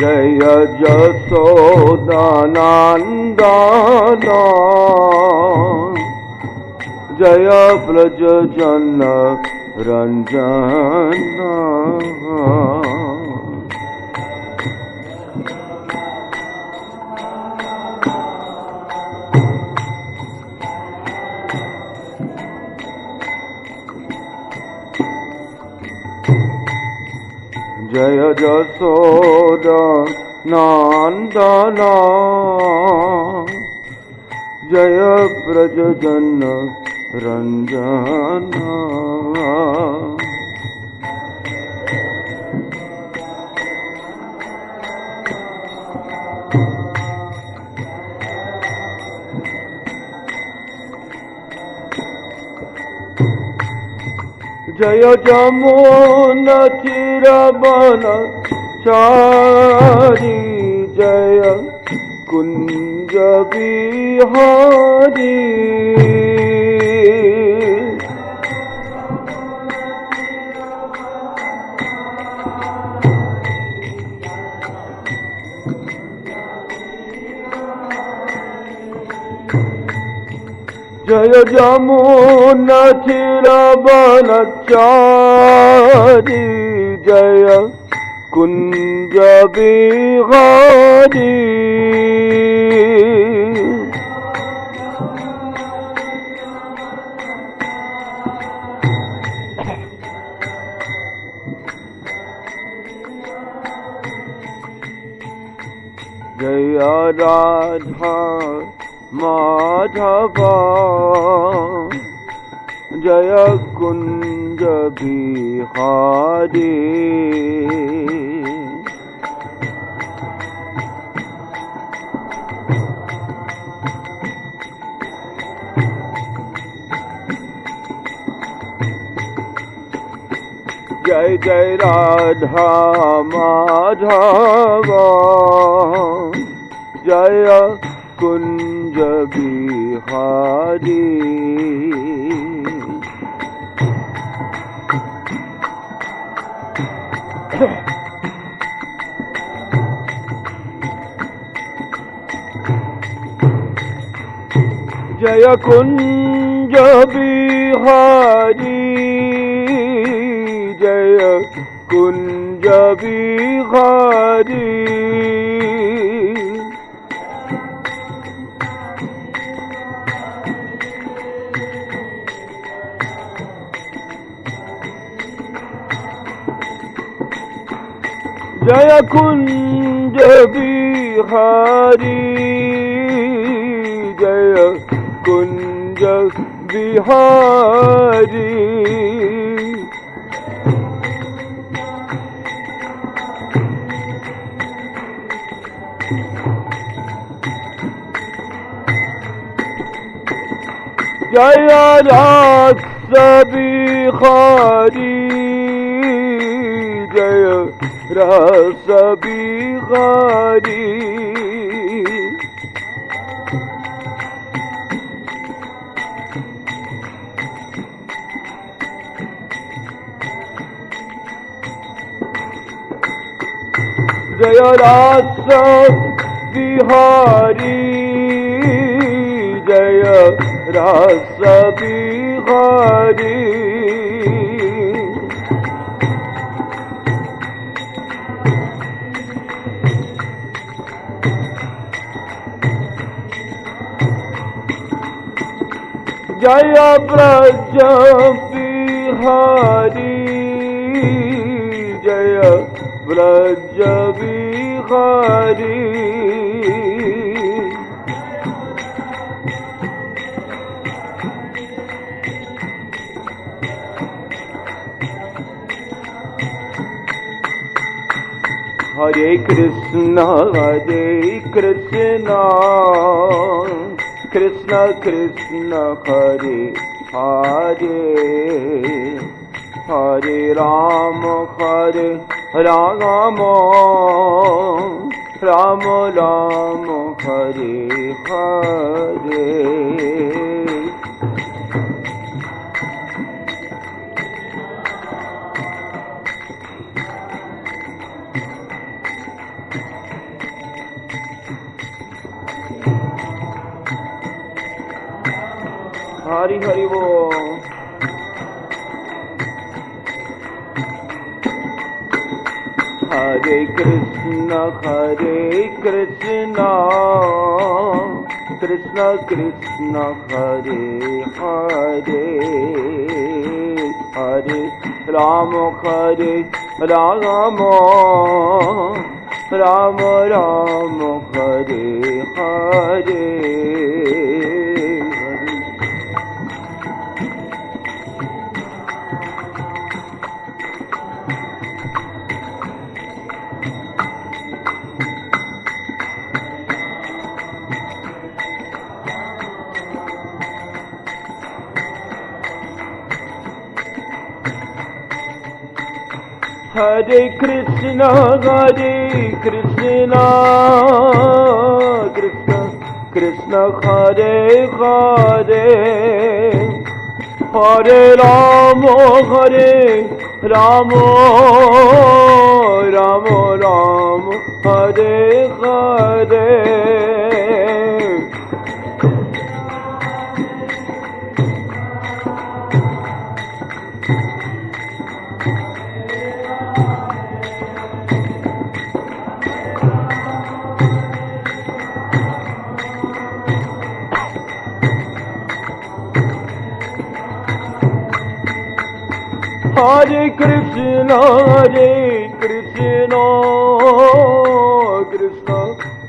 जय जसोदानंदन जय ब्रज जन रंजन जय जसोदानंदन जय ब्रज जन रंजन जय जमुना चिरवनचारी जय कुंज बिहारी जय जमुना चिरवनचारी जय कुंज बिहारी जय राधा माधव जय कुंज बिहारी जय जय राधा माधव जय कुंज बिहारी जय कुंज बिहारी जय कुंज बिहारी जय कुंज बिहारी जय कुंज बिहारी जय रास बिहारी जय रस बिहारी जय रस बिहारी जय रस बिहारी जय ब्रज बिहारी जय ब्रज बिहारी हरे कृष्ण कृष्ण कृष्ण हरे हरे हरे राम राम राम राम हरे हरे हरि हरि बोल। हरे कृष्ण कृष्ण कृष्ण हरे हरे, हरे राम राम राम राम हरे हरे। हरे कृष्ण कृष्ण कृष्ण हरे हरे, हरे राम राम राम हरे हरे। हरे कृष्ण कृष्ण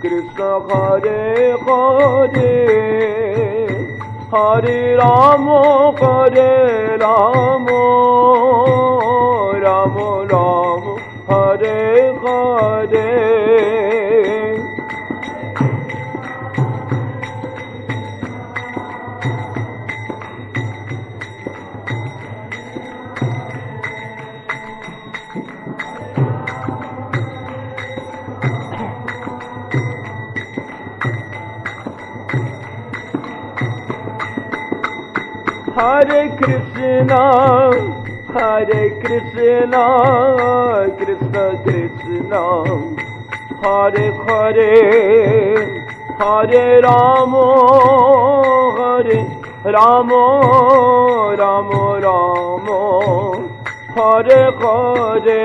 कृष्ण हरे हरे, हरे राम राम राम हरे हरे। हरे कृष्ण कृष्ण कृष्ण हरे हरे, हरे राम राम राम हरे हरे,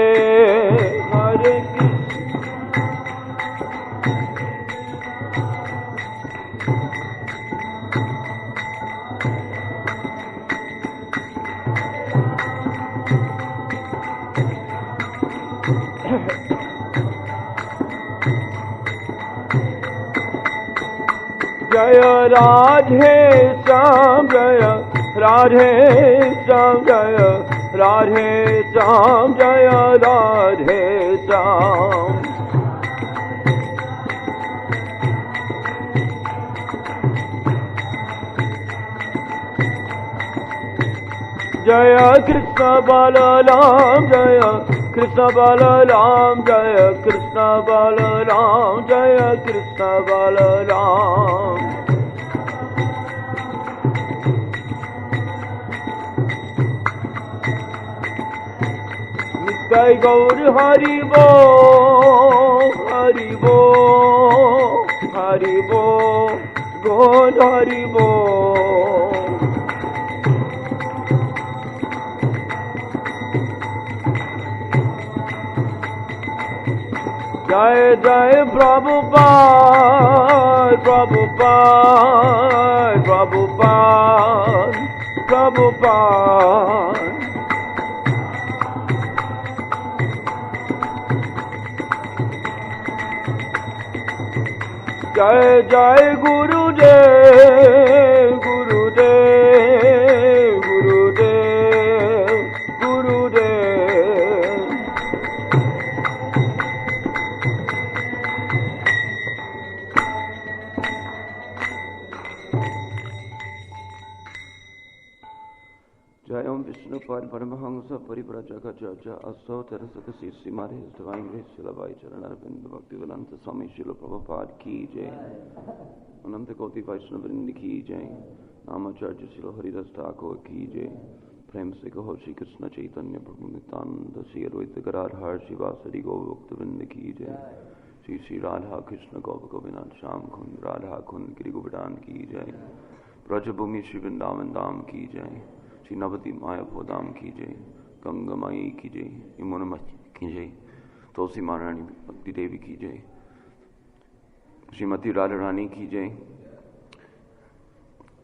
हरे जय राधे श्याम जय राधे श्याम जय राधे श्याम जय राधे श्याम। जय कृष्ण बलराम जय कृष्ण बलराम जय कृष्ण बलराम जय कृष्ण बलराम। नित्य गौर हरि बोल हरि बोल हरि बोल गौर हरि बोल। जय जय प्रभुपाद प्रभुपाद प्रभुपाद प्रभुपाद। जय जय गुरुदेव गुरुदेव गुरुदेव गुरुदेव। जय ओम विष्णुपाद परमहंस परिव्राजक असौ तरसत शीर्षि मारे डिवाइन ग्रेस शिलाबाई चरण अरविंद भक्ति वेदांत स्वामी शिल प्रभुपाद की जय। अनंत कोटि वैष्णव वृंद की जय। नामाचार्य शिल हरिदास ठाकुर की जय। प्रेम से कहो श्री कृष्ण चैतन्य प्रभु नित्यानंद श्री अद्वैत गदाधर शिवासरि गौभक्त वृंद की जय। श्री श्री राधा कृष्ण गौप गोविंद श्याम कुंद राधा कुंद गिरि गोवर्धन की जय। ब्रजभूमि श्री वृंदावन धाम की जय, श्री नवदीप मायापुर धाम की जय, गंगा माई की जय, यमुना की जय, तुलसी महारानी भक्ति देवी की जय, श्रीमती राधा रानी की जय,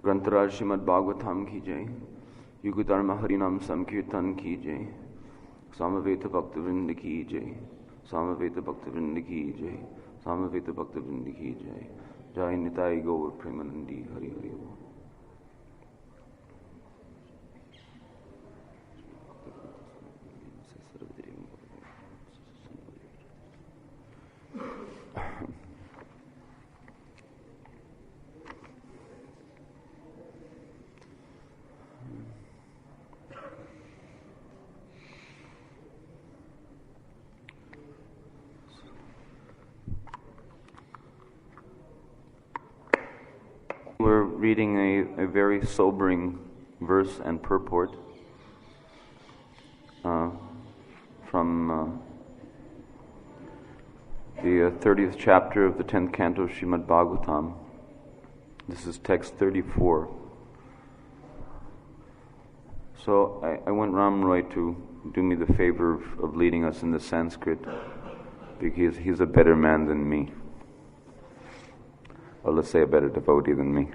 ग्रंथराज श्रीमद् भागवतम की जय, युगधर्म हरिनाम संकीर्तन की जय, सामवेद भक्त वृंद की जय, सामवेद भक्त वृंद की जय, सामवेद भक्त वृंद की जय। जय निताई गौर प्रेमानंदी हरि हरि बोल। We're reading a very sobering verse and purport from the 30th chapter of the 10th canto of Srimad Bhagavatam. This is text 34. So I want Ram Roy to do me the favor of leading us in the Sanskrit, because he's a better man than me. Or let's say a better devotee than me.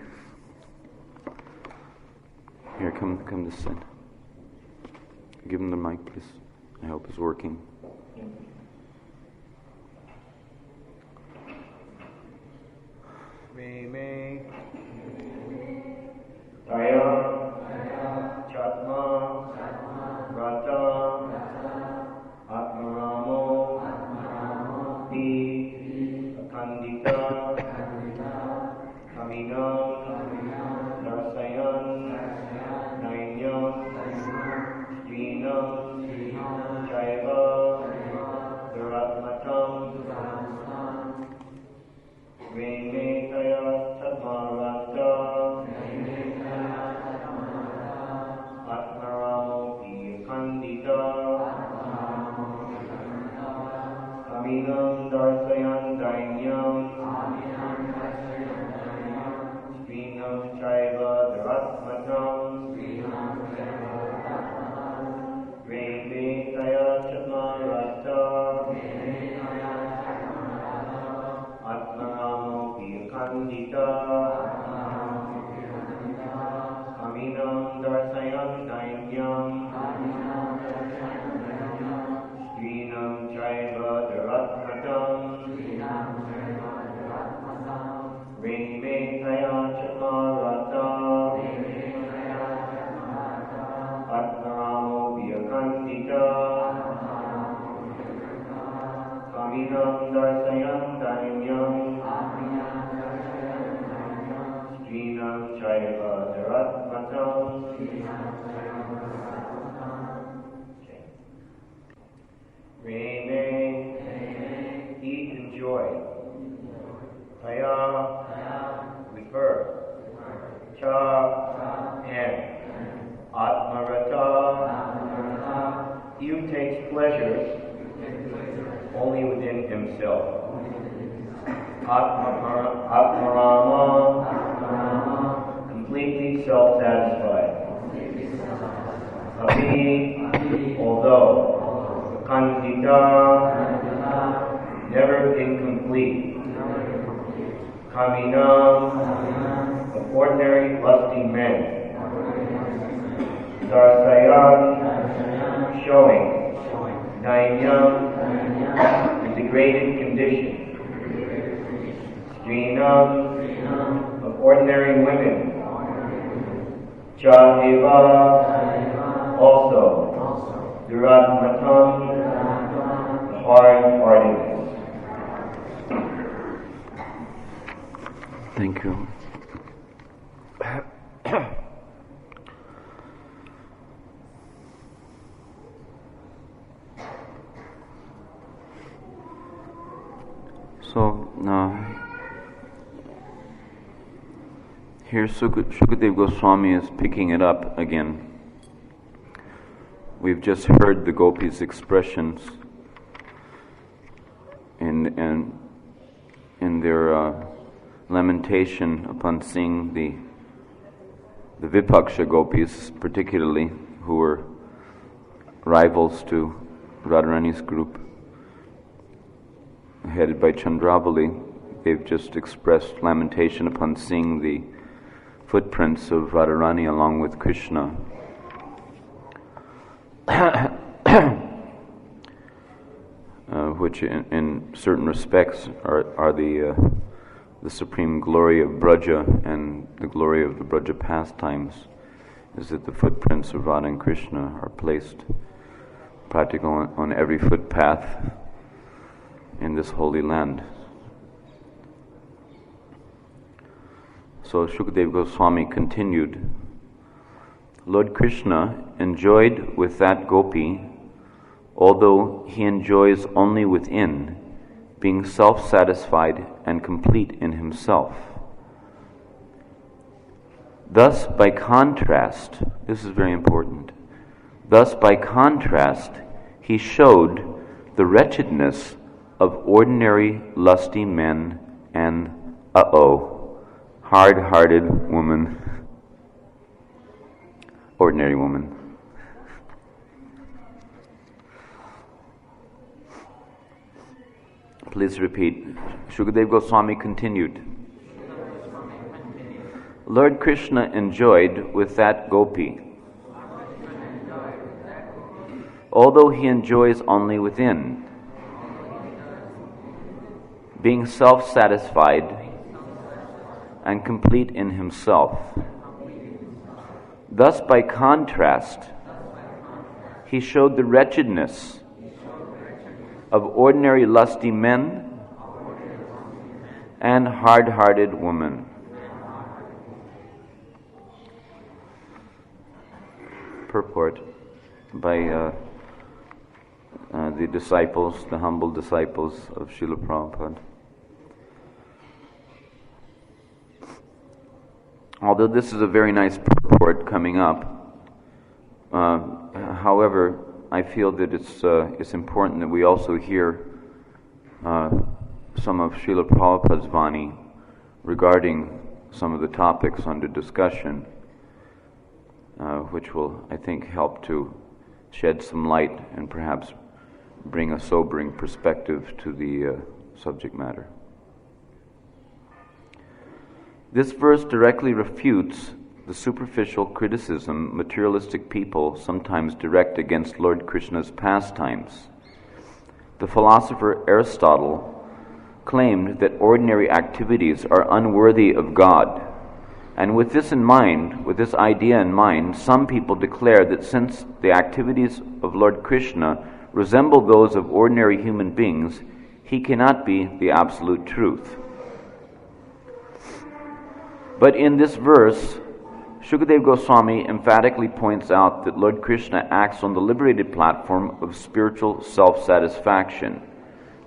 Here, come this side. Give him the mic, please. I hope it's working. Me Taya Chatma Rata Atmaramo Pi Akandita Kaminam Darsayan Nainyam Srinam Jaiva Duratmatam Vene Kaya Satmarata Atmaramo Kandita Kaminam Darsayan Dainyam Srinam Chaiva Dharatmatam Vene Kaya Satmarata Atmaramo Kandita Kaminam Darsayan Dainyam Srinam Chaiva Dharatmatam Vene Kaya Satmarata Atmaramo Kandita Kaminam Darsayan Dainyam Srinam Chaiva Dharatmatam. Rene, eat and joy. Taya, with her. Cha, and. Atmarata, he who takes pleasure only within himself. Atmarama, completely self-satisfied. Api, although. Kandita, never incomplete. Kaminam, of ordinary lusting men. Darsayat, showing. Dainyam, the degraded condition. Srinam, of ordinary women. Chadeva, also. Duratmatam, hard-heartedness. Thank you. So here Shukadev Goswami is picking it up again. We've just heard the gopis' expressions in their lamentation upon seeing the the Vipaksha gopis, particularly, who were rivals to Radharani's group, headed by Chandravali, they've just expressed lamentation upon seeing the footprints of Radharani along with Krishna. Which in certain respects are the supreme glory of Braja and the glory of the Braja pastimes, is that the footprints of Radha and Krishna are placed practically on every footpath in this holy land. So Shukadeva Goswami continued, Lord Krishna enjoyed with that gopi, although he enjoys only within, being self-satisfied and complete in himself. Thus, by contrast, this is very important, thus, by contrast, he showed the wretchedness of ordinary lusty men and, hard-hearted woman, ordinary woman. Please repeat. Shukadeva Goswami continued. Lord Krishna enjoyed with that gopi, although he enjoys only within, being self-satisfied and complete in himself. Thus, by contrast, he showed the wretchedness of ordinary lusty men and hard-hearted women. Purport by the disciples, the humble disciples of Srila Prabhupada. Although this is a very nice purport coming up, however, I feel that it's important that we also hear some of Srila Prabhupada's Vani regarding some of the topics under discussion, which will, I think, help to shed some light and perhaps bring a sobering perspective to the subject matter. This verse directly refutes the superficial criticism materialistic people sometimes direct against Lord Krishna's pastimes. The philosopher Aristotle claimed that ordinary activities are unworthy of God. And with this in mind, with this idea in mind, some people declare that since the activities of Lord Krishna resemble those of ordinary human beings, he cannot be the absolute truth. But in this verse, Shukadeva Goswami emphatically points out that Lord Krishna acts on the liberated platform of spiritual self-satisfaction.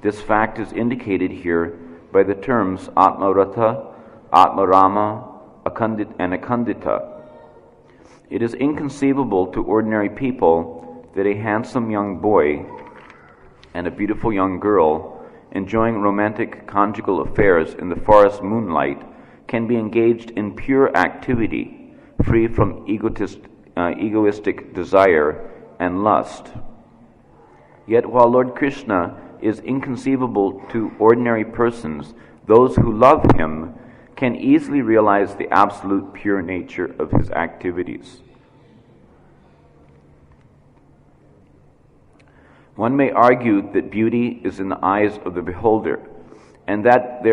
This fact is indicated here by the terms Atmarata, Atmarama, and Akandita. It is inconceivable to ordinary people that a handsome young boy and a beautiful young girl enjoying romantic conjugal affairs in the forest moonlight can be engaged in pure activity, free from egoistic desire and lust. Yet while Lord Krishna is inconceivable to ordinary persons, those who love him can easily realize the absolute pure nature of his activities. One may argue that beauty is in the eyes of the beholder, and that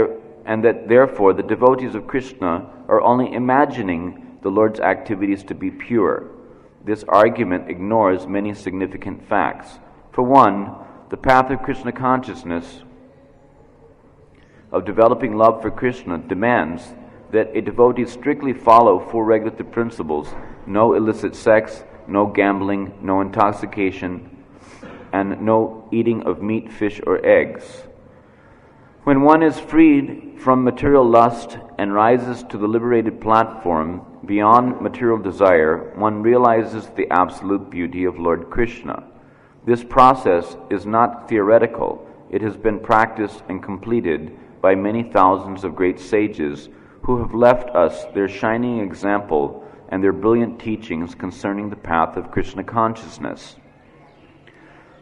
therefore the devotees of Krishna are only imagining the Lord's activities to be pure. This argument ignores many significant facts. For one, the path of Krishna consciousness, of developing love for Krishna, demands that a devotee strictly follow four regulative principles: no illicit sex, no gambling, no intoxication, and no eating of meat, fish, or eggs. When one is freed from material lust and rises to the liberated platform beyond material desire, one realizes the absolute beauty of Lord Krishna. This process is not theoretical. It has been practiced and completed by many thousands of great sages who have left us their shining example and their brilliant teachings concerning the path of Krishna consciousness.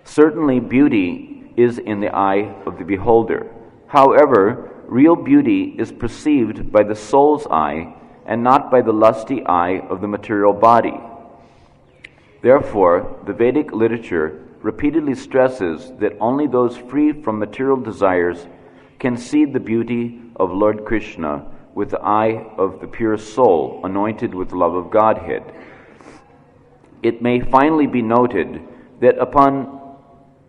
Certainly, beauty is in the eye of the beholder. However, real beauty is perceived by the soul's eye and not by the lusty eye of the material body. Therefore, the Vedic literature repeatedly stresses that only those free from material desires can see the beauty of Lord Krishna with the eye of the pure soul, anointed with the love of Godhead. It may finally be noted that upon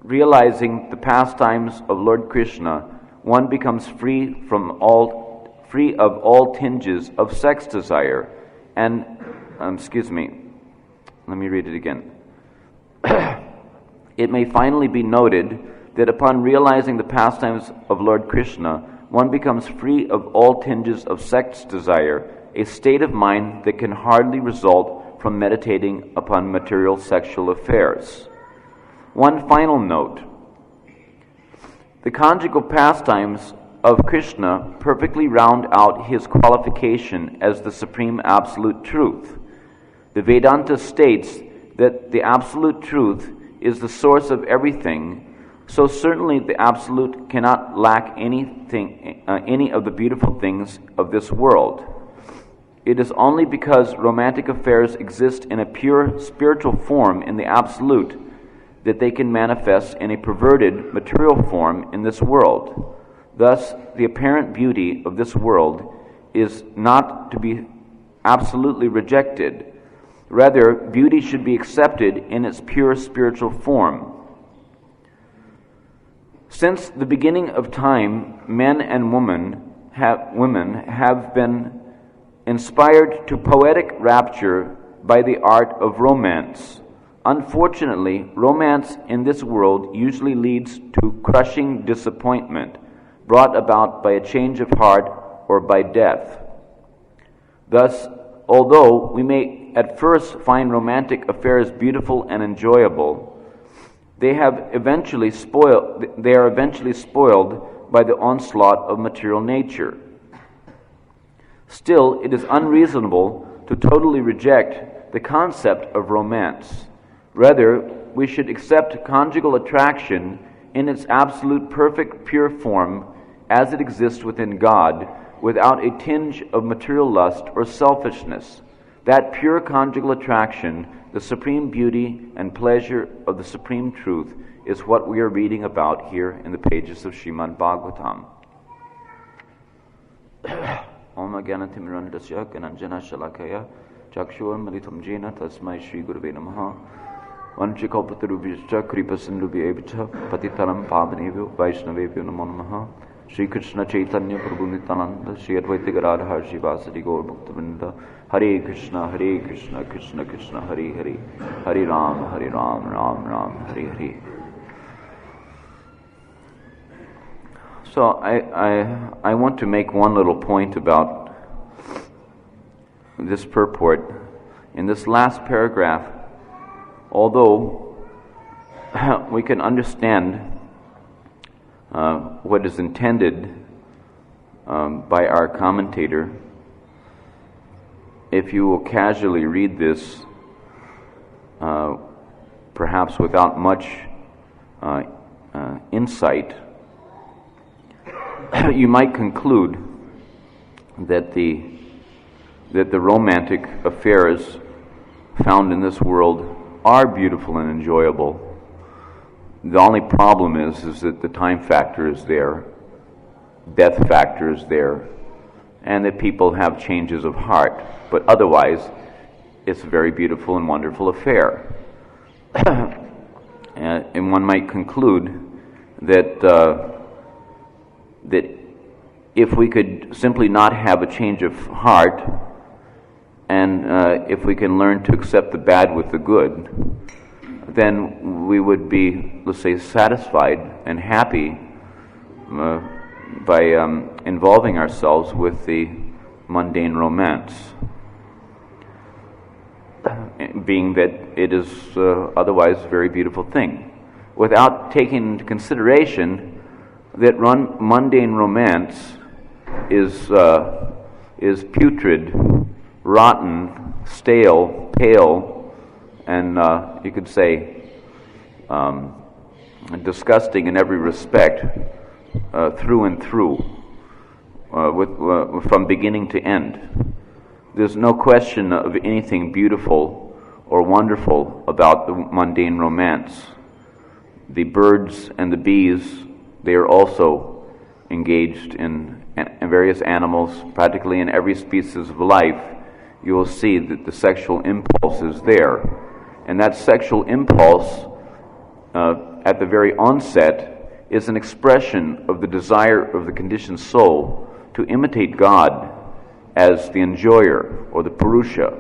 realizing the pastimes of Lord Krishna, one becomes free of all tinges of sex desire, and let me read it again. It may finally be noted that upon realizing the pastimes of Lord Krishna, one becomes free of all tinges of sex desire, a state of mind that can hardly result from meditating upon material sexual affairs. One final note. The conjugal pastimes of Krishna perfectly round out his qualification as the supreme absolute truth. The Vedanta states that the absolute truth is the source of everything, so certainly the absolute cannot lack any of the beautiful things of this world. It is only because romantic affairs exist in a pure spiritual form in the absolute that they can manifest in a perverted material form in this world. Thus, the apparent beauty of this world is not to be absolutely rejected. Rather, beauty should be accepted in its pure spiritual form. Since the beginning of time, men and women have been inspired to poetic rapture by the art of romance. Unfortunately, romance in this world usually leads to crushing disappointment, brought about by a change of heart or by death. Thus, although we may at first find romantic affairs beautiful and enjoyable, they are eventually spoiled by the onslaught of material nature. Still, it is unreasonable to totally reject the concept of romance. Rather, we should accept conjugal attraction in its absolute perfect pure form as it exists within God, without a tinge of material lust or selfishness. That pure conjugal attraction, the supreme beauty and pleasure of the supreme truth, is what we are reading about here in the pages of Srimad Bhagavatam. Om Gyanatimirandasya Gananjana Shalakaya Chakshur Malitam Jena Tasmai Shri Gurave Namaha Vanchikalpatarubhyascha Kripasindubhyevcha Patitaram Pavanevyo Vaishnavevyo Namo Namaha Shri Krishna Chaitanya Prabhu Nityananda Shri Advaita Gadadhar Shivasadi Gaur Bhaktivinoda Hare Krishna Krishna Krishna Hare Hare Hare Ram Ram Ram Hare Hare. So I want to make one little point about this purport. In this last paragraph, although we can understand what is intended by our commentator, if you will casually read this, perhaps without much insight, you might conclude that the romantic affairs found in this world are beautiful and enjoyable. The only problem is that the time factor is there, death factor is there, and that people have changes of heart. But otherwise, it's a very beautiful and wonderful affair. And one might conclude that that if we could simply not have a change of heart, and if we can learn to accept the bad with the good, then we would be, let's say, satisfied and happy by involving ourselves with the mundane romance, being that it is otherwise a very beautiful thing, without taking into consideration that mundane romance is putrid rotten, stale, pale, and you could say disgusting in every respect, through and through, from beginning to end. There's no question of anything beautiful or wonderful about the mundane romance. The birds and the bees, they are also engaged in various animals, practically in every species of life. You will see that the sexual impulse is there. And that sexual impulse, at the very onset, is an expression of the desire of the conditioned soul to imitate God as the enjoyer or the Purusha.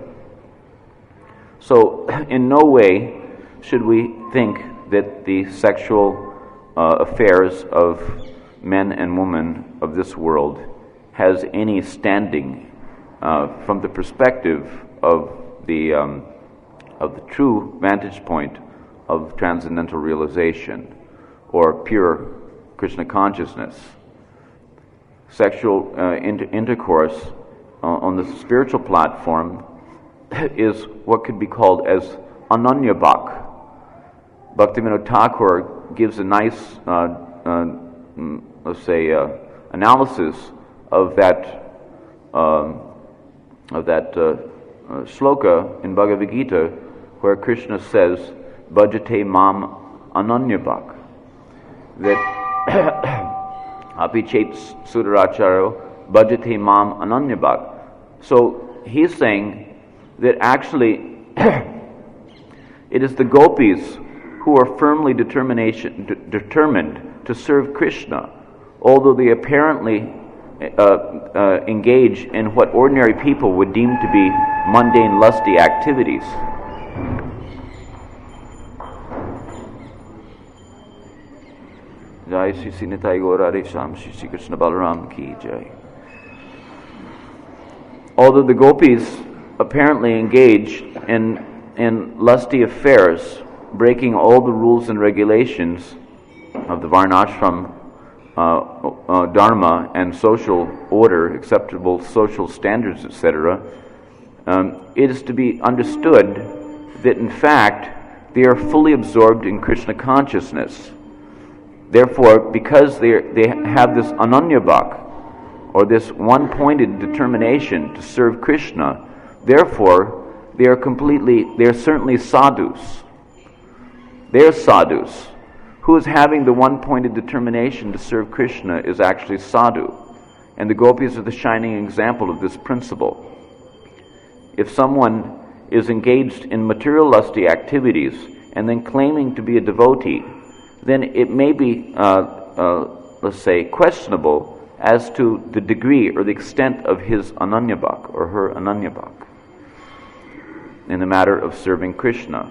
So, in no way should we think that the sexual affairs of men and women of this world has any standing from the perspective of the true vantage point of transcendental realization or pure Krishna consciousness. Sexual intercourse on the spiritual platform is what could be called as Ananya Bhak. Bhaktivinoda Thakur gives a nice, analysis of that shloka in Bhagavad Gita, where Krishna says, "Bhajate mam ananya bhak," that apichet sudaracharo bhajate mam ananya bhak. So he's saying that actually it is the gopis who are firmly determined to serve Krishna, although they apparently engage in what ordinary people would deem to be mundane, lusty activities. Jai Shri Sinitai Gaura Resham Shri Shri Krishna Balaram Ki Jai. Although the gopis apparently engage in lusty affairs, breaking all the rules and regulations of the Varnashram dharma and social order, acceptable social standards, etc., it is to be understood that in fact they are fully absorbed in Krishna consciousness. Therefore, because they have this ananya bhak, or this one-pointed determination to serve Krishna, therefore they are certainly sadhus. They are sadhus. Who is having the one-pointed determination to serve Krishna is actually sadhu. And the gopis are the shining example of this principle. If someone is engaged in material lusty activities and then claiming to be a devotee, then it may be, let's say, questionable as to the degree or the extent of his ananya bhak or her ananya bhak in the matter of serving Krishna.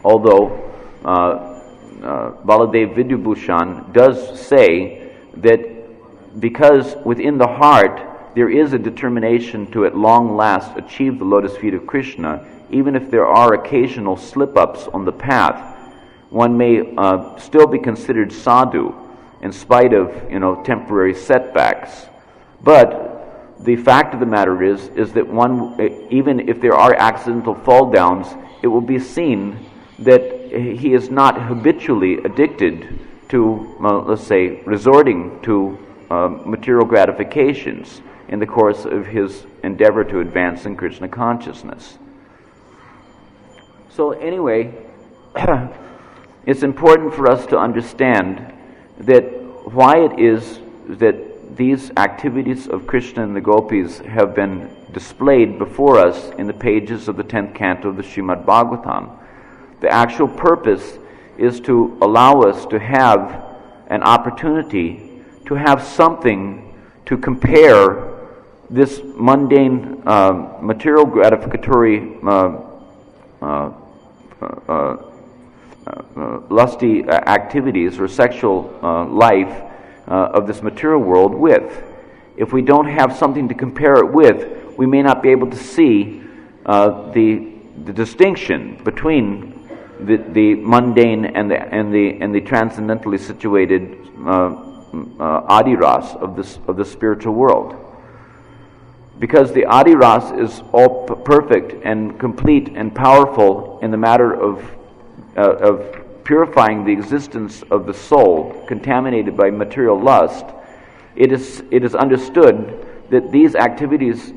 Although Baladev Vidyabhushan does say that because within the heart there is a determination to at long last achieve the lotus feet of Krishna, even if there are occasional slip-ups on the path, one may still be considered sadhu in spite of temporary setbacks. But the fact of the matter is that one, even if there are accidental fall downs, it will be seen that he is not habitually addicted to, let's say, resorting to material gratifications in the course of his endeavor to advance in Krishna consciousness. So anyway, it's important for us to understand that why it is that these activities of Krishna and the gopis have been displayed before us in the pages of the 10th canto of the Srimad Bhagavatam. The actual purpose is to allow us to have an opportunity to have something to compare this mundane material gratificatory lusty activities or sexual life of this material world with. If we don't have something to compare it with, we may not be able to see the distinction between the mundane and the transcendentally situated adiras of the spiritual world. because the Adi Ras is all perfect and complete and powerful in the matter of purifying the existence of the soul contaminated by material lust, it is understood that these activities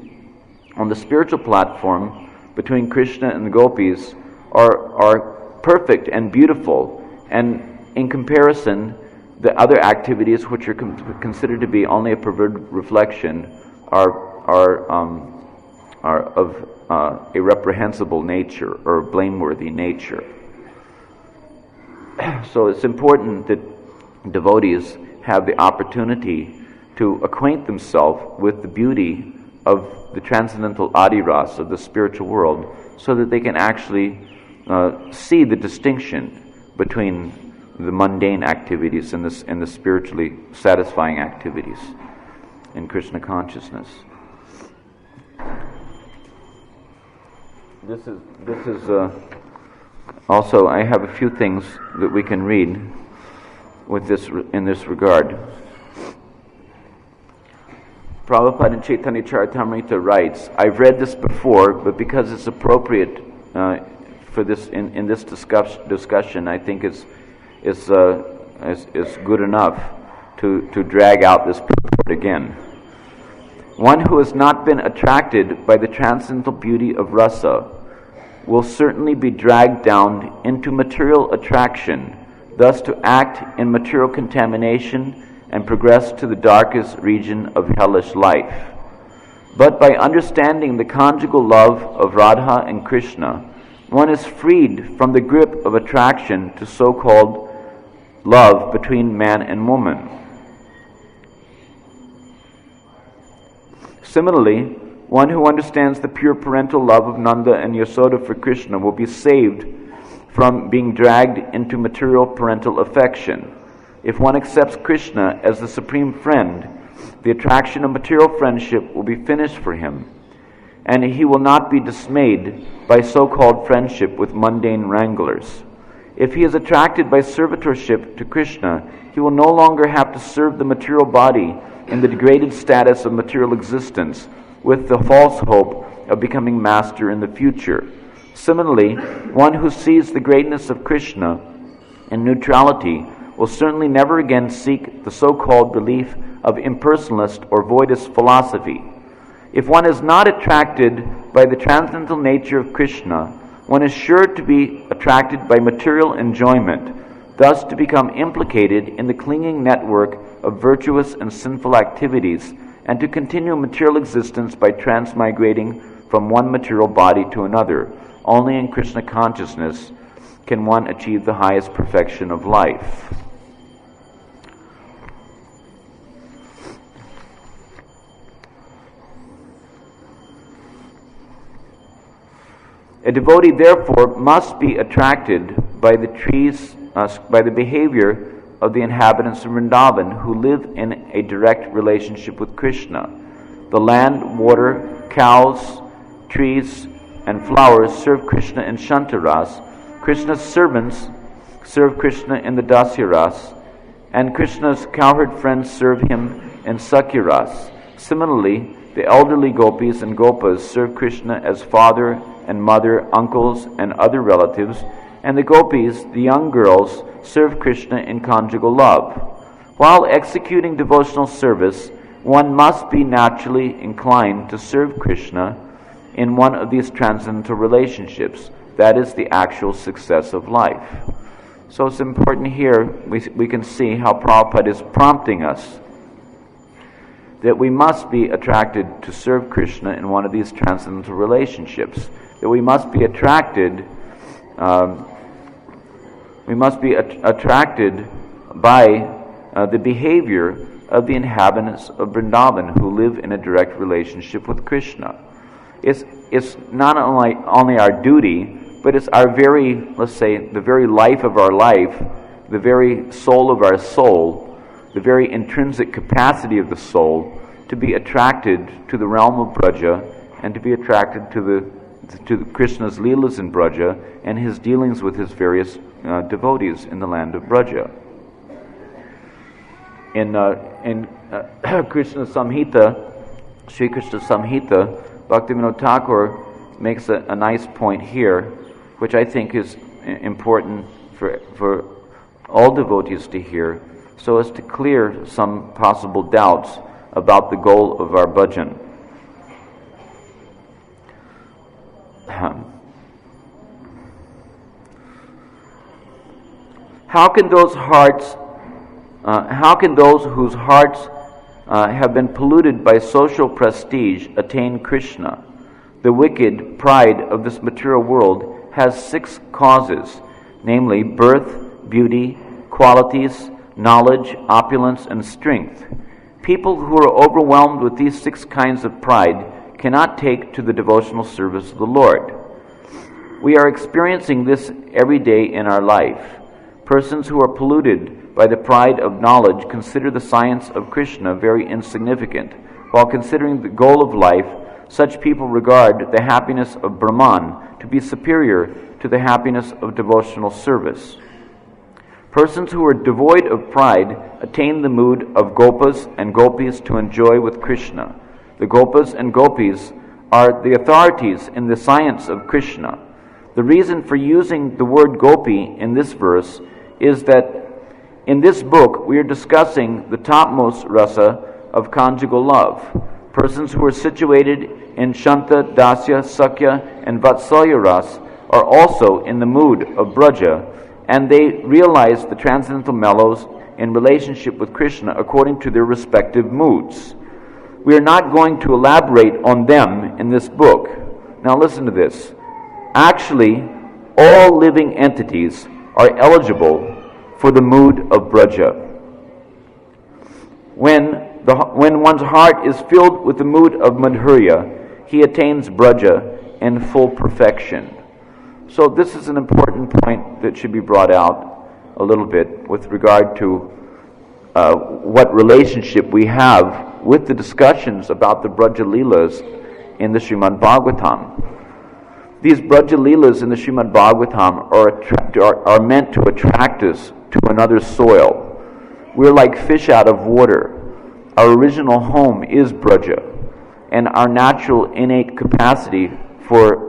on the spiritual platform between Krishna and the gopis are perfect and beautiful, and in comparison, the other activities which are considered to be only a perverted reflection are of a reprehensible nature or blameworthy nature. So it's important that devotees have the opportunity to acquaint themselves with the beauty of the transcendental Adi Ras of the spiritual world, so that they can actually see the distinction between the mundane activities and the spiritually satisfying activities in Krishna consciousness. This is also, I have a few things that we can read with this in this regard. Prabhupada in Chaitanya Charitamrita writes, I've read this before, but because it's appropriate for this in this discussion, I think it's good enough to drag out this purport again. One who has not been attracted by the transcendental beauty of rasa will certainly be dragged down into material attraction, thus to act in material contamination and progress to the darkest region of hellish life. But by understanding the conjugal love of Radha and Krishna, one is freed from the grip of attraction to so-called love between man and woman. Similarly, one who understands the pure parental love of Nanda and Yasoda for Krishna will be saved from being dragged into material parental affection. If one accepts Krishna as the supreme friend, the attraction of material friendship will be finished for him, and he will not be dismayed by so-called friendship with mundane wranglers. If he is attracted by servitorship to Krishna, he will no longer have to serve the material body in the degraded status of material existence with the false hope of becoming master in the future. Similarly, one who sees the greatness of Krishna in neutrality will certainly never again seek the so-called belief of impersonalist or voidist philosophy. If one is not attracted by the transcendental nature of Krishna, one is sure to be attracted by material enjoyment, thus to become implicated in the clinging network of virtuous and sinful activities, and to continue material existence by transmigrating from one material body to another. Only in Krishna consciousness can one achieve the highest perfection of life. A devotee, therefore, must be attracted by the behavior of the inhabitants of Vrindavan who live in a direct relationship with Krishna. The land, water, cows, trees, and flowers serve Krishna in Shantaras. Krishna's servants serve Krishna in the Dasyaras, and Krishna's cowherd friends serve him in Sakyaras. Similarly, the elderly gopis and gopas serve Krishna as father and mother, uncles, and other relatives, and the gopis, the young girls, serve Krishna in conjugal love. While executing devotional service, one must be naturally inclined to serve Krishna in one of these transcendental relationships. That is the actual success of life. So it's important here, we can see how Prabhupada is prompting us that we must be attracted to serve Krishna in one of these transcendental relationships. That we must be attracted by the behavior of the inhabitants of Vrindavan who live in a direct relationship with Krishna. It's not only our duty, but it's our very, let's say, the very life of our life, the very soul of our soul, the very intrinsic capacity of the soul to be attracted to the realm of Braja and to be attracted to Krishna's Leelas in Braja and his dealings with his various devotees in the land of Braja. In Krishna Samhita, Sri Krishna Samhita, Bhaktivinoda Thakur makes a nice point here, which I think is important for all devotees to hear, so as to clear some possible doubts about the goal of our bhajan. How can those whose hearts have been polluted by social prestige attain Krishna? The wicked pride of this material world has 6 causes, namely birth, beauty, qualities, knowledge, opulence, and strength. People who are overwhelmed with these 6 kinds of pride cannot take to the devotional service of the Lord. We are experiencing this every day in our life. Persons who are polluted by the pride of knowledge consider the science of Krishna very insignificant, while considering the goal of life, such people regard the happiness of Brahman to be superior to the happiness of devotional service. Persons who are devoid of pride attain the mood of gopas and gopis to enjoy with Krishna. The gopas and gopis are the authorities in the science of Krishna. The reason for using the word gopi in this verse is that in this book we are discussing the topmost rasa of conjugal love. Persons who are situated in Shanta, Dasya, Sakya, and Vatsalya ras are also in the mood of Braja, and they realize the transcendental mellows in relationship with Krishna according to their respective moods. We are not going to elaborate on them in this book. Now listen to this. Actually, all living entities are eligible for the mood of Braja. When one's heart is filled with the mood of Madhurya, he attains Braja in full perfection. So this is an important point that should be brought out a little bit with regard to what relationship we have with the discussions about the Braja Leelas in the Srimad Bhagavatam. These Braja Leelas in the Srimad Bhagavatam are meant to attract us to another soil. We're like fish out of water. Our original home is Braja, and our natural innate capacity for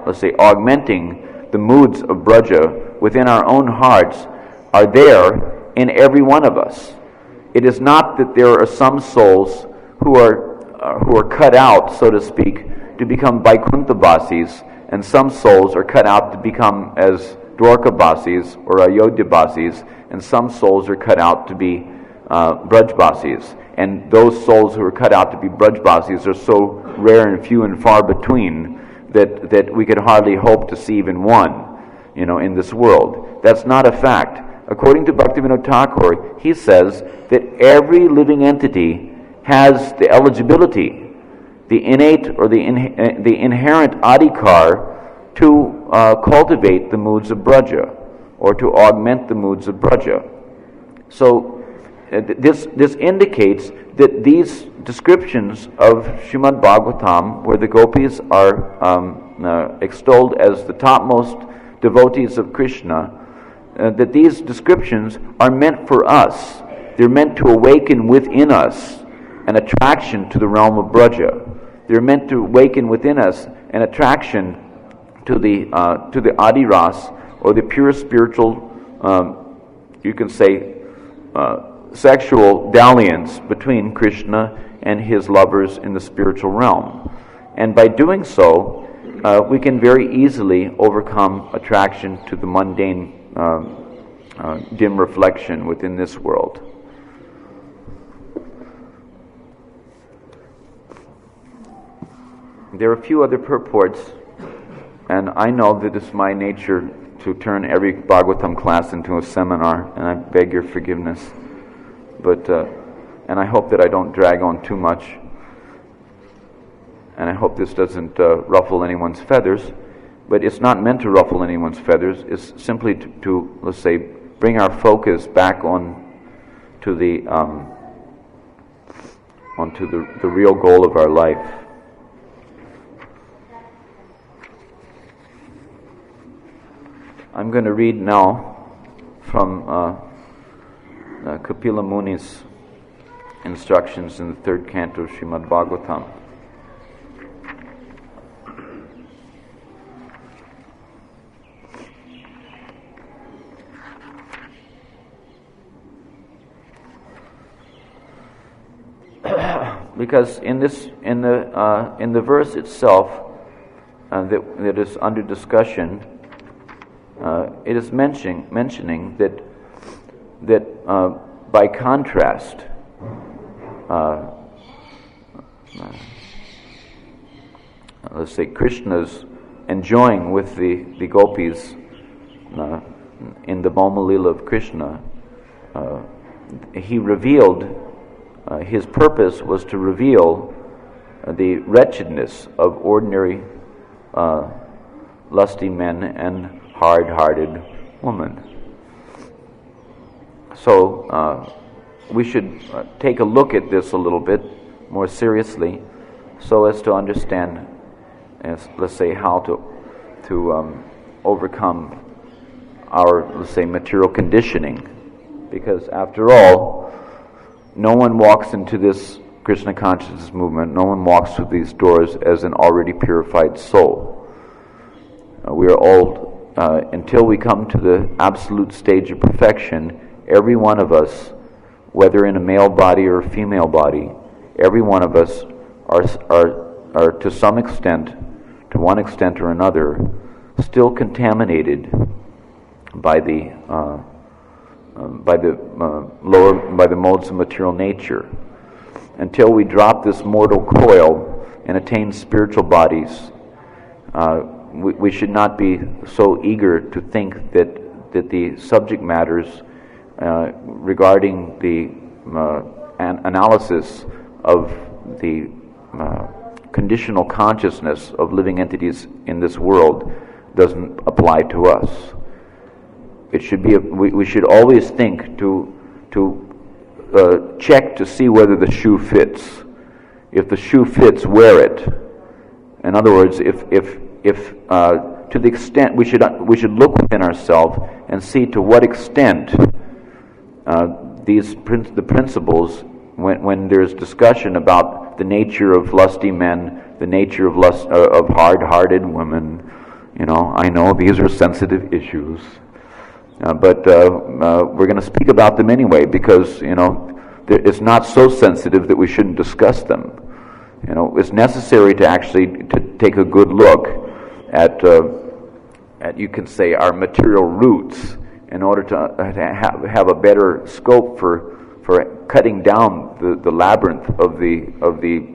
let's say, augmenting the moods of Braja within our own hearts are there in every one of us. It is not that there are some souls who are cut out, so to speak, to become Vaikuntha Basis, and some souls are cut out to become as Dwarka Basis or Ayodhya Basis, and some souls are cut out to be Braj Basis. And those souls who are cut out to be Braj Basis are so rare and few and far between that we could hardly hope to see even one, in this world. That's not a fact. According to Bhaktivinoda Thakur, he says that every living entity has the eligibility, the innate or the inherent adhikar to cultivate the moods of Braja or to augment the moods of Braja. So this indicates that these descriptions of Srimad Bhagavatam, where the gopis are extolled as the topmost devotees of Krishna, that these descriptions are meant for us. They're meant to awaken within us an attraction to the realm of Braja. They're meant to awaken within us an attraction to the Adiras, or the pure spiritual, you can say, sexual dalliance between Krishna and his lovers in the spiritual realm. And by doing so, we can very easily overcome attraction to the mundane, dim reflection within this world. There are a few other purports, and I know that it's my nature to turn every Bhagavatam class into a seminar, and I beg your forgiveness. But and I hope that I don't drag on too much, and I hope this doesn't ruffle anyone's feathers. But it's not meant to ruffle anyone's feathers. It's simply to let's say, bring our focus back onto the real goal of our life. I'm going to read now from Kapila Muni's instructions in the third canto of Srimad Bhagavatam. Because in the verse itself that is under discussion, it is mentioning that by contrast, let's say Krishna's enjoying with the gopis in the Bhoma Lila of Krishna, he revealed. His purpose was to reveal the wretchedness of ordinary lusty men and hard-hearted women. So we should take a look at this a little bit more seriously, so as to understand, let's say, how to overcome our, let's say, material conditioning. Because after all, no one walks into this Krishna consciousness movement, no one walks through these doors as an already purified soul. We are all, until we come to the absolute stage of perfection, every one of us, whether in a male body or a female body, every one of us are to some extent, to one extent or another, still contaminated by the modes of material nature. Until we drop this mortal coil and attain spiritual bodies, we should not be so eager to think that the subject matters regarding the analysis of the conditional consciousness of living entities in this world doesn't apply to us. It should be. We should always think to check to see whether the shoe fits. If the shoe fits, wear it. In other words, if to the extent we should look within ourselves and see to what extent the principles, when there's discussion about the nature of lusty men, the nature of hard-hearted women. I know these are sensitive issues. But we're going to speak about them anyway, because it's not so sensitive that we shouldn't discuss them. It's necessary to take a good look at you can say our material roots in order to have a better scope for cutting down the labyrinth of the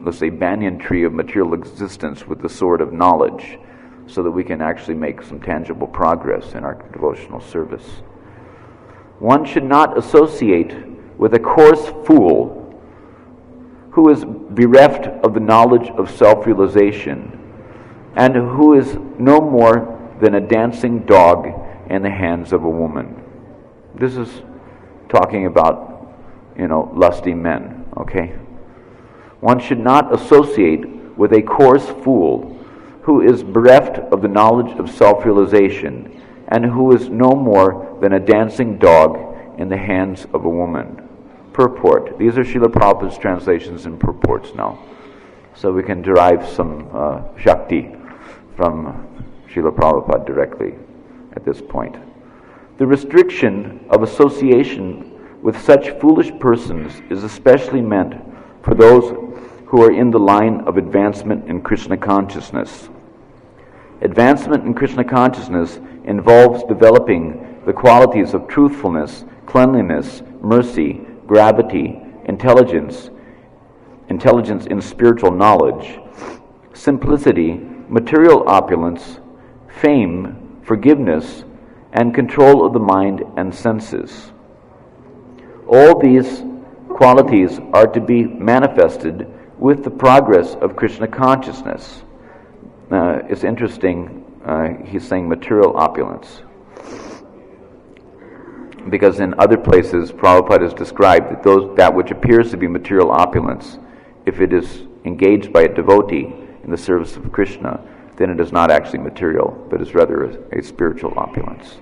let's say banyan tree of material existence with the sword of knowledge, so that we can actually make some tangible progress in our devotional service. One should not associate with a coarse fool who is bereft of the knowledge of self-realization and who is no more than a dancing dog in the hands of a woman. This is talking about, lusty men, okay? One should not associate with a coarse fool who is bereft of the knowledge of self-realization, and who is no more than a dancing dog in the hands of a woman. Purport. These are Srila Prabhupada's translations and purports now. So we can derive some Shakti from Srila Prabhupada directly at this point. The restriction of association with such foolish persons is especially meant for those who are in the line of advancement in Krishna consciousness. Advancement in Krishna consciousness involves developing the qualities of truthfulness, cleanliness, mercy, gravity, intelligence in spiritual knowledge, simplicity, material opulence, fame, forgiveness, and control of the mind and senses. All these qualities are to be manifested with the progress of Krishna consciousness. It's interesting, he's saying material opulence, because in other places Prabhupada has described that which appears to be material opulence, if it is engaged by a devotee in the service of Krishna, then it is not actually material, but is rather a spiritual opulence.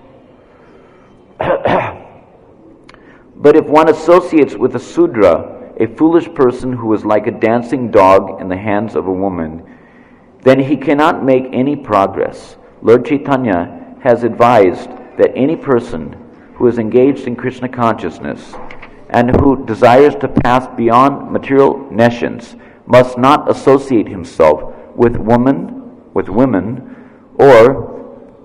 But if one associates with a Sudra a foolish person who is like a dancing dog in the hands of a woman, then he cannot make any progress. Lord Chaitanya has advised that any person who is engaged in Krishna consciousness and who desires to pass beyond material nescience must not associate himself with women, or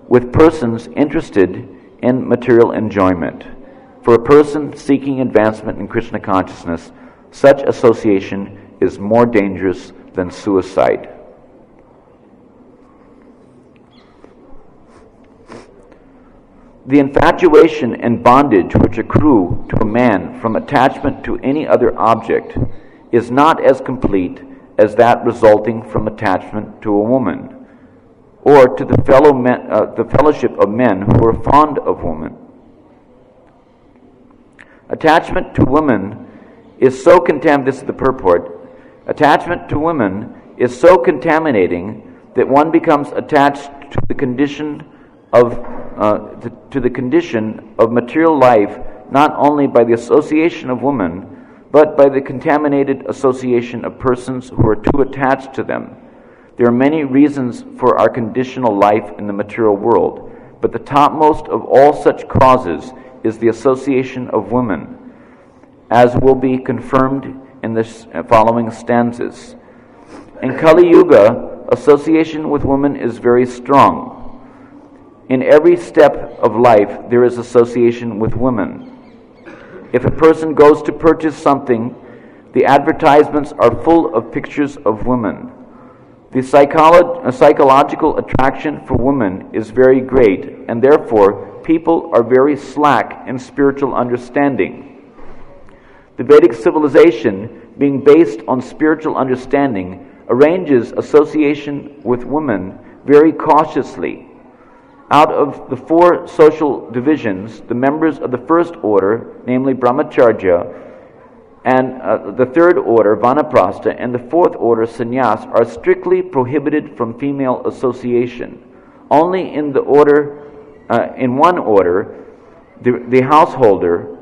with persons interested in material enjoyment. For a person seeking advancement in Krishna consciousness, such association is more dangerous than suicide. The infatuation and bondage which accrue to a man from attachment to any other object is not as complete as that resulting from attachment to a woman, or to the fellowship of men who are fond of women. Attachment to women is so this is the purport. Attachment to women is so contaminating that one becomes attached to the condition of material life, not only by the association of women, but by the contaminated association of persons who are too attached to them. There are many reasons for our conditional life in the material world, but the topmost of all such causes is the association of women, as will be confirmed in the following stanzas. In Kali Yuga, association with women is very strong. In every step of life, there is association with women. If a person goes to purchase something, the advertisements are full of pictures of women. The psychological attraction for women is very great, and therefore people are very slack in spiritual understanding. The Vedic civilization, being based on spiritual understanding, arranges association with women very cautiously. Out of the 4 social divisions, the members of the first order, namely Brahmacharya, and the third order, Vanaprastha, and the fourth order, Sannyas, are strictly prohibited from female association. Only in one order, the householder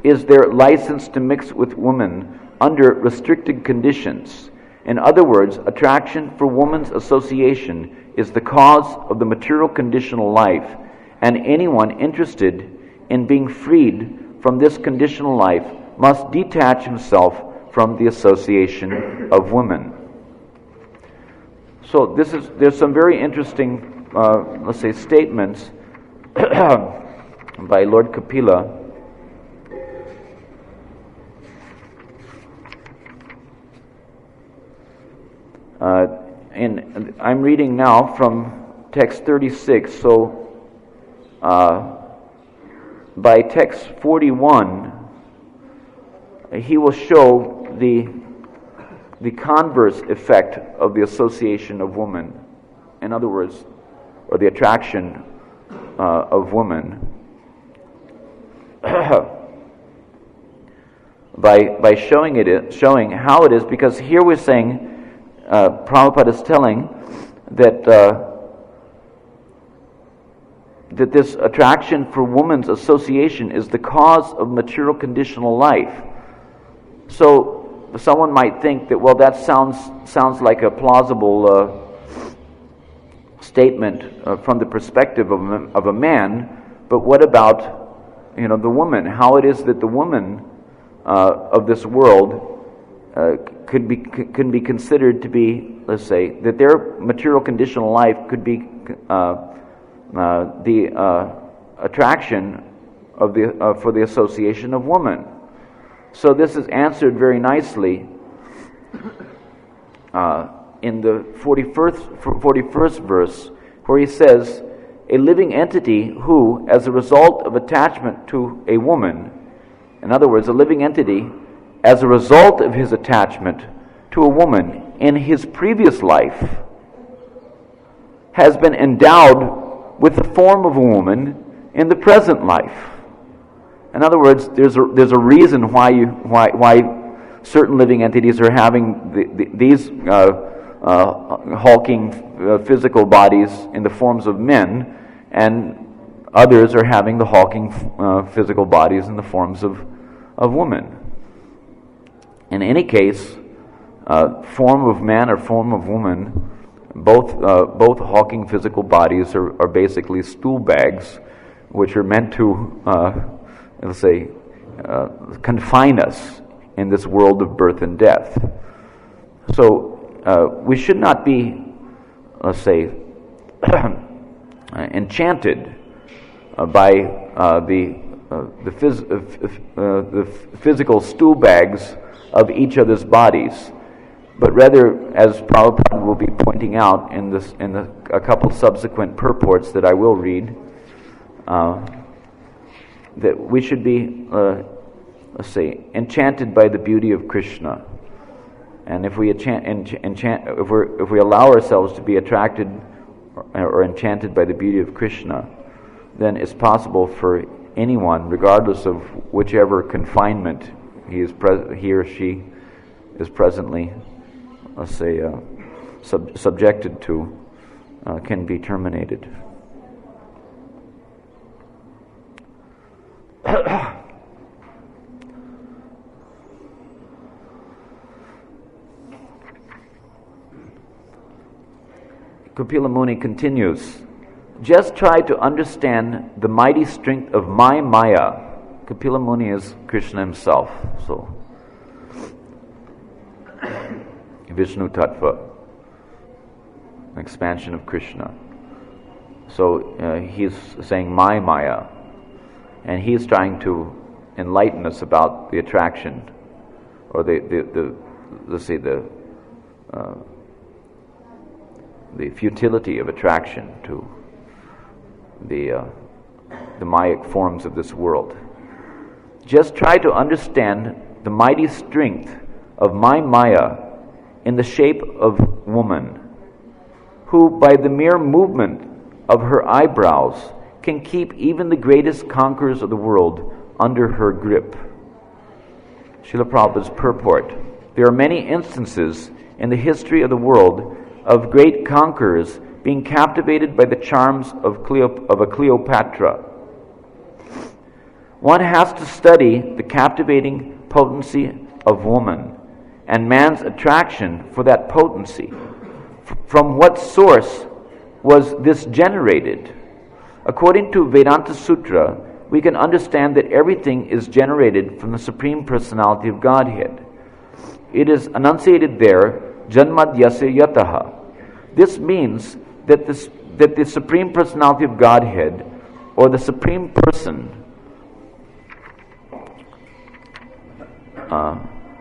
is there licensed to mix with women under restricted conditions. In other words, attraction for woman's association is the cause of the material conditional life, and anyone interested in being freed from this conditional life must detach himself from the association of women. So there's some very interesting, statements by Lord Kapila. And I'm reading now from text 36. So by text 41, he will show the converse effect of the association of women. In other words, or the attraction of women. by showing how it is, because here we're saying, Prabhupada is telling that this attraction for woman's association is the cause of material conditional life. So someone might think that, well, that sounds like a plausible statement from the perspective of a man, but what about the woman? How it is that the woman of this world can be considered to be, let's say, that their material conditional life could be the attraction of for the association of woman. So this is answered very nicely in the 41st verse, where he says, a living entity who, as a result of attachment to a woman, in other words, a living entity, as a result of his attachment to a woman in his previous life, has been endowed with the form of a woman in the present life. In other words, there's a reason why certain living entities are having these hulking physical bodies in the forms of men, and others are having the hulking physical bodies in the forms of women. In any case, form of man or form of woman, both hulking physical bodies are basically stool bags, which are meant to, let's say, confine us in this world of birth and death. So we should not be, let's say, enchanted by the physical stool bags of each other's bodies, but rather, as Prabhupada will be pointing out in a couple subsequent purports that I will read, that we should be, let's say, enchanted by the beauty of Krishna. And if we if we allow ourselves to be attracted or enchanted by the beauty of Krishna, then it's possible for anyone, regardless of whichever confinement he or she is presently, let's say, subjected to, can be terminated. Kapila Muni continues, just try to understand the mighty strength of my Maya. Kapila Muni is Krishna himself, so Vishnu Tattva, an expansion of Krishna. So he's saying my Maya, and he's trying to enlighten us about the attraction, or the let's say the futility of attraction to the Mayic forms of this world. Just try to understand the mighty strength of my Maya in the shape of woman, who by the mere movement of her eyebrows can keep even the greatest conquerors of the world under her grip. Srila Prabhupada's purport. There are many instances in the history of the world of great conquerors being captivated by the charms of a Cleopatra. One has to study the captivating potency of woman and man's attraction for that potency. From what source was this generated? According to Vedanta Sutra, we can understand that everything is generated from the Supreme Personality of Godhead. It is enunciated there, Janmad Yasya Yataha. This means that the Supreme Personality of Godhead, or the Supreme Person,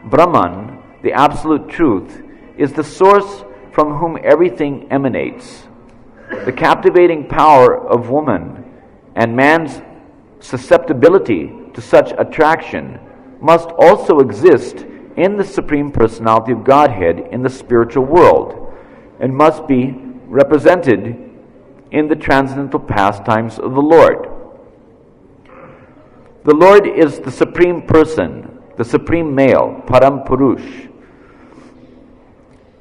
Brahman, the Absolute Truth, is the source from whom everything emanates. The captivating power of woman and man's susceptibility to such attraction must also exist in the Supreme Personality of Godhead in the spiritual world, and must be represented in the transcendental pastimes of the Lord. The Lord is the Supreme Person, the Supreme Male, Param Purush.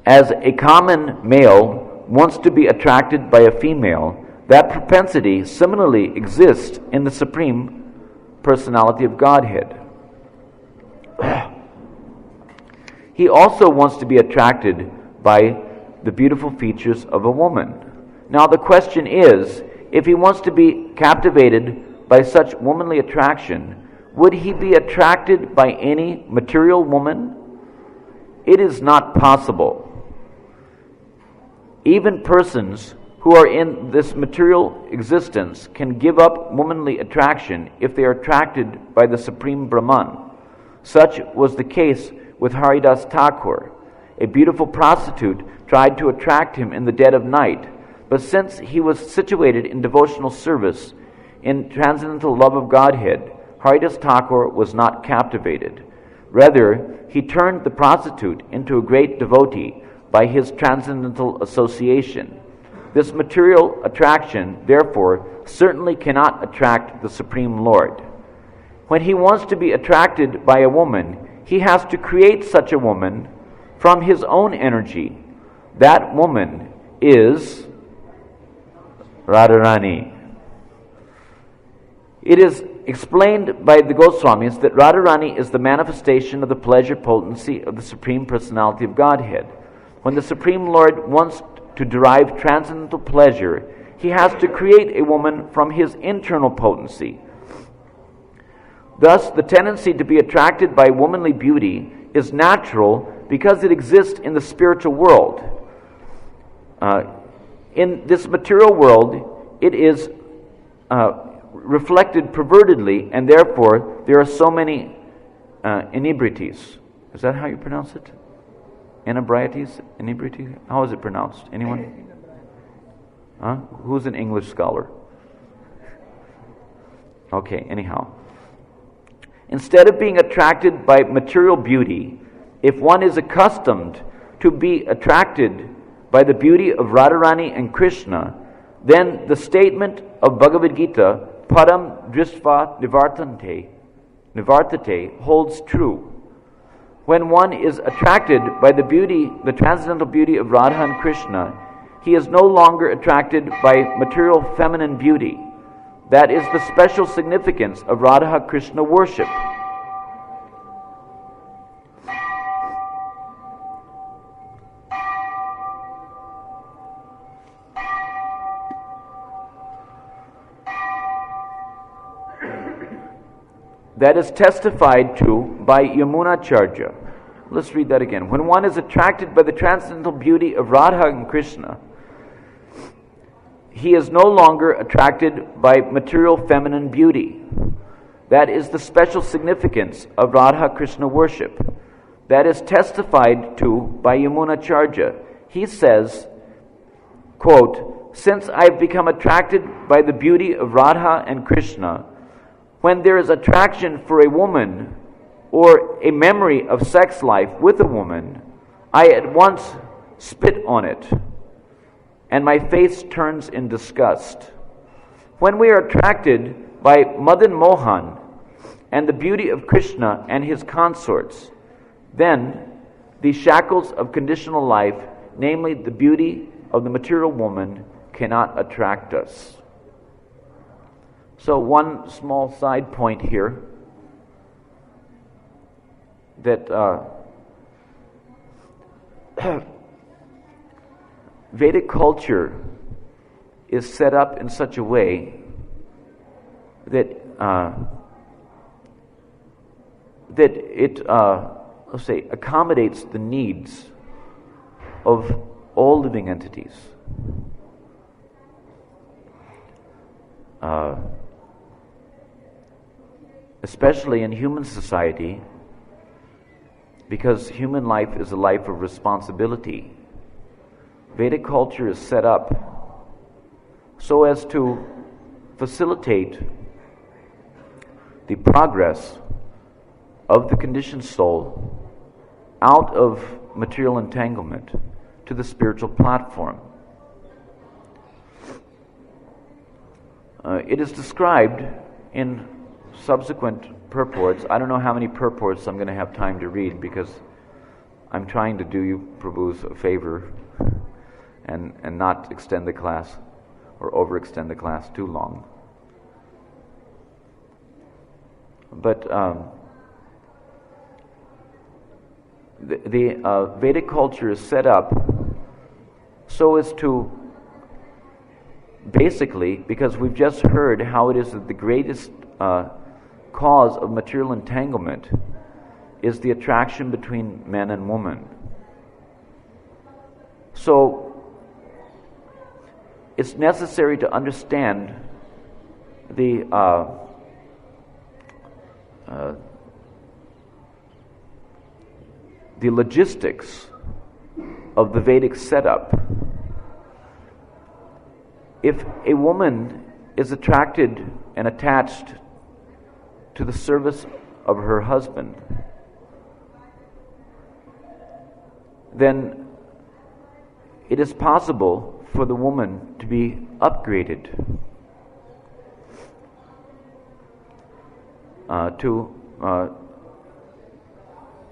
As a common male wants to be attracted by a female, that propensity similarly exists in the Supreme Personality of Godhead. He also wants to be attracted by the beautiful features of a woman. Now the question is, if he wants to be captivated by such womanly attraction, would he be attracted by any material woman? It is not possible. Even persons who are in this material existence can give up womanly attraction if they are attracted by the Supreme Brahman. Such was the case with Haridas Thakur. A beautiful prostitute tried to attract him in the dead of night, but since he was situated in devotional service, in transcendental love of Godhead, Haridas Thakur was not captivated. Rather, he turned the prostitute into a great devotee by his transcendental association. This material attraction, therefore, certainly cannot attract the Supreme Lord. When he wants to be attracted by a woman, he has to create such a woman from his own energy. That woman is Radharani. It is explained by the Goswamis that Radharani is the manifestation of the pleasure potency of the Supreme Personality of Godhead. When the Supreme Lord wants to derive transcendental pleasure, he has to create a woman from his internal potency. Thus, the tendency to be attracted by womanly beauty is natural because it exists in the spiritual world. In this material world, it is reflected pervertedly, and therefore there are so many inebrieties. Is that how you pronounce it? Inebrieties? Inebriety? How is it pronounced? Anyone? Huh? Who's an English scholar? Okay, anyhow. Instead of being attracted by material beauty, if one is accustomed to be attracted by the beauty of Radharani and Krishna, then the statement of Bhagavad Gita, Param Drisva Nivartate, holds true. When one is attracted by the beauty, the transcendental beauty of Radha and Krishna, he is no longer attracted by material feminine beauty. That is the special significance of Radha Krishna worship. That is testified to by Yamunacharya. Let's read that again. When one is attracted by the transcendental beauty of Radha and Krishna, he is no longer attracted by material feminine beauty. That is the special significance of Radha Krishna worship. That is testified to by Yamunacharya. He says, quote, "Since I have become attracted by the beauty of Radha and Krishna, when there is attraction for a woman or a memory of sex life with a woman, I at once spit on it, and my face turns in disgust. When we are attracted by Madan Mohan and the beauty of Krishna and his consorts, then the shackles of conditional life, namely the beauty of the material woman, cannot attract us." So one small side point here, that Vedic culture is set up in such a way that it let's say accommodates the needs of all living entities. Especially in human society, because human life is a life of responsibility. Vedic culture is set up so as to facilitate the progress of the conditioned soul out of material entanglement to the spiritual platform. It is described in subsequent purports. I don't know how many purports I'm going to have time to read, because I'm trying to do you Prabhus a favor and not extend the class or overextend the class too long. But the Vedic culture is set up so as to basically, because we've just heard how it is that the greatest cause of material entanglement is the attraction between man and woman. So it's necessary to understand the logistics of the Vedic setup. If a woman is attracted and attached to the service of her husband, then it is possible for the woman to be upgraded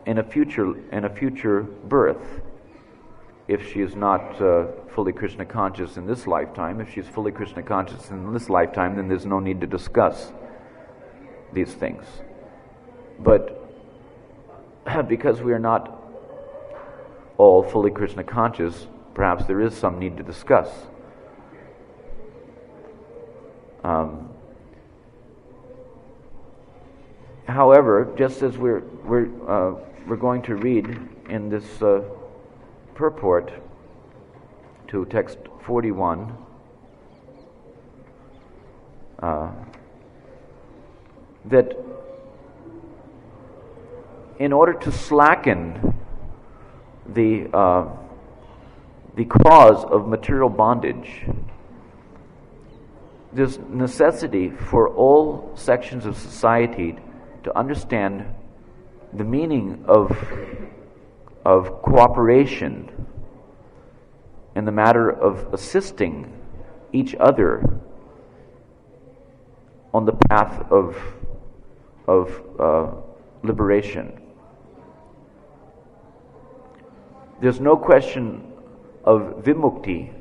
in a future birth. If she is not fully Krishna conscious in this lifetime, if she is fully Krishna conscious in this lifetime, then there's no need to discuss these things. But because we are not all fully Krishna conscious, perhaps there is some need to discuss. However, just as we're going to read in this purport to text 41, that in order to slacken the cause of material bondage, there's necessity for all sections of society to understand the meaning of cooperation in the matter of assisting each other on the path of liberation. There's no question of vimukti,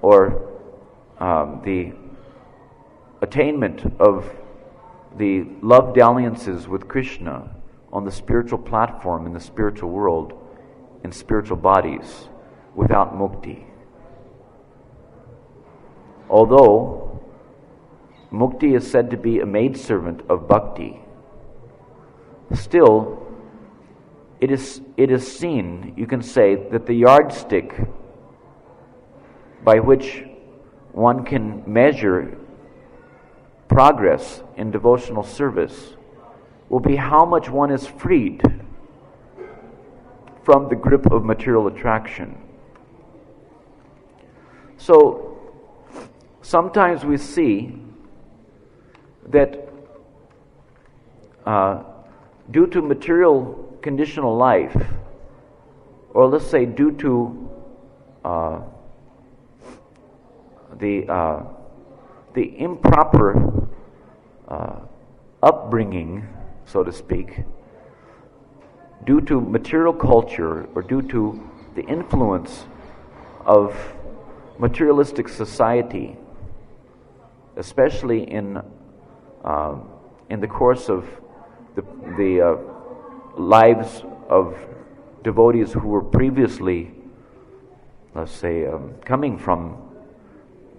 or the attainment of the love dalliances with Krishna on the spiritual platform in the spiritual world, in spiritual bodies, without mukti. Although mukti is said to be a maidservant of bhakti, still it is seen, you can say, that the yardstick by which one can measure progress in devotional service will be how much one is freed from the grip of material attraction. So sometimes we see that due to material conditional life, or let's say due to the improper upbringing, so to speak, due to material culture or due to the influence of materialistic society, especially in the course of the lives of devotees who were previously, let's say, coming from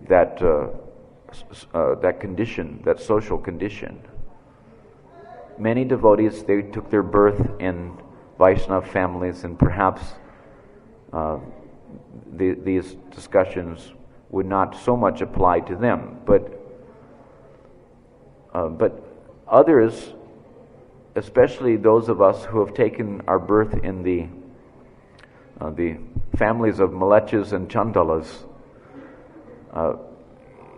that condition, that social condition. Many devotees, they took their birth in Vaishnava families, and perhaps these discussions would not so much apply to them, but others, especially those of us who have taken our birth in the families of Malechas and Chandalas,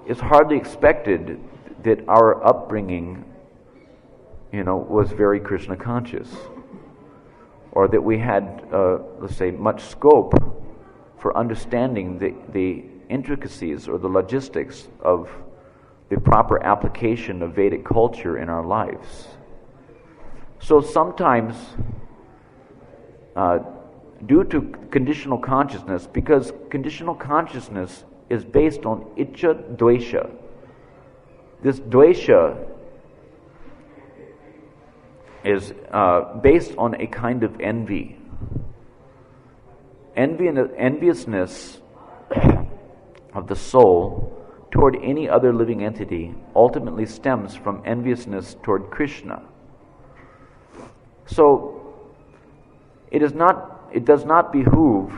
it's hardly expected that our upbringing, was very Krishna conscious, or that we had, let's say, much scope for understanding the intricacies or the logistics of the proper application of Vedic culture in our lives. So sometimes, due to conditional consciousness, because conditional consciousness is based on Icha Dvesha. This Dvesha is based on a kind of envy. Envy and enviousness of the soul toward any other living entity ultimately stems from enviousness toward Krishna. So it does not behoove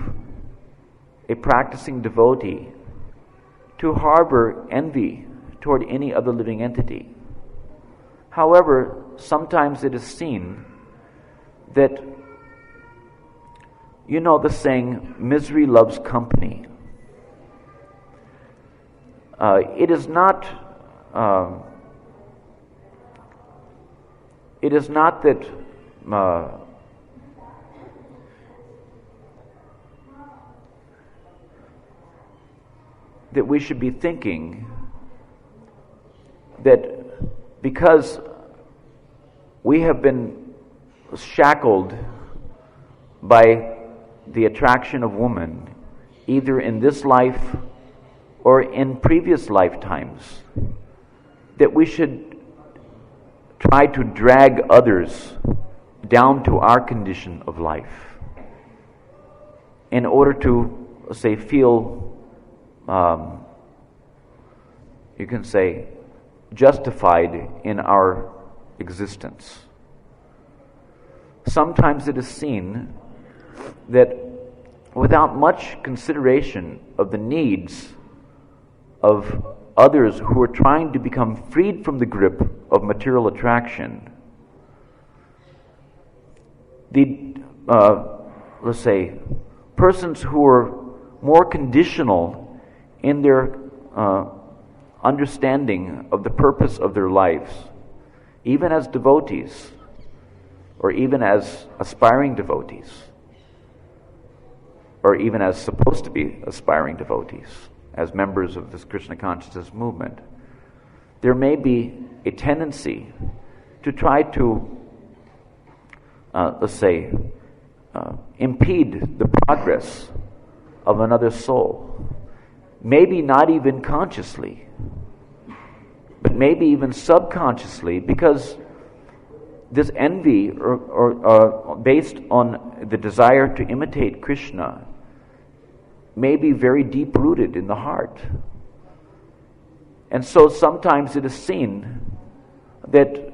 a practicing devotee to harbor envy toward any other living entity. However, sometimes it is seen that, the saying, misery loves company. It is not that that we should be thinking that because we have been shackled by the attraction of woman, either in this life or in previous lifetimes, that we should try to drag others down to our condition of life in order to, say, feel, you can say, justified in our existence. Sometimes it is seen that without much consideration of the needs of others who are trying to become freed from the grip of material attraction, the, let's say, persons who are more conditional in their understanding of the purpose of their lives, even as devotees, or even as aspiring devotees, or even as supposed to be aspiring devotees, as members of this Krishna consciousness movement, there may be a tendency to try to, let's say, impede the progress of another soul. Maybe not even consciously, but maybe even subconsciously, because this envy or based on the desire to imitate Krishna may be very deep-rooted in the heart. And so sometimes it is seen that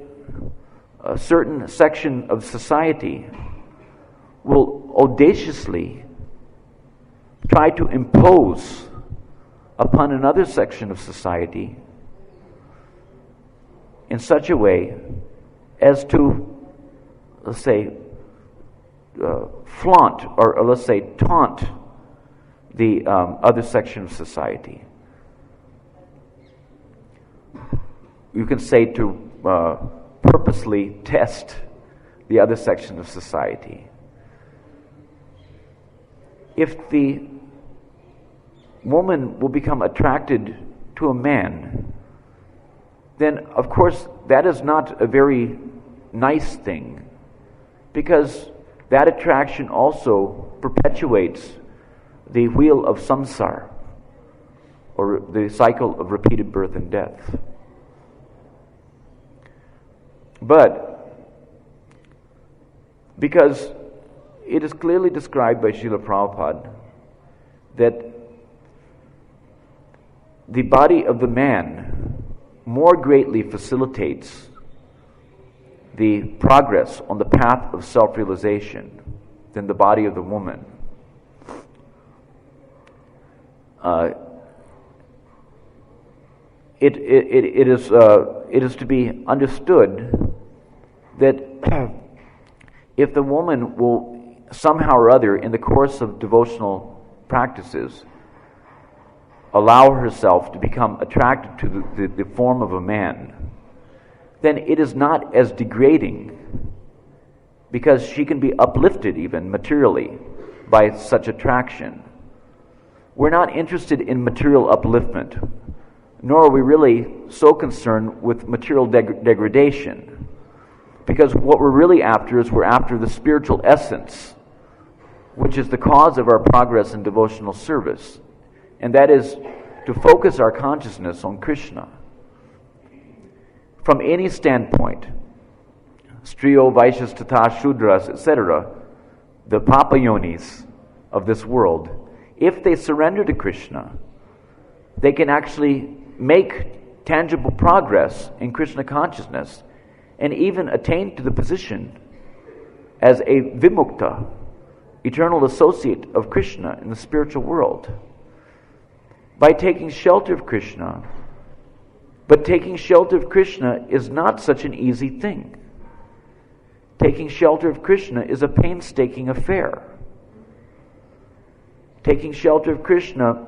a certain section of society will audaciously try to impose upon another section of society in such a way as to, let's say, flaunt or let's say taunt the other section of society. You can say to purposely test the other section of society. If the woman will become attracted to a man, then of course that is not a very nice thing, because that attraction also perpetuates the wheel of samsara, or the cycle of repeated birth and death. But because it is clearly described by Srila Prabhupada that the body of the man more greatly facilitates the progress on the path of self-realization than the body of the woman. It is to be understood that if the woman will somehow or other, in the course of devotional practices, allow herself to become attracted to the form of a man, then it is not as degrading, because she can be uplifted even materially by such attraction. We're not interested in material upliftment, nor are we really so concerned with material degradation, because what we're really after is we're after the spiritual essence, which is the cause of our progress in devotional service, and that is to focus our consciousness on Krishna. From any standpoint, Striyo, Vaishyas, Tata, Shudras, etc., the Papayonis of this world, if they surrender to Krishna, they can actually make tangible progress in Krishna consciousness and even attain to the position as a vimukta, eternal associate of Krishna in the spiritual world, by taking shelter of Krishna. But taking shelter of Krishna is not such an easy thing. Taking shelter of Krishna is a painstaking affair. Taking shelter of Krishna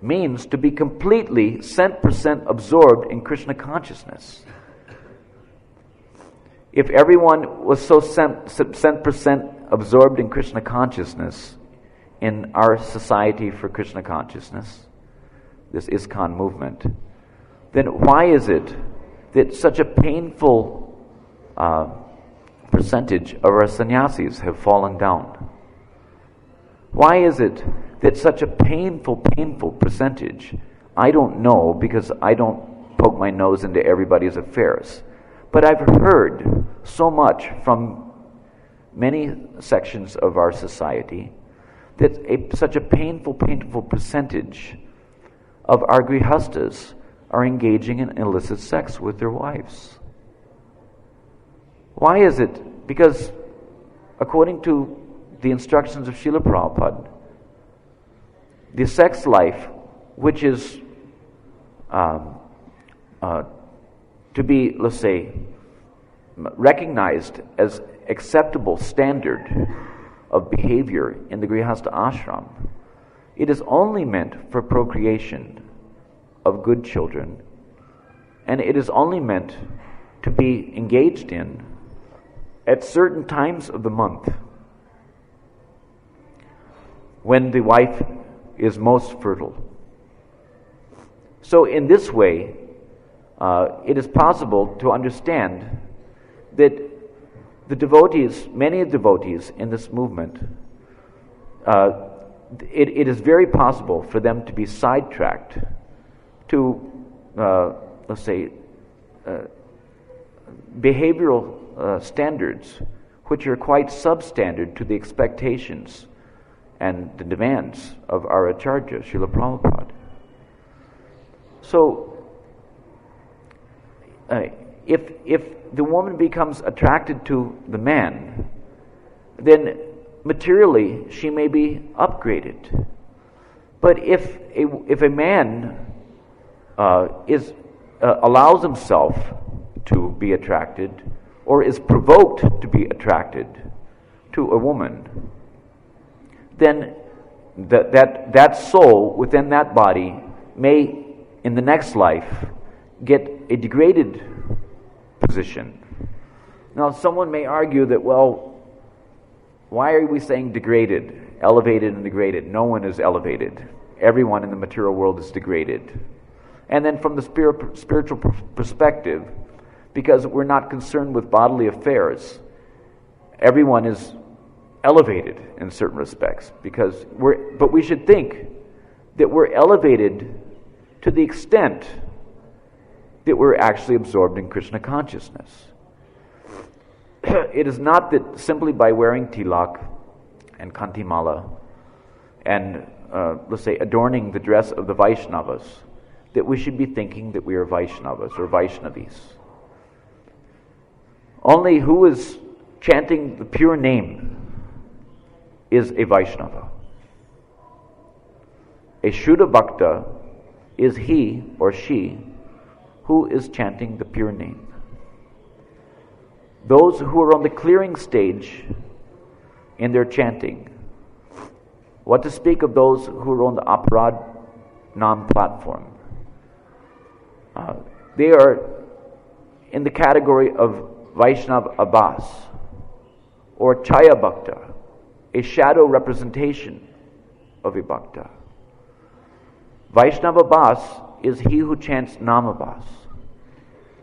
means to be completely 100% absorbed in Krishna consciousness. If everyone was so 100% absorbed in Krishna consciousness in our Society for Krishna Consciousness, this ISKCON movement, then why is it that such a painful percentage of our sannyasis have fallen down? Why is it that such a painful percentage, I don't know because I don't poke my nose into everybody's affairs, But I've heard so much from many sections of our society that such a painful percentage of our grihastas are engaging in illicit sex with their wives. Why is it? Because according to the instructions of Srila Prabhupada, the sex life, which is to be, let's say, recognized as acceptable standard of behavior in the Grihastha ashram, it is only meant for procreation of good children, and it is only meant to be engaged in at certain times of the month when the wife is most fertile. So in this way, it is possible to understand that the devotees, many devotees in this movement, it is very possible for them to be sidetracked to, let's say, behavioral standards which are quite substandard to the expectations and the demands of our Acharya, Srila Prabhupada. So, if the woman becomes attracted to the man, then materially she may be upgraded. But if a man allows himself to be attracted, or is provoked to be attracted to a woman, then that soul within that body may, in the next life, get a degraded position. Now, someone may argue that, well, why are we saying degraded, elevated and degraded? No one is elevated. Everyone in the material world is degraded. And then from the spiritual perspective, because we're not concerned with bodily affairs, everyone is elevated in certain respects. But we should think that we're elevated to the extent that we're actually absorbed in Krishna consciousness. It is not that simply by wearing tilak and kantimala and, let's say, adorning the dress of the Vaishnavas, that we should be thinking that we are Vaishnavas or Vaishnavis. Only who is chanting the pure name is a Vaishnava. A Shuddha Bhakta is he or she who is chanting the pure name. Those who are on the clearing stage in their chanting, what to speak of those who are on the Aparad Nam platform? They are in the category of Vaishnava Abhas or Chaya Bhakta, a shadow representation of a Bhakta. Vaishnava Abhas is he who chants Namabhas.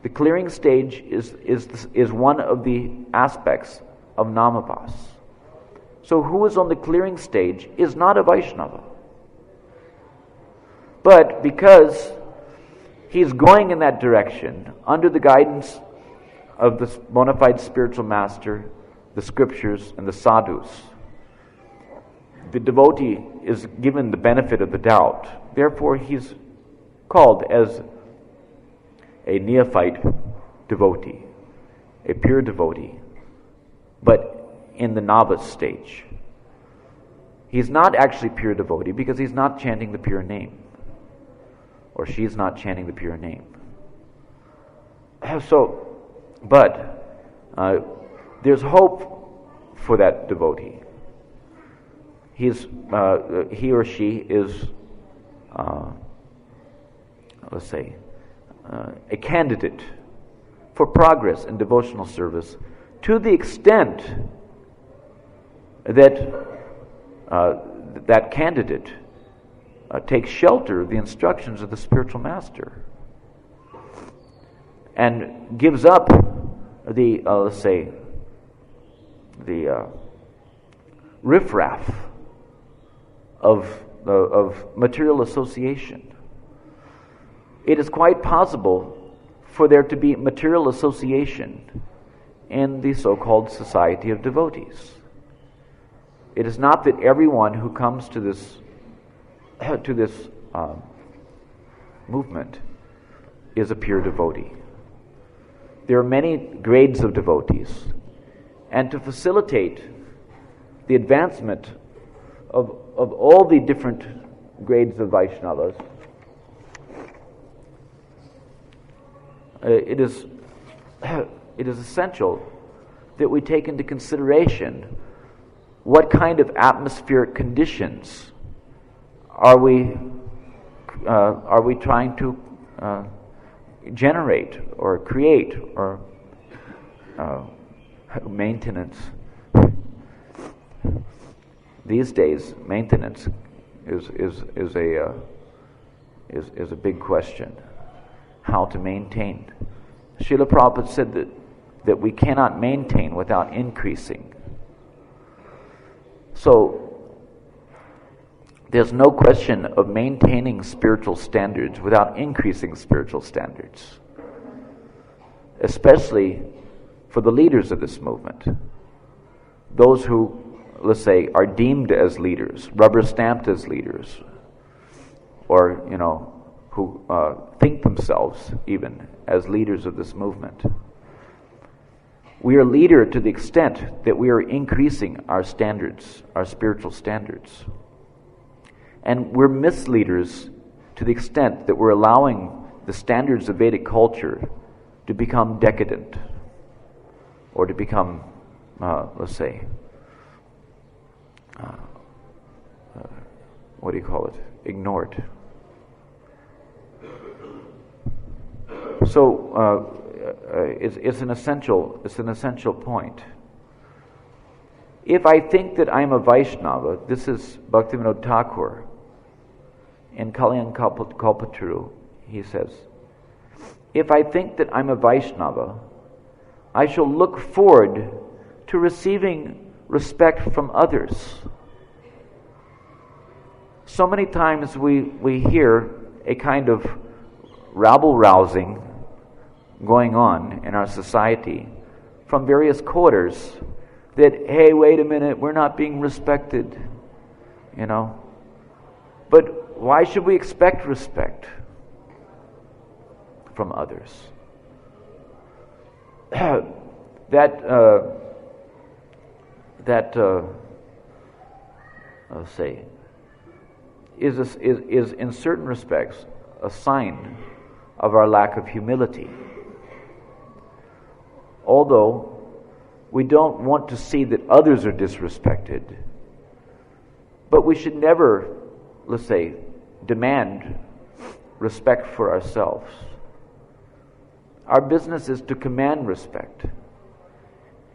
The clearing stage is one of the aspects of Namabhas. So who is on the clearing stage is not a Vaishnava. But because he's going in that direction under the guidance of the bona fide spiritual master, the scriptures, and the sadhus, the devotee is given the benefit of the doubt. Therefore, he's called as a neophyte devotee, a pure devotee, but in the novice stage. He's not actually pure devotee because he's not chanting the pure name, or she's not chanting the pure name. But there's hope for that devotee. He or she is, let's say, a candidate for progress in devotional service to the extent that that candidate takes shelter of the instructions of the spiritual master and gives up the, let's say, the riffraff of material association. It is quite possible for there to be material association in the so-called society of devotees. It is not that everyone who comes to this movement is a pure devotee. There are many grades of devotees, and to facilitate the advancement of all the different grades of Vaishnavas, it is essential that we take into consideration what kind of atmospheric conditions are we trying to generate or create or maintenance. These days, maintenance is a big question. How to maintain? Srila Prabhupada said that we cannot maintain without increasing. So there's no question of maintaining spiritual standards without increasing spiritual standards, especially for the leaders of this movement, those who, let's say, are deemed as leaders, rubber stamped as leaders, or who think themselves even as leaders of this movement. We are leader to the extent that we are increasing our standards, our spiritual standards. And we're misleaders to the extent that we're allowing the standards of Vedic culture to become decadent, or to become, let's say, ignored. So it's an essential point. If I think that I'm a Vaishnava, this is Bhaktivinoda Thakur in Kalyan Kalpataru, he says, if I think that I'm a Vaishnava, I shall look forward to receiving respect from others. So many times we hear a kind of rabble-rousing going on in our society from various quarters that, hey, wait a minute, we're not being respected, But why should we expect respect from others? Let's say, is in certain respects a sign of our lack of humility. Although we don't want to see that others are disrespected, but we should never, let's say, demand respect for ourselves. Our business is to command respect.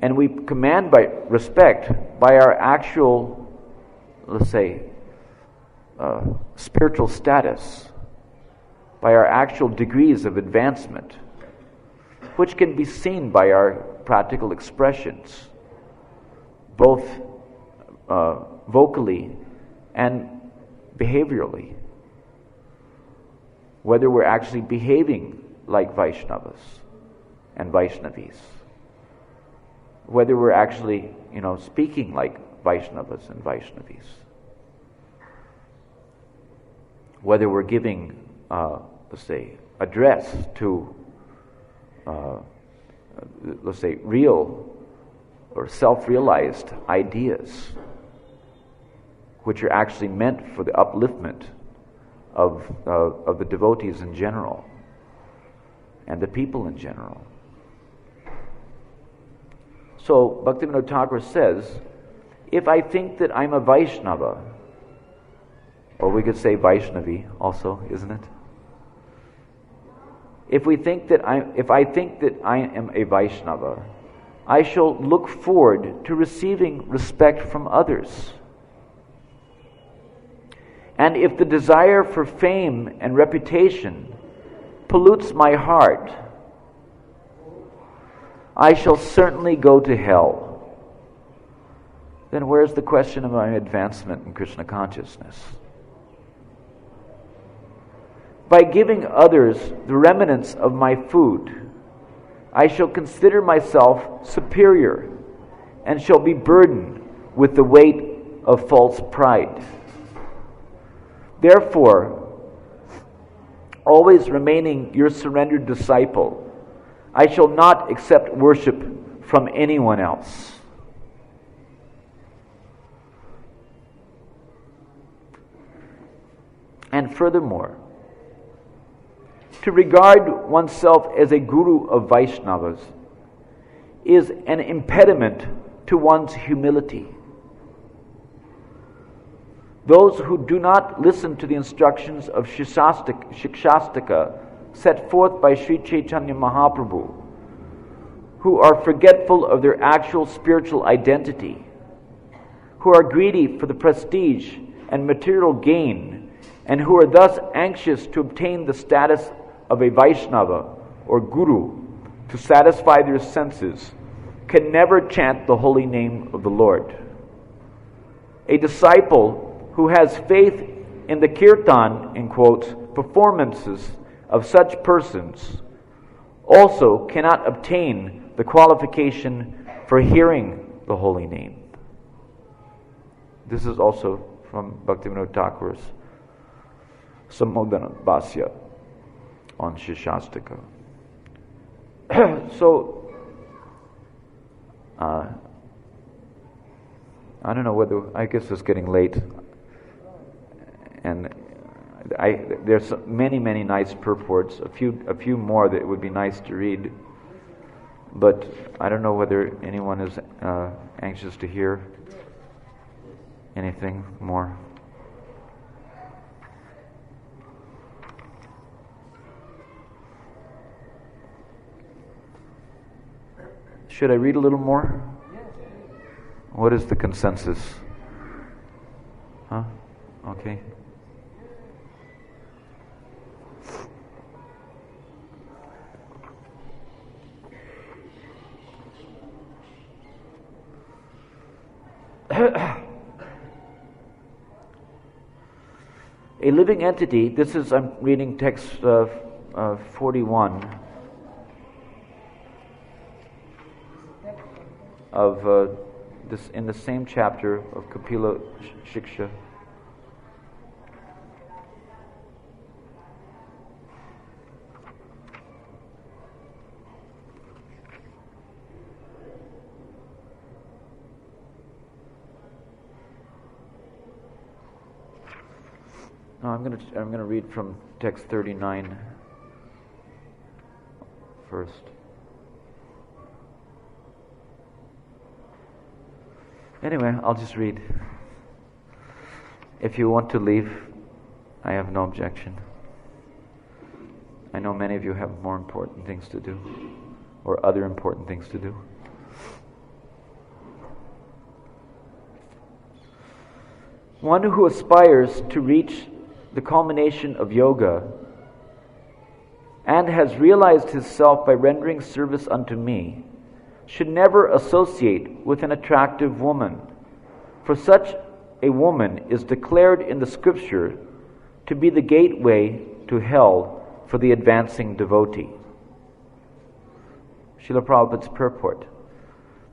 And we command respect by our actual, let's say, spiritual status, by our actual degrees of advancement, which can be seen by our practical expressions, both vocally and behaviorally. Whether we're actually behaving like Vaishnavas and Vaishnavis, whether we're actually, speaking like Vaishnavas and Vaishnavis, whether we're giving, let's say, address to, let's say, real or self-realized ideas, which are actually meant for the upliftment of the devotees in general and the people in general. So Bhaktivinoda Thakur says, if I think that I'm a Vaishnava, or we could say Vaishnavi also, isn't it? If I think that I am a Vaishnava, I shall look forward to receiving respect from others. And if the desire for fame and reputation pollutes my heart, I shall certainly go to hell. Then where's the question of my advancement in Krishna consciousness? By giving others the remnants of my food, I shall consider myself superior and shall be burdened with the weight of false pride. Therefore, always remaining your surrendered disciple, I shall not accept worship from anyone else. And furthermore, to regard oneself as a guru of Vaishnavas is an impediment to one's humility. Those who do not listen to the instructions of Shikshastika set forth by Sri Chaitanya Mahaprabhu, who are forgetful of their actual spiritual identity, who are greedy for the prestige and material gain, and who are thus anxious to obtain the status of a Vaishnava or Guru to satisfy their senses, can never chant the holy name of the Lord. A disciple who has faith in the kirtan, in quotes, performances of such persons also cannot obtain the qualification for hearing the holy name. This is also from Bhaktivinoda Thakur's Samodana Bhasya on Shikshastika. So, I don't know whether, I guess it's getting late, and there's many nice purports, a few more that would be nice to read, but I don't know whether anyone is anxious to hear anything more. Should I read a little more? What is the consensus? Huh? Okay. A living entity, this is, I'm reading text 41 of this, in the same chapter of Kapila Shiksha. No, I'm going to read from text 39 first. Anyway, I'll just read. If you want to leave, I have no objection. I know many of you have more important things to do, or other important things to do. One who aspires to reach the culmination of yoga and has realized his self by rendering service unto me should never associate with an attractive woman, for such a woman is declared in the scripture to be the gateway to hell for the advancing devotee. Srila Prabhupada's purport.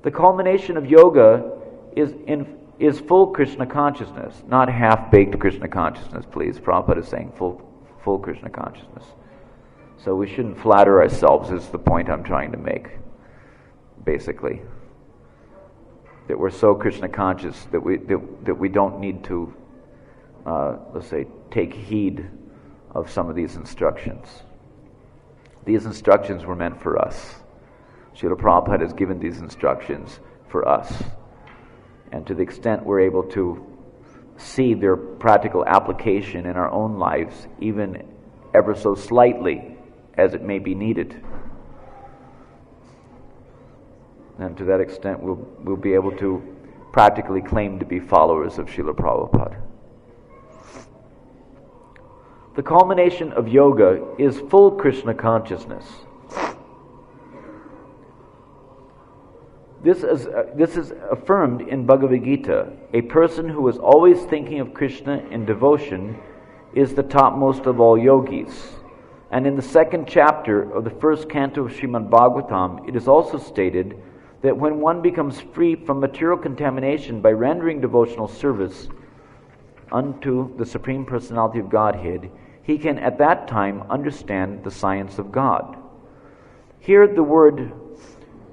The culmination of yoga is full Krishna consciousness, not half-baked Krishna consciousness, please. Prabhupada is saying full Krishna consciousness. So we shouldn't flatter ourselves, is the point I'm trying to make, basically. That we're so Krishna conscious that we don't need to, let's say, take heed of some of these instructions. These instructions were meant for us. Srila Prabhupada has given these instructions for us. And to the extent we're able to see their practical application in our own lives, even ever so slightly as it may be needed, and to that extent we'll be able to practically claim to be followers of Srila Prabhupada. The culmination of yoga is full Krishna consciousness. This is affirmed in Bhagavad Gita. A person who is always thinking of Krishna in devotion is the topmost of all yogis. And in the second chapter of the first canto of Srimad Bhagavatam, it is also stated that when one becomes free from material contamination by rendering devotional service unto the Supreme Personality of Godhead, he can at that time understand the science of God. Here the word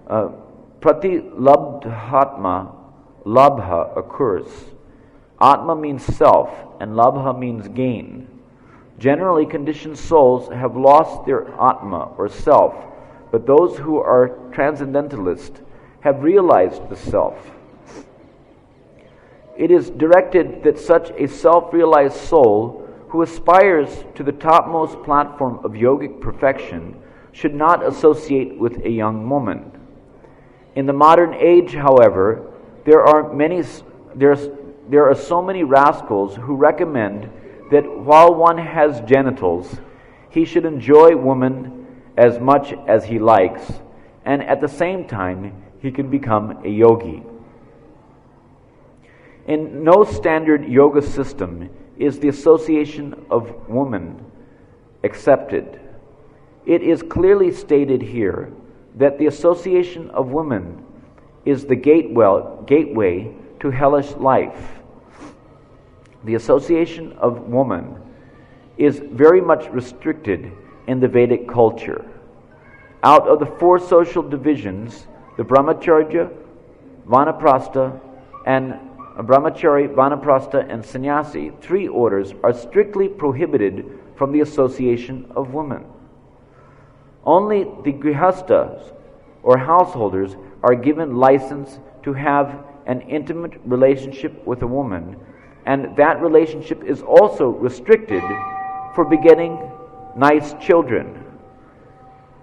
pratilabdhatma, labha, occurs. Atma means self, and labha means gain. Generally, conditioned souls have lost their Atma, or self, but those who are transcendentalists have realized the self. It is directed that such a self-realized soul who aspires to the topmost platform of yogic perfection should not associate with a young woman. In the modern age, however, there are so many rascals who recommend that while one has genitals, he should enjoy women as much as he likes, and at the same time, he can become a yogi. In no standard yoga system is the association of woman accepted. It is clearly stated here that the association of women is the gateway to hellish life. The association of woman is very much restricted in the Vedic culture. Out of the 4 social divisions, the brahmacharya, vanaprastha, and sannyasi, 3 orders are strictly prohibited from the association of women. Only the grihasthas, or householders, are given license to have an intimate relationship with a woman, and that relationship is also restricted for begetting nice children.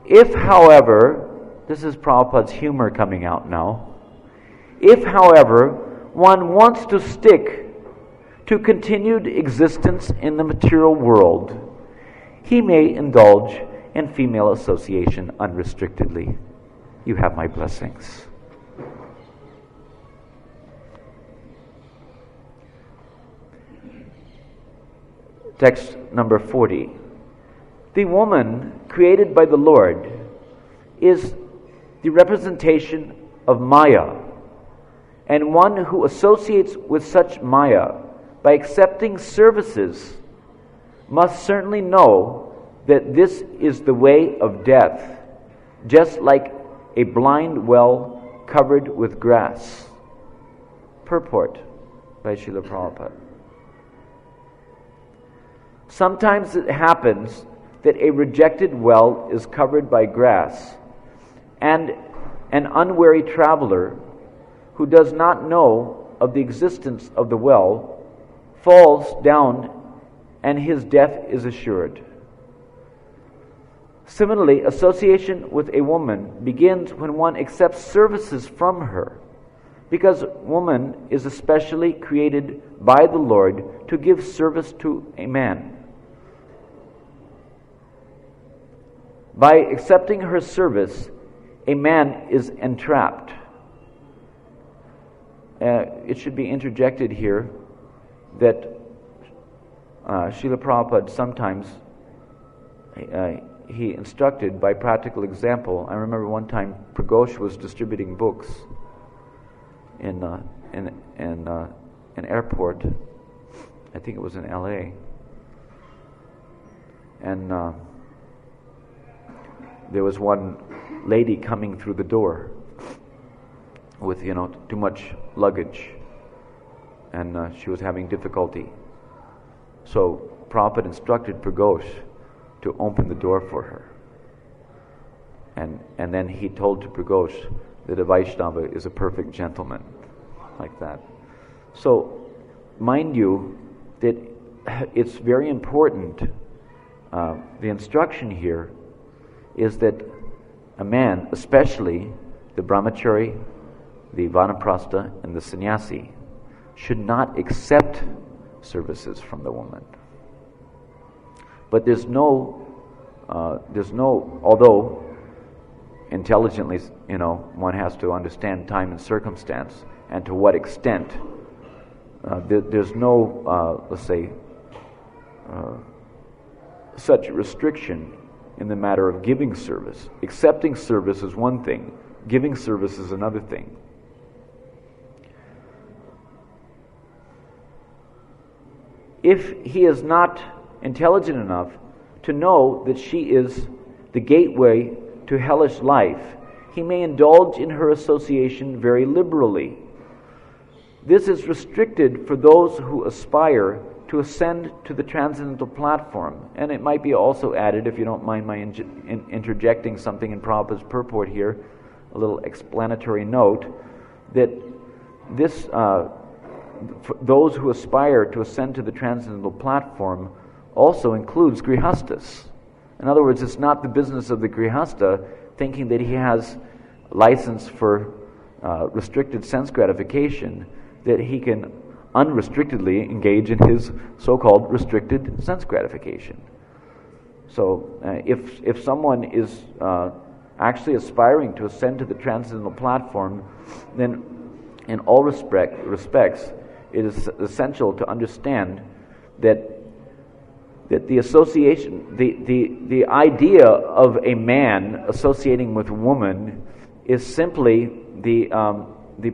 If, however, this is Prabhupada's humor coming out now, if, however, one wants to stick to continued existence in the material world, he may indulge in female association unrestrictedly. You have my blessings. Text number 40. The woman created by the Lord is the representation of Maya, and one who associates with such Maya by accepting services must certainly know that this is the way of death, just like a blind well covered with grass. Purport by Srila Prabhupada. Sometimes it happens that a rejected well is covered by grass, and an unwary traveler who does not know of the existence of the well falls down, and his death is assured. Similarly, association with a woman begins when one accepts services from her, because woman is especially created by the Lord to give service to a man. By accepting her service, a man is entrapped. It should be interjected here that Srila Prabhupada sometimes he instructed by practical example. I remember one time Pragosh was distributing books in an airport. I think it was in LA, and there was one lady coming through the door with too much luggage, and she was having difficulty. So Prabhupada instructed Pragosh to open the door for her, and then he told to Pragosh that a Vaishnava is a perfect gentleman, like that. So mind you that it's very important. The instruction here is that a man, especially the brahmachari, the vanaprastha, and the sannyasi, should not accept services from the woman. But there's no, although intelligently, one has to understand time and circumstance, and to what extent. There's no, let's say, such restriction in the matter of giving service. Accepting service is one thing, giving service is another thing. If he is not intelligent enough to know that she is the gateway to hellish life, he may indulge in her association very liberally. This is restricted for those who aspire to ascend to the transcendental platform. And it might be also added, if you don't mind my interjecting something in Prabhupada's purport here, a little explanatory note, that this, for those who aspire to ascend to the transcendental platform also includes grihastas. In other words, it's not the business of the grihasta thinking that he has license for restricted sense gratification, that he can unrestrictedly engage in his so-called restricted sense gratification. So if someone is actually aspiring to ascend to the transcendental platform, then in all respects, it is essential to understand that the association, the idea of a man associating with a woman is simply the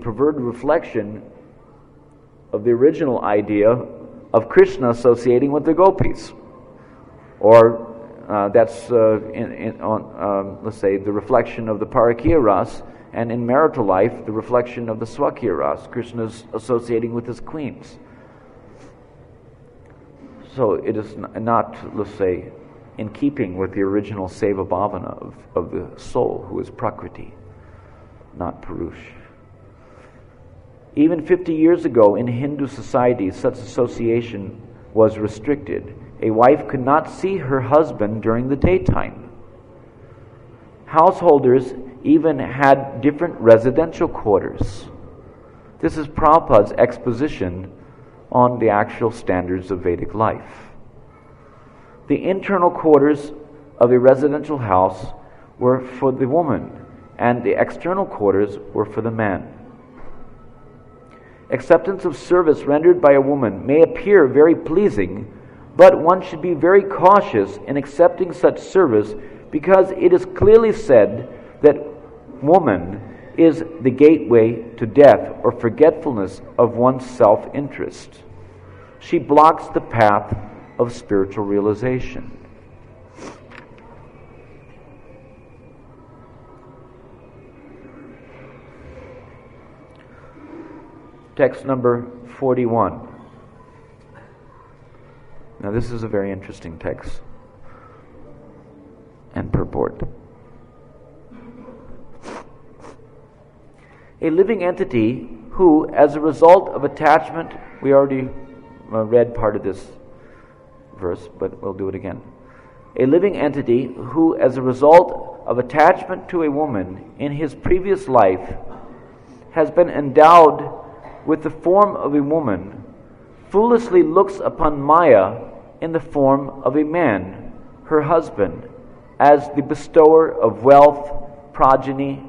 perverted reflection of the original idea of Krishna associating with the gopis, or that's let's say the reflection of the Parakya Ras, and in marital life the reflection of the Swakya Ras, Krishna's associating with his queens. So it is not, let's say, in keeping with the original Seva Bhavana of the soul, who is Prakriti, not Purush. Even 50 years ago in Hindu society, such association was restricted. A wife could not see her husband during the daytime. Householders even had different residential quarters. This is Prabhupada's exposition on the actual standards of Vedic life. The internal quarters of a residential house were for the woman, and the external quarters were for the man. Acceptance of service rendered by a woman may appear very pleasing, but one should be very cautious in accepting such service, because it is clearly said that woman is the gateway to death or forgetfulness of one's self-interest. She blocks the path of spiritual realization. Text number 41. Now this is a very interesting text and purport. A living entity who, as a result of attachment, we already read part of this verse, but we'll do it again. A living entity who, as a result of attachment to a woman in his previous life, has been endowed with the form of a woman, foolishly looks upon Maya in the form of a man, her husband, as the bestower of wealth, progeny,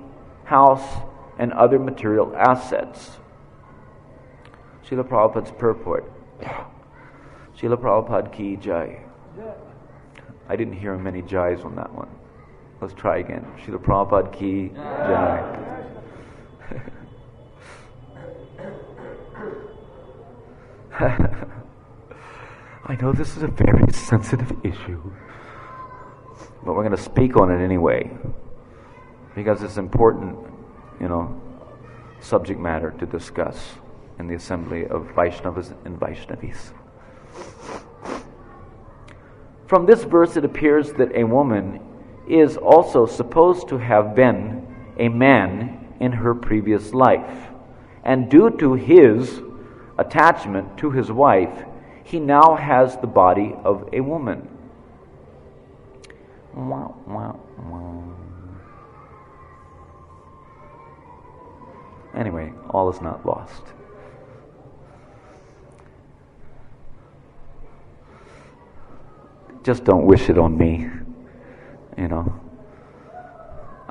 house, and other material assets. Srila Prabhupada's purport. Srila Prabhupada ki jai. I didn't hear many jais on that one. Let's try again. Srila Prabhupada ki jai. I know this is a very sensitive issue, but we're going to speak on it anyway, because it's important, subject matter to discuss in the assembly of Vaishnavas and Vaishnavis. From this verse, it appears that a woman is also supposed to have been a man in her previous life, and due to his attachment to his wife, he now has the body of a woman. Anyway, all is not lost. Just don't wish it on me, I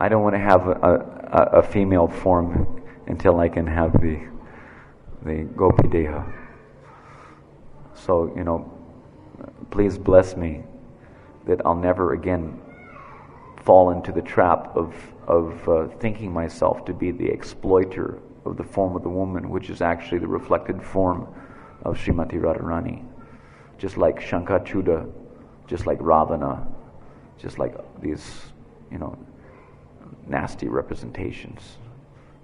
don't want to have a female form until I can have the Gopi Deha. So, please bless me that I'll never again fall into the trap of thinking myself to be the exploiter of the form of the woman, which is actually the reflected form of Srimati Radharani. Just like Shankachuda, just like Ravana, just like these, nasty representations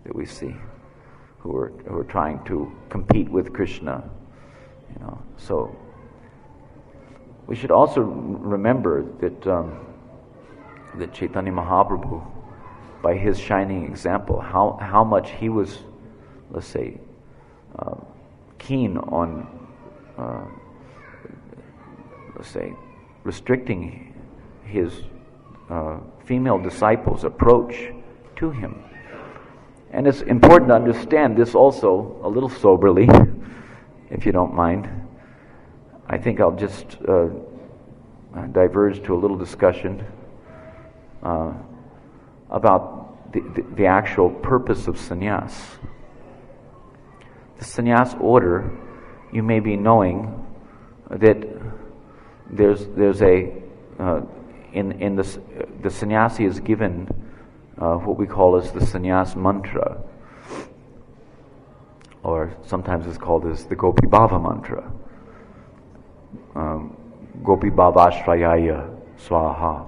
that we see, who are trying to compete with Krishna. So we should also remember that that Chaitanya Mahaprabhu, by his shining example, how much he was, let's say, keen on, let's say, restricting his female disciples' approach to him. And it's important to understand this also a little soberly, if you don't mind. I think I'll just diverge to a little discussion about the actual purpose of sannyas. The sannyas order, you may be knowing that there's a in the sannyasi is given what we call as the sannyas mantra, or sometimes it's called as the Gopi Bhava mantra. Gopi Bhavashrayaya Swaha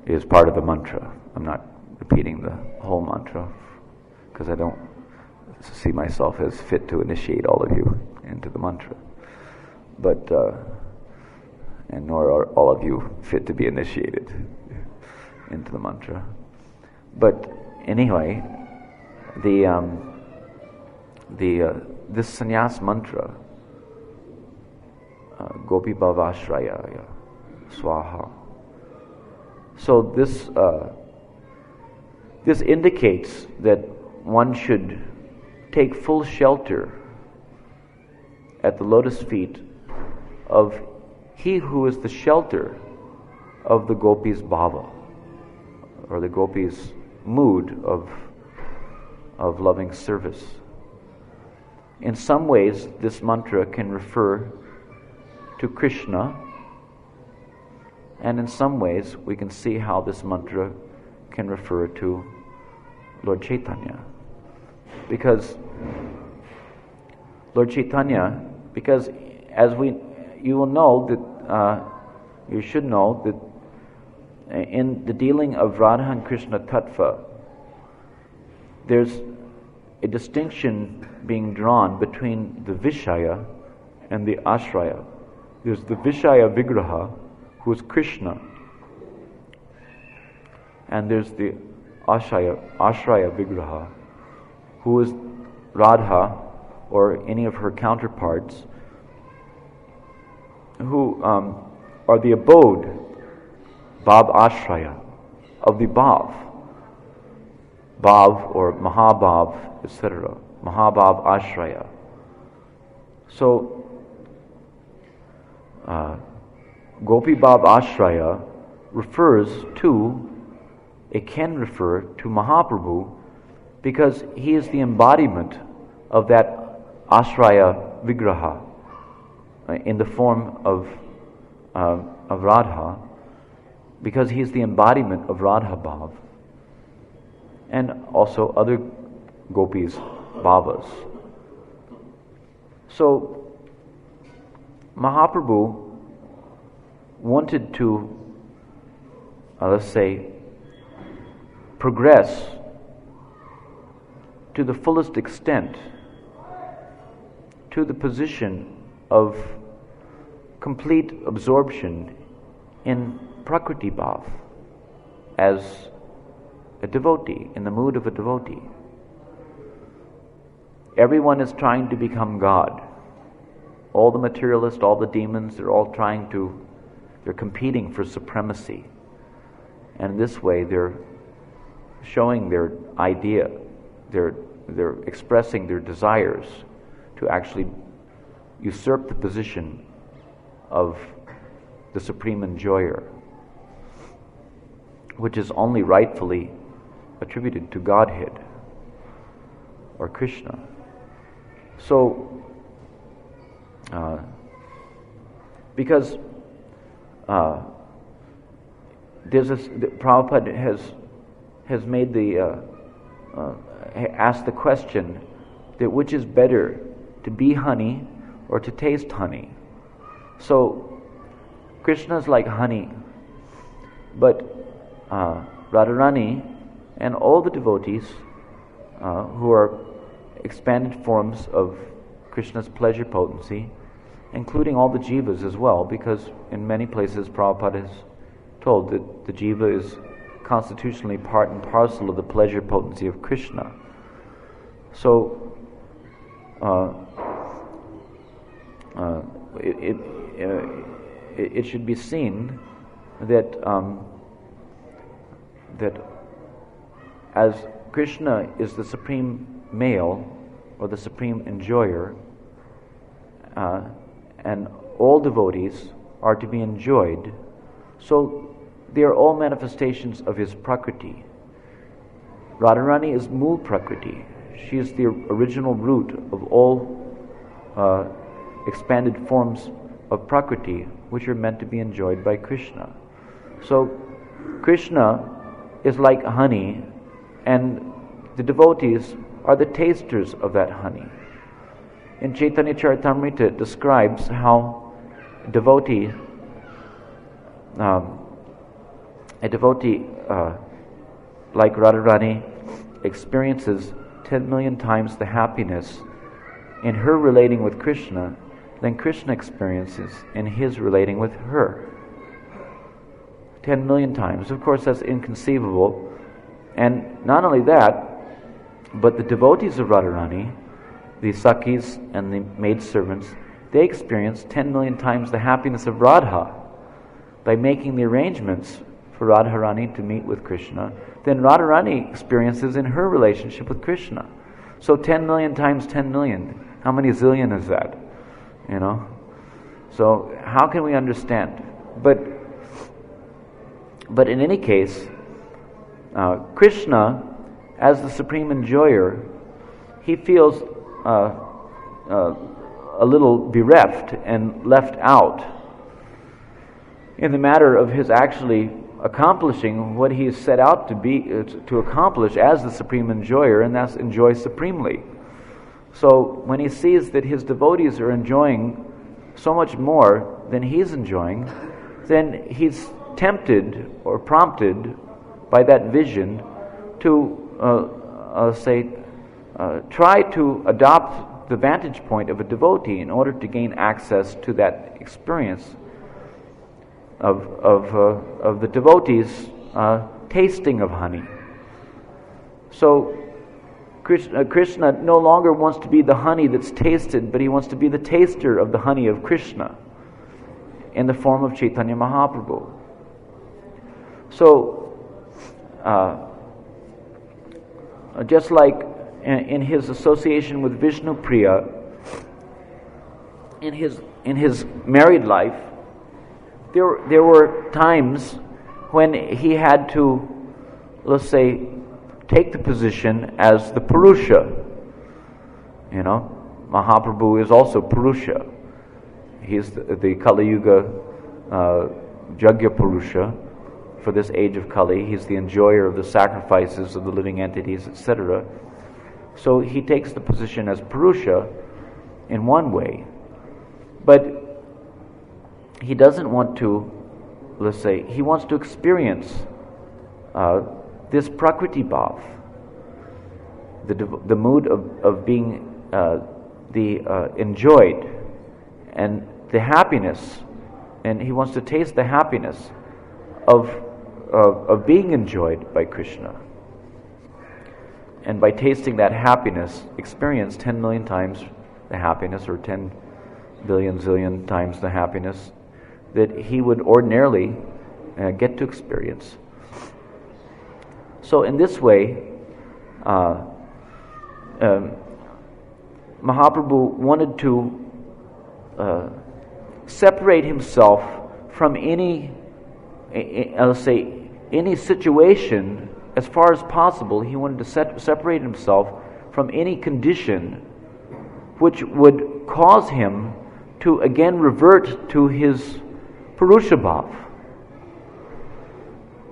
is part of the mantra. I'm not repeating the whole mantra because I don't see myself as fit to initiate all of you into the mantra, but and nor are all of you fit to be initiated into the mantra. But anyway, this sannyas mantra, Gopi Bhavashraya Swaha. So this indicates that one should take full shelter at the lotus feet of he who is the shelter of the gopis' bhava, or the gopis' mood of loving service. In some ways, this mantra can refer to Krishna, and in some ways, we can see how this mantra can refer to Lord Chaitanya. Because Lord Chaitanya, because as you will know that, you should know that in the dealing of Radha and Krishna Tattva, there's a distinction being drawn between the Vishaya and the Ashraya. There's the Vishaya Vigraha, who is Krishna, and there's the Ashraya Vigraha, who is Radha or any of her counterparts, who are the abode, Bhav Ashraya, of the Bhav, Bhav or Mahabhav, etc. Mahabhav Ashraya. So, Gopi Bhav Ashraya can refer to Mahaprabhu, because he is the embodiment of that Ashraya Vigraha in the form of Radha, because he is the embodiment of Radha Bhav and also other gopis' bhavas. So Mahaprabhu wanted to, let's say, progress to the fullest extent to the position of complete absorption in Prakriti Bhav as a devotee, in the mood of a devotee. Everyone is trying to become God. All the materialists, all the demons, they're competing for supremacy. And in this way, they're showing their idea, they're expressing their desires to actually usurp the position of the supreme enjoyer, which is only rightfully attributed to Godhead or Krishna. So, because Prabhupada has made asked the question that which is better, to be honey or to taste honey. So Krishna is like honey, but Radharani and all the devotees who are expanded forms of Krishna's pleasure potency, including all the jivas as well, because in many places Prabhupada has told that the jiva is constitutionally part and parcel of the pleasure potency of Krishna. So it should be seen that that as Krishna is the supreme male or the supreme enjoyer, and all devotees are to be enjoyed, so they are all manifestations of his Prakriti. Radharani is Mool Prakriti. She is the original root of all expanded forms of Prakriti, which are meant to be enjoyed by Krishna. So Krishna is like honey, and the devotees are the tasters of that honey. In Chaitanya Charitamrita it describes how a devotee like Radharani experiences 10 million times the happiness in her relating with Krishna than Krishna experiences in his relating with her. 10 million times. Of course, that's inconceivable. And not only that, but the devotees of Radharani, the Sakhis and the maidservants, they experience 10 million times the happiness of Radha by making the arrangements for Radharani to meet with Krishna than Radharani experiences in her relationship with Krishna. So 10 million times 10 million. How many zillion is that? You know? So how can we understand? But in any case, Krishna, as the supreme enjoyer, he feels a little bereft and left out in the matter of his actually accomplishing what he is set out to accomplish as the supreme enjoyer, and that's enjoy supremely. So when he sees that his devotees are enjoying so much more than he's enjoying, then he's tempted or prompted by that vision to try to adopt the vantage point of a devotee in order to gain access to that experience of the devotees' tasting of honey. So Krishna no longer wants to be the honey that's tasted, but he wants to be the taster of the honey of Krishna in the form of Chaitanya Mahaprabhu. So, just like in his association with Vishnu Priya, in his married life, there were times when he had to, let's say, take the position as the Purusha. You know, Mahaprabhu is also Purusha. He's the Kali Yuga Jagya Purusha for this age of Kali. He's the enjoyer of the sacrifices of the living entities, etc. So he takes the position as Purusha in one way, but he doesn't want to, let's say, he wants to experience this Prakriti Bhav, the mood of being enjoyed and the happiness, and he wants to taste the happiness of being enjoyed by Krishna. And by tasting that happiness, experience 10 million times the happiness, or 10 billion zillion times the happiness that he would ordinarily get to experience. So in this way, Mahaprabhu wanted to separate himself from any situation as far as possible. He wanted to separate himself from any condition which would cause him to again revert to his Purusha Bhav,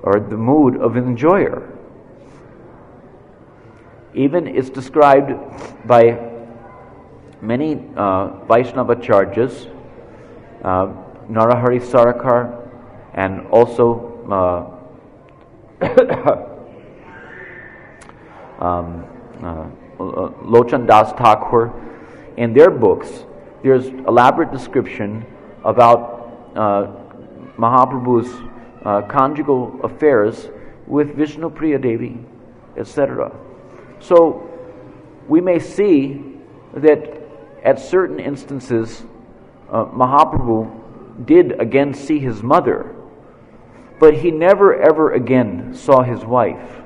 or the mood of an enjoyer. Even it's described by many Vaishnavacharyas, Narahari Sarakar, and also Lochan Das Thakur. In their books, there's elaborate description about Mahaprabhu's conjugal affairs with Vishnu Priya Devi, etc. So we may see that at certain instances Mahaprabhu did again see his mother, but he never ever again saw his wife.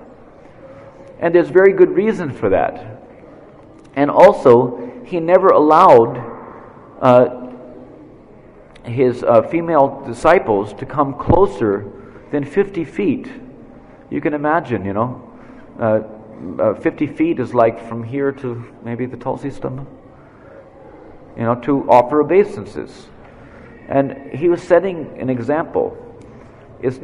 And there's very good reason for that. And also, he never allowed his female disciples to come closer than 50 feet. You can imagine, 50 feet is like from here to maybe the Tulsi Stamba, to offer obeisances. And he was setting an example. It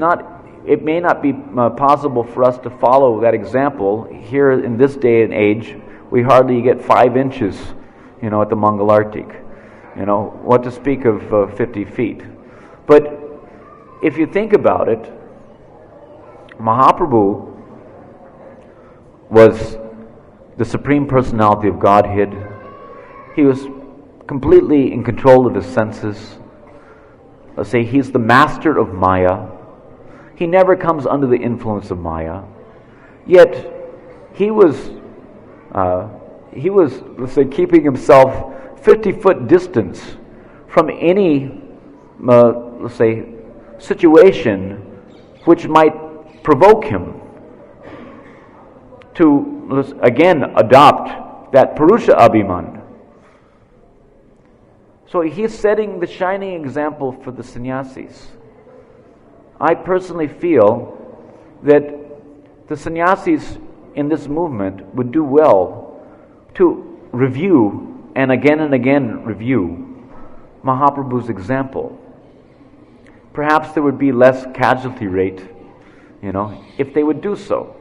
may not be possible for us to follow that example. Here in this day and age, we hardly get 5 inches, at the Mangalartik. What to speak of 50 feet. But if you think about it, Mahaprabhu was the Supreme Personality of Godhead. He was completely in control of his senses. Let's say he's the master of Maya. He never comes under the influence of Maya. Yet he was, let's say, keeping himself 50-foot distance from any, let's say, situation which might provoke him to, again, adopt that Purusha Abhiman. So he's setting the shining example for the sannyasis. I personally feel that the sannyasis in this movement would do well to review and again review Mahaprabhu's example. Perhaps there would be less casualty rate, if they would do so.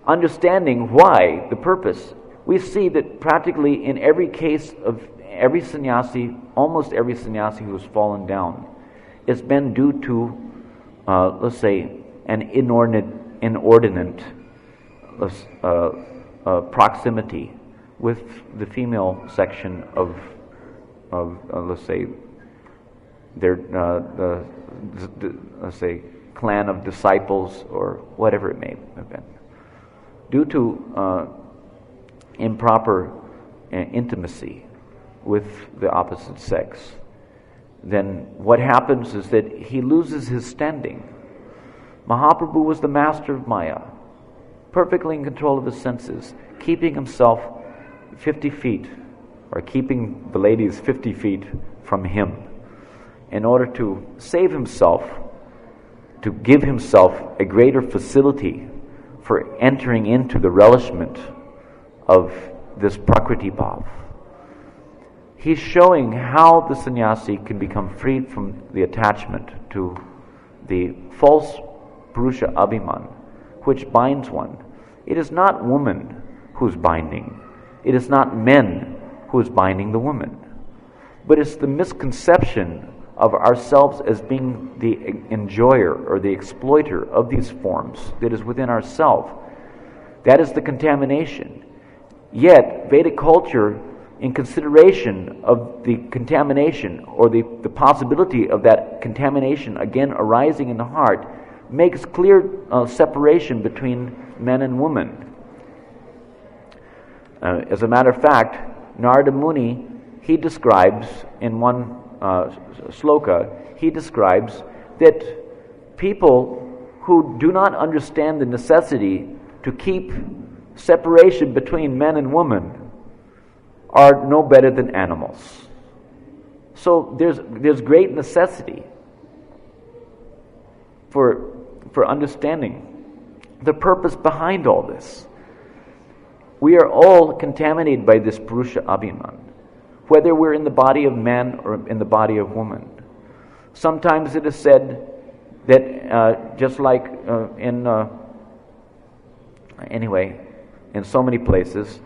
Understanding why, the purpose. We see that practically in every case of every sannyasi, almost every sannyasi who has fallen down, it's been due to, let's say, an inordinate proximity with the female section of let's say, their let's say, clan of disciples or whatever it may have been, due to improper intimacy with the opposite sex. Then what happens is that he loses his standing. Mahaprabhu was the master of Maya, perfectly in control of his senses, keeping himself 50 feet, or keeping the ladies 50 feet from him, in order to save himself, to give himself a greater facility for entering into the relishment of this Prakriti Bhav. He's showing how the sannyasi can become freed from the attachment to the false Purusha Abhiman, which binds one. It is not woman who's binding. It is not men who is binding the woman. But it's the misconception of ourselves as being the enjoyer or the exploiter of these forms that is within ourselves. That is the contamination. Yet, Vedic culture, in consideration of the contamination or the possibility of that contamination again arising in the heart, makes clear separation between men and women. As a matter of fact, Narada Muni, he describes in one sloka, he describes that people who do not understand the necessity to keep separation between men and women are no better than animals. So there's great necessity for understanding the purpose behind all this. We are all contaminated by this Purusha Abhiman, whether we're in the body of man or in the body of woman. Sometimes it is said that just like in so many places,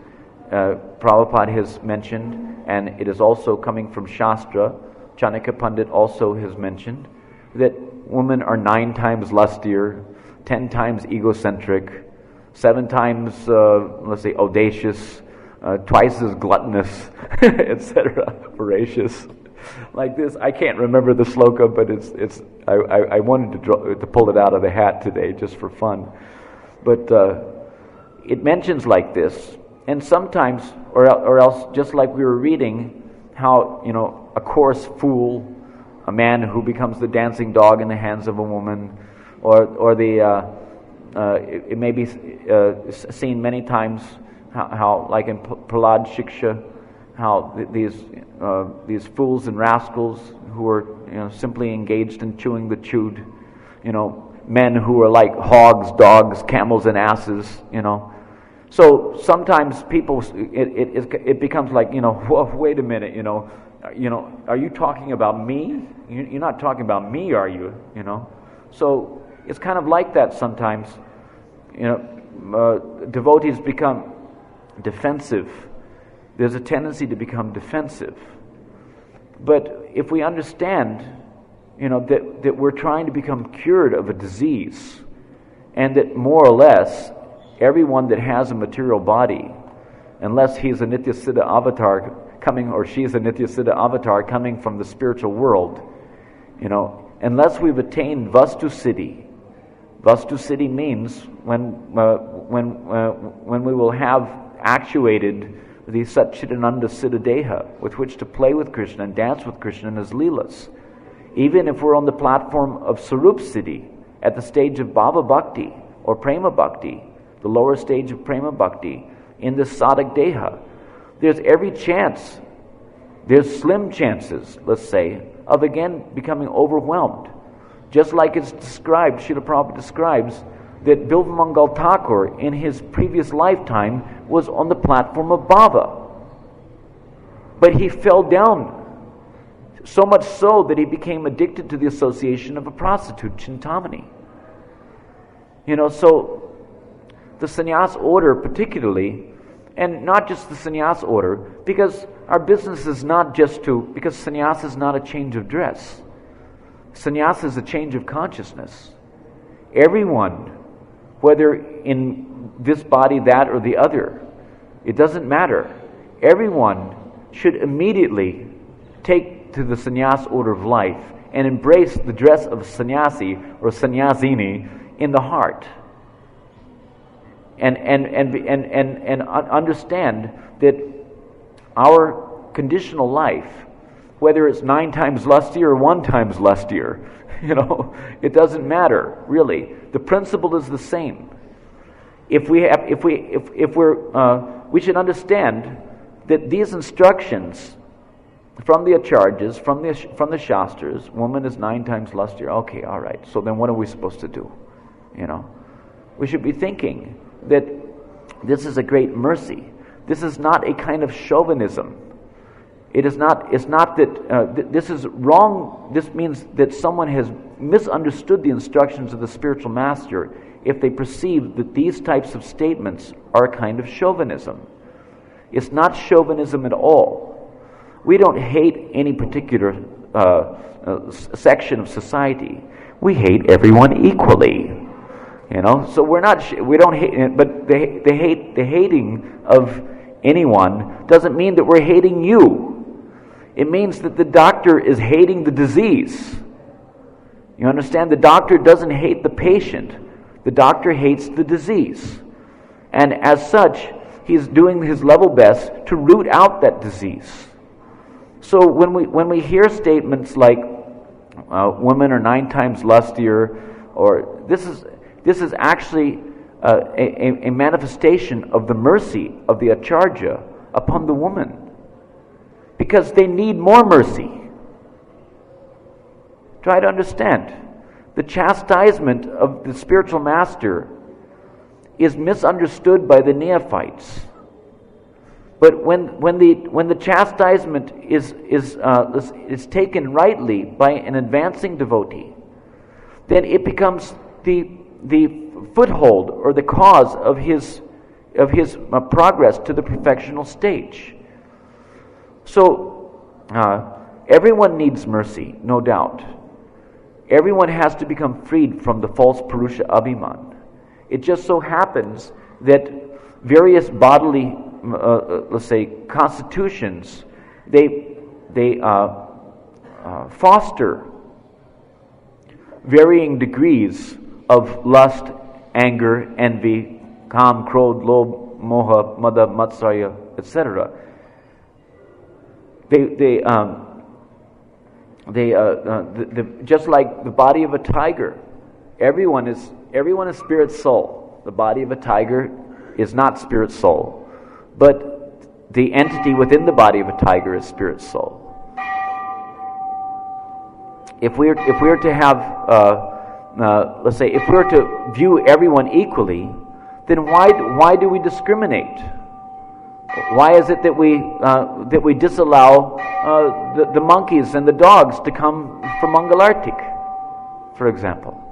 Prabhupada has mentioned, and it is also coming from Shastra, Chanakya Pandit also has mentioned, that women are 9 times lustier, 10 times egocentric, 7 times, audacious, twice as gluttonous, etc., voracious. Like this, I can't remember the sloka, but I wanted to pull it out of the hat today just for fun. But it mentions like this, and sometimes, or else, just like we were reading, how a coarse fool, a man who becomes the dancing dog in the hands of a woman, or it may be seen many times how like in Prahlad Shiksha, how these fools and rascals who are simply engaged in chewing the chewed, men who are like hogs, dogs, camels, and asses, So sometimes people, it becomes like, whoa, wait a minute, are you talking about me? You're not talking about me, are you? So it's kind of like that sometimes. Devotees become defensive. There's a tendency to become defensive. But if we understand, that we're trying to become cured of a disease, and that more or less everyone that has a material body, unless he's a Nitya Siddha avatar coming, or she's a Nitya Siddha avatar coming from the spiritual world, unless we've attained Vastu Siddhi. Vastu Siddhi means when we will have actuated the Satchidananda Siddha Deha with which to play with Krishna and dance with Krishna in his Leelas. Even if we're on the platform of Sarup Siddhi, at the stage of Bhava Bhakti or Prema Bhakti, the lower stage of Prema Bhakti, in this Sadhak Deha, there's every chance, there's slim chances, let's say, of again becoming overwhelmed. Just like it's described, Srila Prabhupada describes, that Bilvamangal Thakur in his previous lifetime was on the platform of Bhava. But he fell down, so much so that he became addicted to the association of a prostitute, Chintamani. So the sannyas order particularly, and not just the sannyas order, because our business is not just because sannyas is not a change of dress. Sannyas is a change of consciousness. Everyone, whether in this body, that, or the other, it doesn't matter. Everyone should immediately take to the sannyas order of life and embrace the dress of sannyasi or sannyasini in the heart. And understand that our conditional life, whether it's 9 times lustier or 1 times lustier, it doesn't matter really. The principle is the same. We should understand that these instructions from the acharyas, from the shastras, woman is 9 times lustier. Okay, all right. So then, what are we supposed to do? We should be thinking that this is a great mercy. This is not a kind of chauvinism. It's not that this is wrong. This means that someone has misunderstood the instructions of the spiritual master if they perceive that these types of statements are a kind of chauvinism. It's not chauvinism at all. We don't hate any particular section of society. We hate everyone equally. So we don't hate, but the hating of anyone doesn't mean that we're hating you. It means that the doctor is hating the disease. You understand? The doctor doesn't hate the patient. The doctor hates the disease. And as such, he's doing his level best to root out that disease. So when we hear statements like women are 9 times lustier, or this is actually a manifestation of the mercy of the acharya upon the woman, because they need more mercy. Try to understand. The chastisement of the spiritual master is misunderstood by the neophytes. But when the chastisement is taken rightly by an advancing devotee, then it becomes the foothold or the cause of his progress to the perfectional stage. So everyone needs mercy, no doubt. Everyone has to become freed from the false Purusha Abhiman. It just so happens that various bodily, let's say, constitutions, they foster varying degrees of lust, anger, envy, kam, krodh, lobh, moha, mada, matsarya, etc. Just like the body of a tiger, everyone is spirit soul. The body of a tiger is not spirit soul, but the entity within the body of a tiger is spirit soul. If we were to have, let's say, if we were to view everyone equally, then why do we discriminate? Why is it that we disallow the monkeys and the dogs to come for Mangalartik, for example?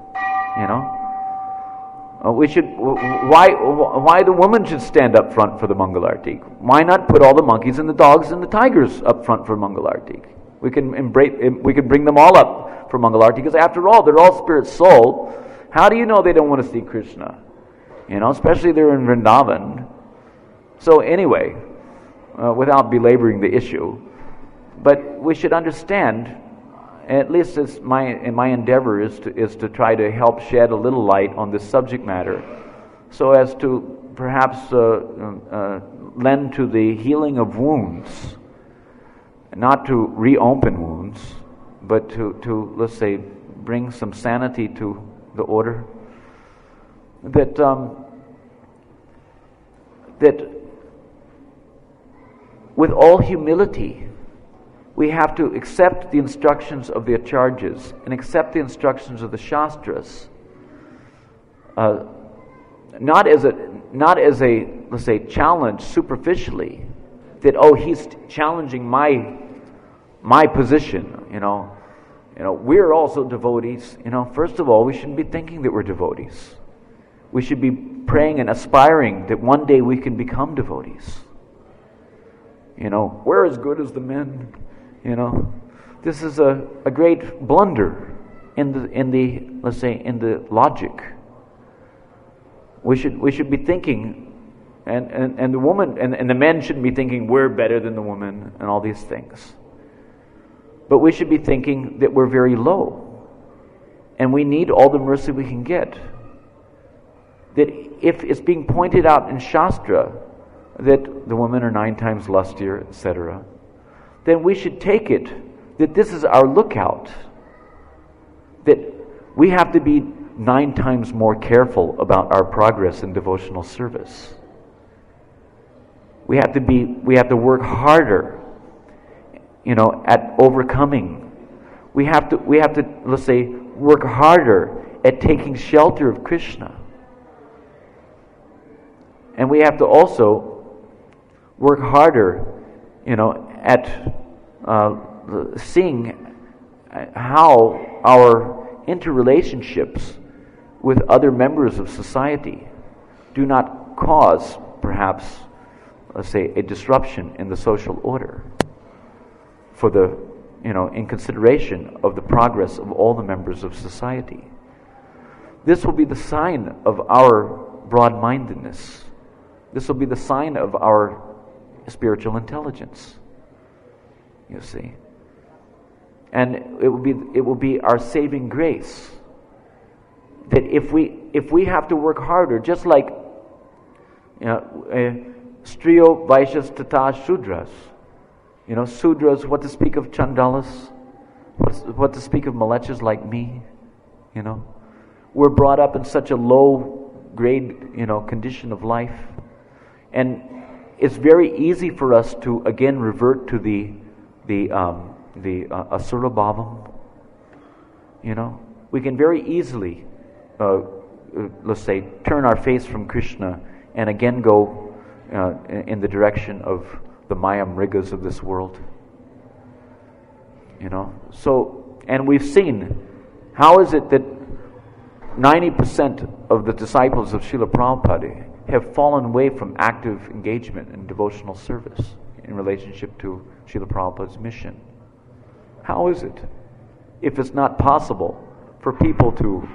You know, we should. Why the woman should stand up front for the Mangalartik? Why not put all the monkeys and the dogs and the tigers up front for Mangalartik? We can bring them all up for Mangalartik, because after all, they're all spirit soul. How do you know they don't want to see Krishna? You know, especially they're in Vrindavan. So anyway, without belaboring the issue, but we should understand, at least as my endeavor is to try to help shed a little light on this subject matter, so as to perhaps lend to the healing of wounds, not to reopen wounds, but to let's say bring some sanity to the order. That with all humility, we have to accept the instructions of the acharyas and accept the instructions of the shastras, not as a let's say challenge superficially, that he's challenging my position. You know, we're also devotees. You know, first of all, we shouldn't be thinking that we're devotees. We should be praying and aspiring that one day we can become devotees. You know, we're as good as the men. You know, this is a great blunder in the let's say in the logic. We should be thinking, and the woman and the men shouldn't be thinking we're better than the woman and all these things. But we should be thinking that we're very low, and we need all the mercy we can get. That if it's being pointed out in Shastra that the women are 9 times lustier, etc., then we should take it that this is our lookout. That we have to be 9 times more careful about our progress in devotional service. We have to work harder, you know, at overcoming. We have to let's say work harder at taking shelter of Krishna. And we have to also work harder, you know, at seeing how our interrelationships with other members of society do not cause, perhaps, let's say, a disruption in the social order for the, you know, in consideration of the progress of all the members of society. This will be the sign of our broad-mindedness. This will be the sign of our spiritual intelligence, you see. And it will be our saving grace that if we have to work harder, just like, you know, Striyo Vaishyas Tata Shudras, you know, Sudras, what to speak of Chandalas, what to speak of Malechas like me, you know. We're brought up in such a low grade, you know, condition of life. And it's very easy for us to again revert to the asura bhavam. You know, we can very easily, let's say, turn our face from Krishna and again go in the direction of the Maya Mrigas of this world. So, and we've seen, how is it that 90% of the disciples of Srila Prabhupada have fallen away from active engagement in devotional service in relationship to Srila Prabhupada's mission? How is it, if it's not possible for people to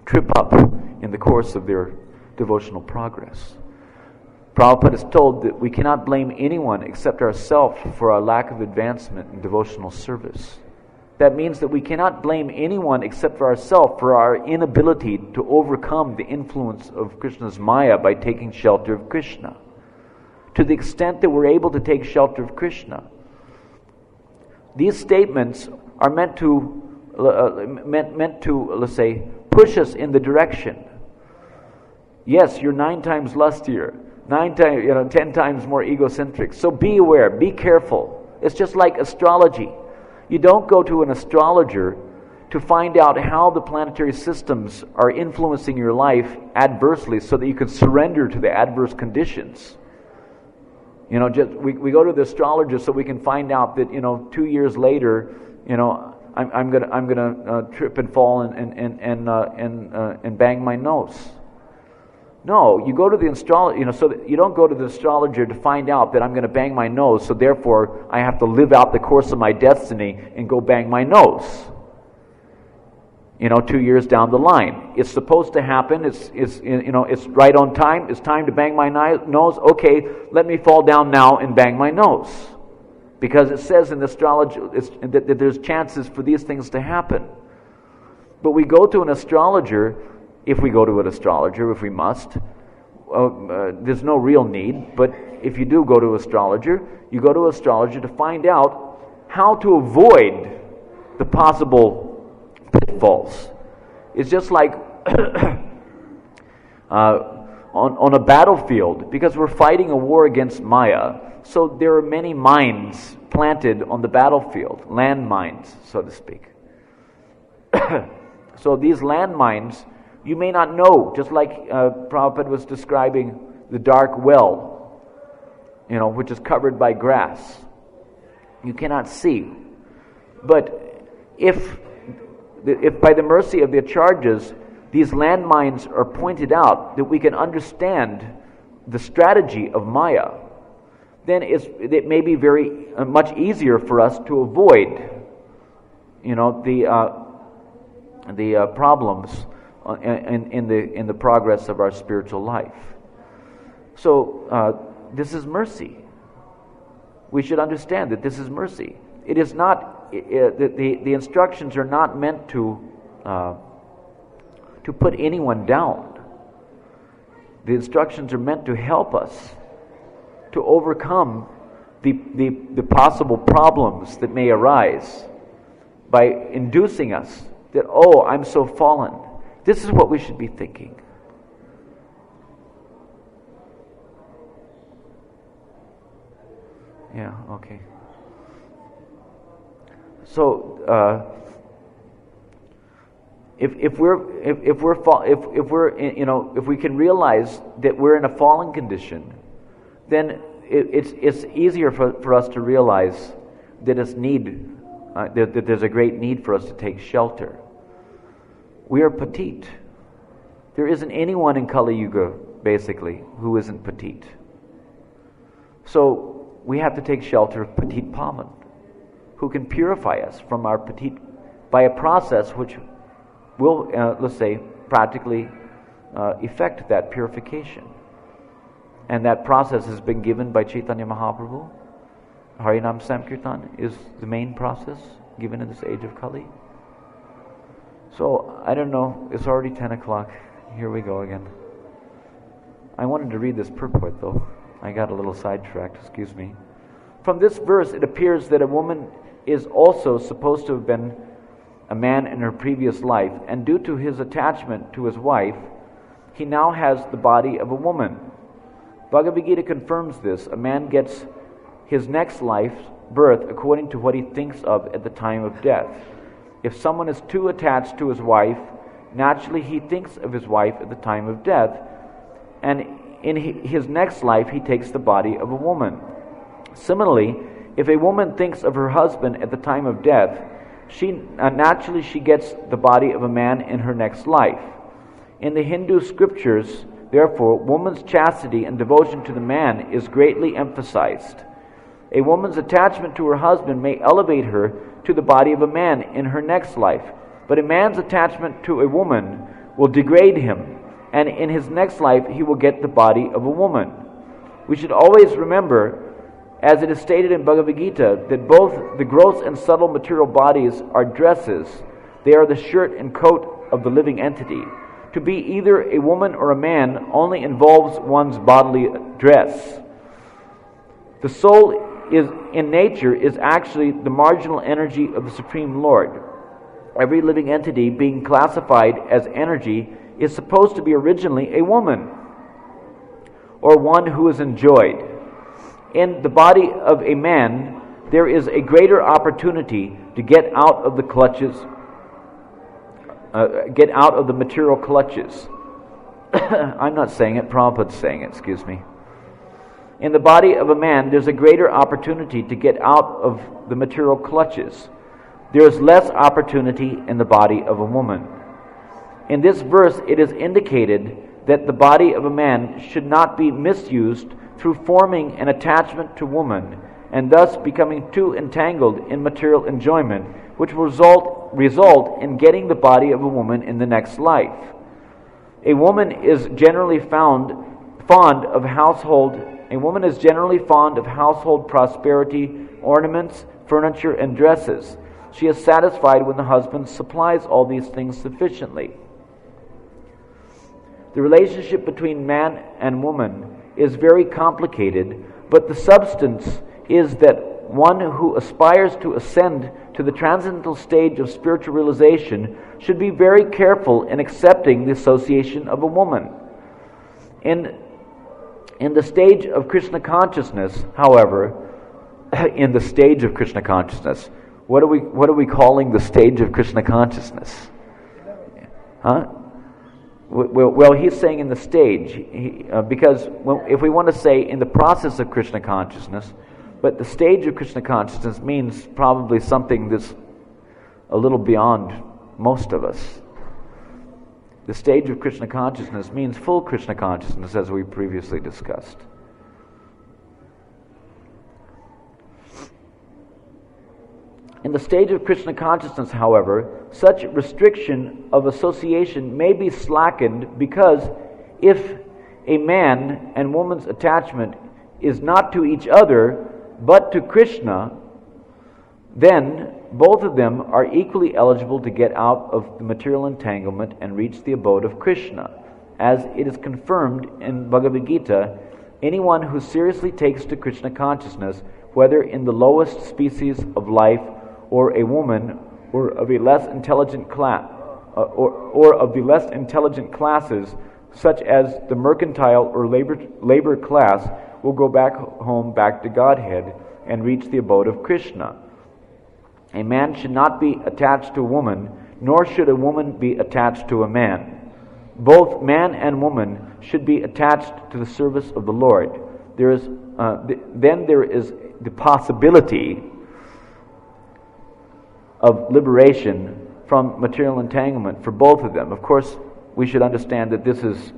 trip up in the course of their devotional progress? Prabhupada is told that we cannot blame anyone except ourselves for our lack of advancement in devotional service. That means that we cannot blame anyone except for ourselves for our inability to overcome the influence of Krishna's Maya by taking shelter of Krishna. To the extent that we're able to take shelter of Krishna, these statements are meant to, let's say, push us in the direction. Yes, you're 9 times lustier, 10 times more egocentric. So be aware, be careful. It's just like astrology. You don't go to an astrologer to find out how the planetary systems are influencing your life adversely so that you can surrender to the adverse conditions. We go to the astrologer so we can find out that 2 years later, I'm gonna trip and fall and bang my nose. No, you go to the astrologer, so that you don't go to the astrologer to find out that I'm going to bang my nose, so therefore I have to live out the course of my destiny and go bang my nose. 2 years down the line, it's supposed to happen. It's right on time. It's time to bang my nose. Okay, let me fall down now and bang my nose, because it says in the astrology that there's chances for these things to happen. But we go to an astrologer. If we go to an astrologer, if we must, there's no real need. But if you do go to an astrologer, you go to an astrologer to find out how to avoid the possible pitfalls. It's just like on a battlefield, because we're fighting a war against Maya, so there are many mines planted on the battlefield, landmines, so to speak. So these landmines, you may not know, just like Prabhupada was describing the dark well, which is covered by grass. You cannot see. But if by the mercy of the acharyas, these landmines are pointed out, that we can understand the strategy of Maya, then it may be very much easier for us to avoid, the problems in the progress of our spiritual life. So this is mercy. We should understand that this is mercy. It is not the instructions are not meant to put anyone down. The instructions are meant to help us to overcome the possible problems that may arise by inducing us that, oh, I'm so fallen. This is what we should be thinking. Yeah, okay. So if we can realize that we're in a fallen condition, then it's easier for us to realize that that there's a great need for us to take shelter. We are petite. There isn't anyone in Kali Yuga, basically, who isn't petite. So we have to take shelter of Petit Pavan, who can purify us from our petite by a process which will, let's say, practically effect that purification. And that process has been given by Chaitanya Mahaprabhu. Harinam Sankirtan is the main process given in this age of Kali. So, I don't know, it's already 10 o'clock. Here we go again. I wanted to read this purport though. I got a little sidetracked, excuse me. From this verse, it appears that a woman is also supposed to have been a man in her previous life, and due to his attachment to his wife, he now has the body of a woman. Bhagavad Gita confirms this. A man gets his next life's birth according to what he thinks of at the time of death. If someone is too attached to his wife, naturally he thinks of his wife at the time of death, and in his next life he takes the body of a woman. Similarly, if a woman thinks of her husband at the time of death, naturally she gets the body of a man in her next life. In the Hindu scriptures, therefore, woman's chastity and devotion to the man is greatly emphasized. A woman's attachment to her husband may elevate her to the body of a man in her next life, but a man's attachment to a woman will degrade him, and in his next life he will get the body of a woman. We should always remember, as it is stated in Bhagavad Gita, that both the gross and subtle material bodies are dresses. They are the shirt and coat of the living entity. To be either a woman or a man only involves one's bodily dress. The soul in nature is actually the marginal energy of the Supreme Lord. Every living entity being classified as energy is supposed to be originally a woman, or one who is enjoyed. In the body of a man, there is a greater opportunity to get out of the clutches, get out of the material clutches. I'm not saying it, Prabhupada's saying it, excuse me. In the body of a man, there's a greater opportunity to get out of the material clutches. There is less opportunity in the body of a woman. In this verse, it is indicated that the body of a man should not be misused through forming an attachment to woman, and thus becoming too entangled in material enjoyment, which will result in getting the body of a woman in the next life. A woman is generally fond of household prosperity, ornaments, furniture, and dresses. She is satisfied when the husband supplies all these things sufficiently. The relationship between man and woman is very complicated, but the substance is that one who aspires to ascend to the transcendental stage of spiritual realization should be very careful in accepting the association of a woman. In the stage of Krishna consciousness, however, in the stage of Krishna consciousness, what are we calling the stage of Krishna consciousness? Huh? Well, he's saying in the stage, because if we want to say in the process of Krishna consciousness, but the stage of Krishna consciousness means probably something that's a little beyond most of us. The stage of Krishna consciousness means full Krishna consciousness, as we previously discussed. In the stage of Krishna consciousness, however, such restriction of association may be slackened, because if a man and woman's attachment is not to each other but to Krishna, then both of them are equally eligible to get out of the material entanglement and reach the abode of Krishna. As it is confirmed in Bhagavad Gita, anyone who seriously takes to Krishna consciousness, whether in the lowest species of life or a woman, or of a less intelligent class, or of the less intelligent classes, such as the mercantile or labor class, will go back home, back to Godhead, and reach the abode of Krishna. A man should not be attached to a woman, nor should a woman be attached to a man. Both man and woman should be attached to the service of the Lord. Then there is the possibility of liberation from material entanglement for both of them. Of course, we should understand that this is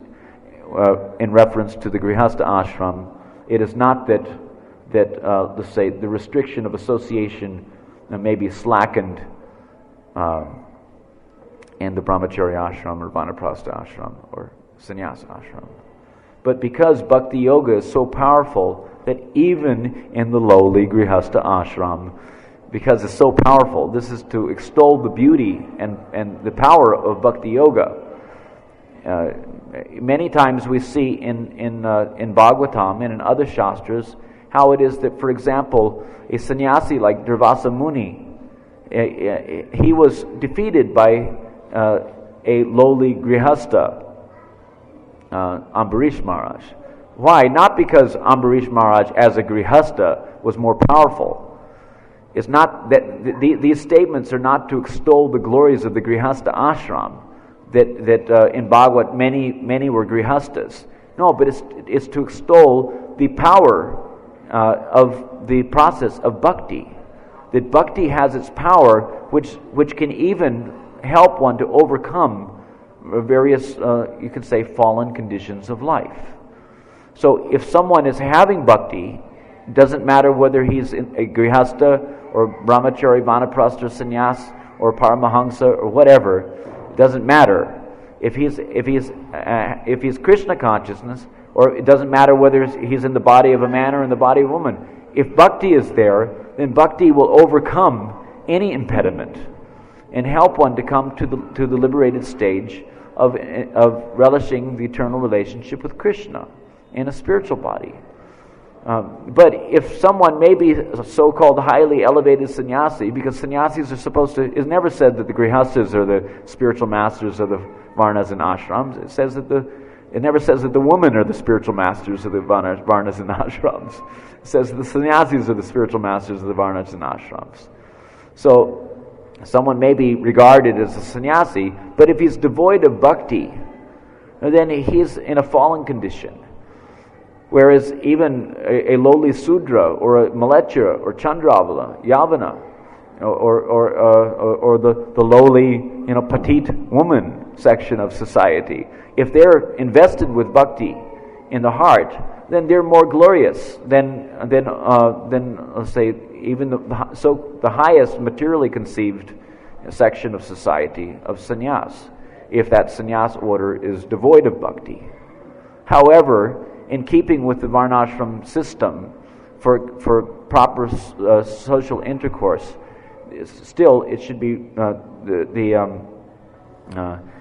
in reference to the Grihastha ashram. It is not that let's say, the restriction of association may be slackened in the Brahmacharya ashram or Vanaprastha ashram or Sannyasa ashram. But because Bhakti Yoga is so powerful that even in the lowly Grihastha ashram, because it's so powerful, this is to extol the beauty and the power of Bhakti Yoga. Many times we see in Bhagavatam and in other Shastras how it is that, for example, a sannyasi like Durvasa Muni, he was defeated by a lowly Grihastha, Ambarish Maharaj. Why? Not because Ambarish Maharaj as a Grihastha was more powerful. It's not that these statements are not to extol the glories of the Grihastha ashram, that in Bhagavat many were Grihasthas. No, but it's to extol the power of the process of bhakti. That bhakti has its power, which can even help one to overcome various, you could say, fallen conditions of life. So if someone is having bhakti, it doesn't matter whether he's a grihastha or brahmachari, vanaprastha, or sannyas, or paramahansa, or whatever, it doesn't matter. If he's Krishna consciousness, or it doesn't matter whether he's in the body of a man or in the body of a woman. If bhakti is there, then bhakti will overcome any impediment and help one to come to the liberated stage of relishing the eternal relationship with Krishna in a spiritual body. But if someone may be a so-called highly elevated sannyasi, because sannyasis are supposed to, it's never said that the grihasthas are the spiritual masters of the varnas and ashrams. It never says that the women are the spiritual masters of the varnas and ashrams. It says that the sannyasis are the spiritual masters of the varnas and ashrams. So someone may be regarded as a sannyasi, but if he's devoid of bhakti, then he's in a fallen condition. Whereas even a lowly Sudra or a Malechara or Chandravala, Yavana, or the lowly, petite woman section of society, if they're invested with bhakti in the heart, then they're more glorious than let's say even the highest materially conceived section of society of sannyas, if that sannyas order is devoid of bhakti. However, in keeping with the varnashram system for proper social intercourse, still it should be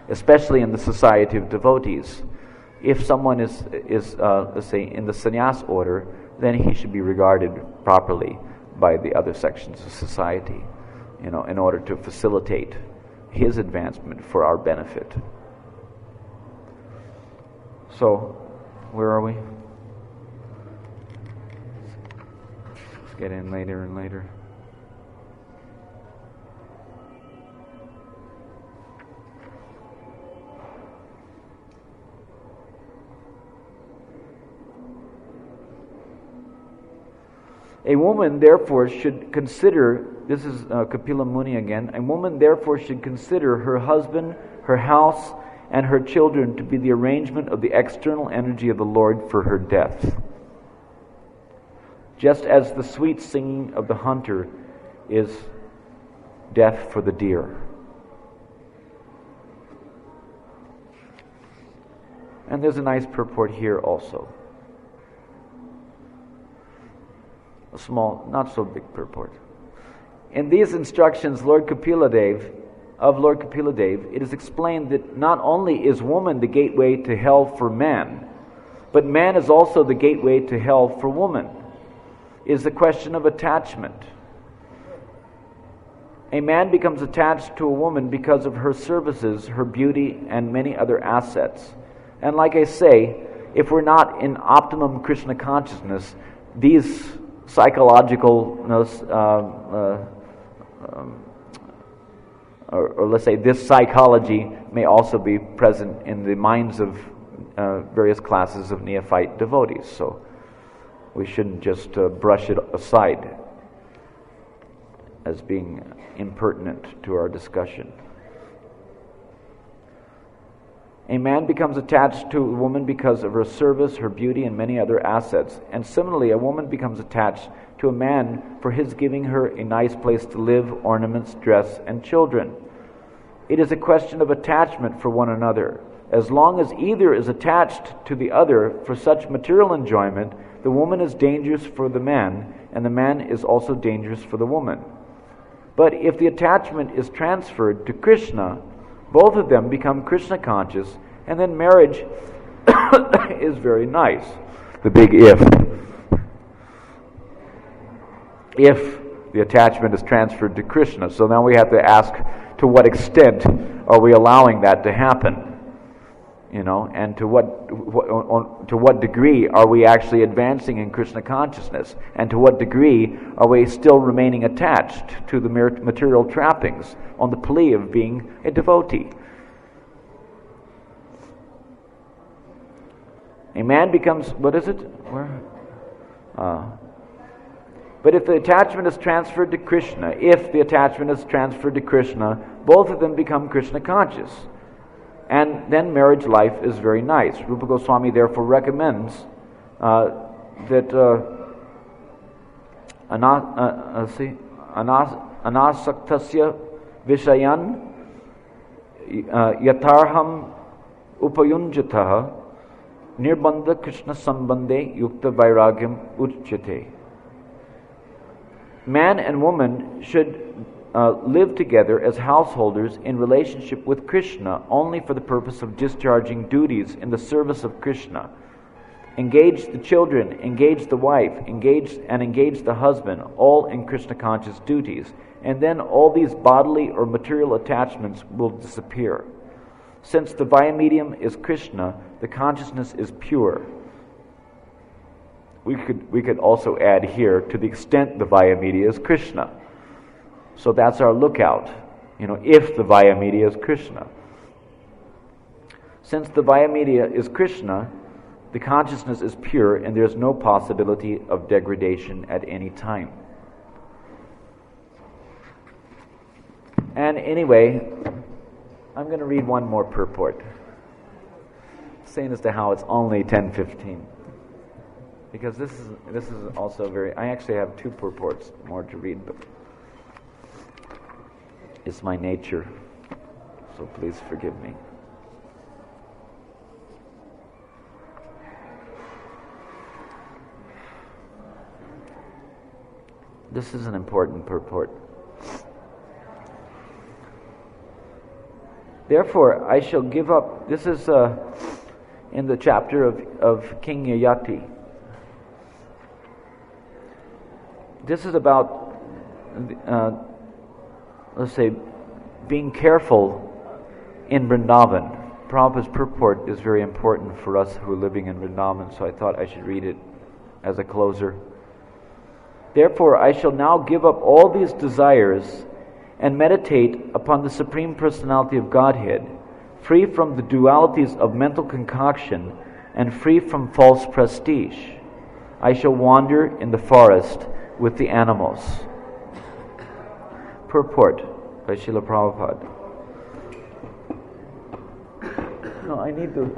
especially in the society of devotees. If someone is let's say in the sannyas order, then he should be regarded properly by the other sections of society, in order to facilitate his advancement for our benefit. So, where are we? Let's get in later and later. A woman therefore should consider, this is Kapila Muni again, a woman therefore should consider her husband, her house, and her children to be the arrangement of the external energy of the Lord for her death. Just as the sweet singing of the hunter is death for the deer. And there's a nice purport here also. A small, not so big purport. In these instructions, Lord Kapila Dev, it is explained that not only is woman the gateway to hell for man, but man is also the gateway to hell for woman. It is the question of attachment. A man becomes attached to a woman because of her services, her beauty, and many other assets. And like I say, if we're not in optimum Krishna consciousness, these psychological, or let's say this psychology may also be present in the minds of various classes of neophyte devotees. So we shouldn't just brush it aside as being impertinent to our discussion. A man becomes attached to a woman because of her service, her beauty, and many other assets. And similarly, a woman becomes attached to a man for his giving her a nice place to live, ornaments, dress, and children. It is a question of attachment for one another. As long as either is attached to the other for such material enjoyment, the woman is dangerous for the man, and the man is also dangerous for the woman. But if the attachment is transferred to Krishna, both of them become Krishna conscious, and then marriage is very nice. The big if. If the attachment is transferred to Krishna. So now we have to ask, to what extent are we allowing that to happen? And to what degree are we actually advancing in Krishna consciousness? And to what degree are we still remaining attached to the material trappings on the plea of being a devotee? A man becomes, what is it? Where? But if the attachment is transferred to Krishna, both of them become Krishna conscious. And then marriage life is very nice. Rupa Goswami therefore recommends that anasaktasya vishayan yatarham upayunjataha nirbandha Krishna sambandhe yukta vairagyam uchyate. Man and woman should live together as householders in relationship with Krishna only for the purpose of discharging duties in the service of Krishna. Engage the children, engage the wife, engage the husband, all in Krishna conscious duties, and then all these bodily or material attachments will disappear. Since the vaya medium is Krishna, the consciousness is pure. We could also add here, to the extent the vaya media is Krishna. So that's our lookout, if the vaya media is Krishna. Since the vaya media is Krishna, the consciousness is pure and there's no possibility of degradation at any time. And anyway, I'm going to read one more purport, saying as to how it's only 10:15. Because this is also I actually have two purports more to read, but it's my nature, so please forgive me. This is an important purport. Therefore, I shall give up. This is in the chapter of King Yayati. This is about, let's say, being careful in Vrindavan. Prabhupada's purport is very important for us who are living in Vrindavan, so I thought I should read it as a closer. Therefore, I shall now give up all these desires and meditate upon the Supreme Personality of Godhead, free from the dualities of mental concoction and free from false prestige. I shall wander in the forest with the animals. Purport by Srila Prabhupada. No, I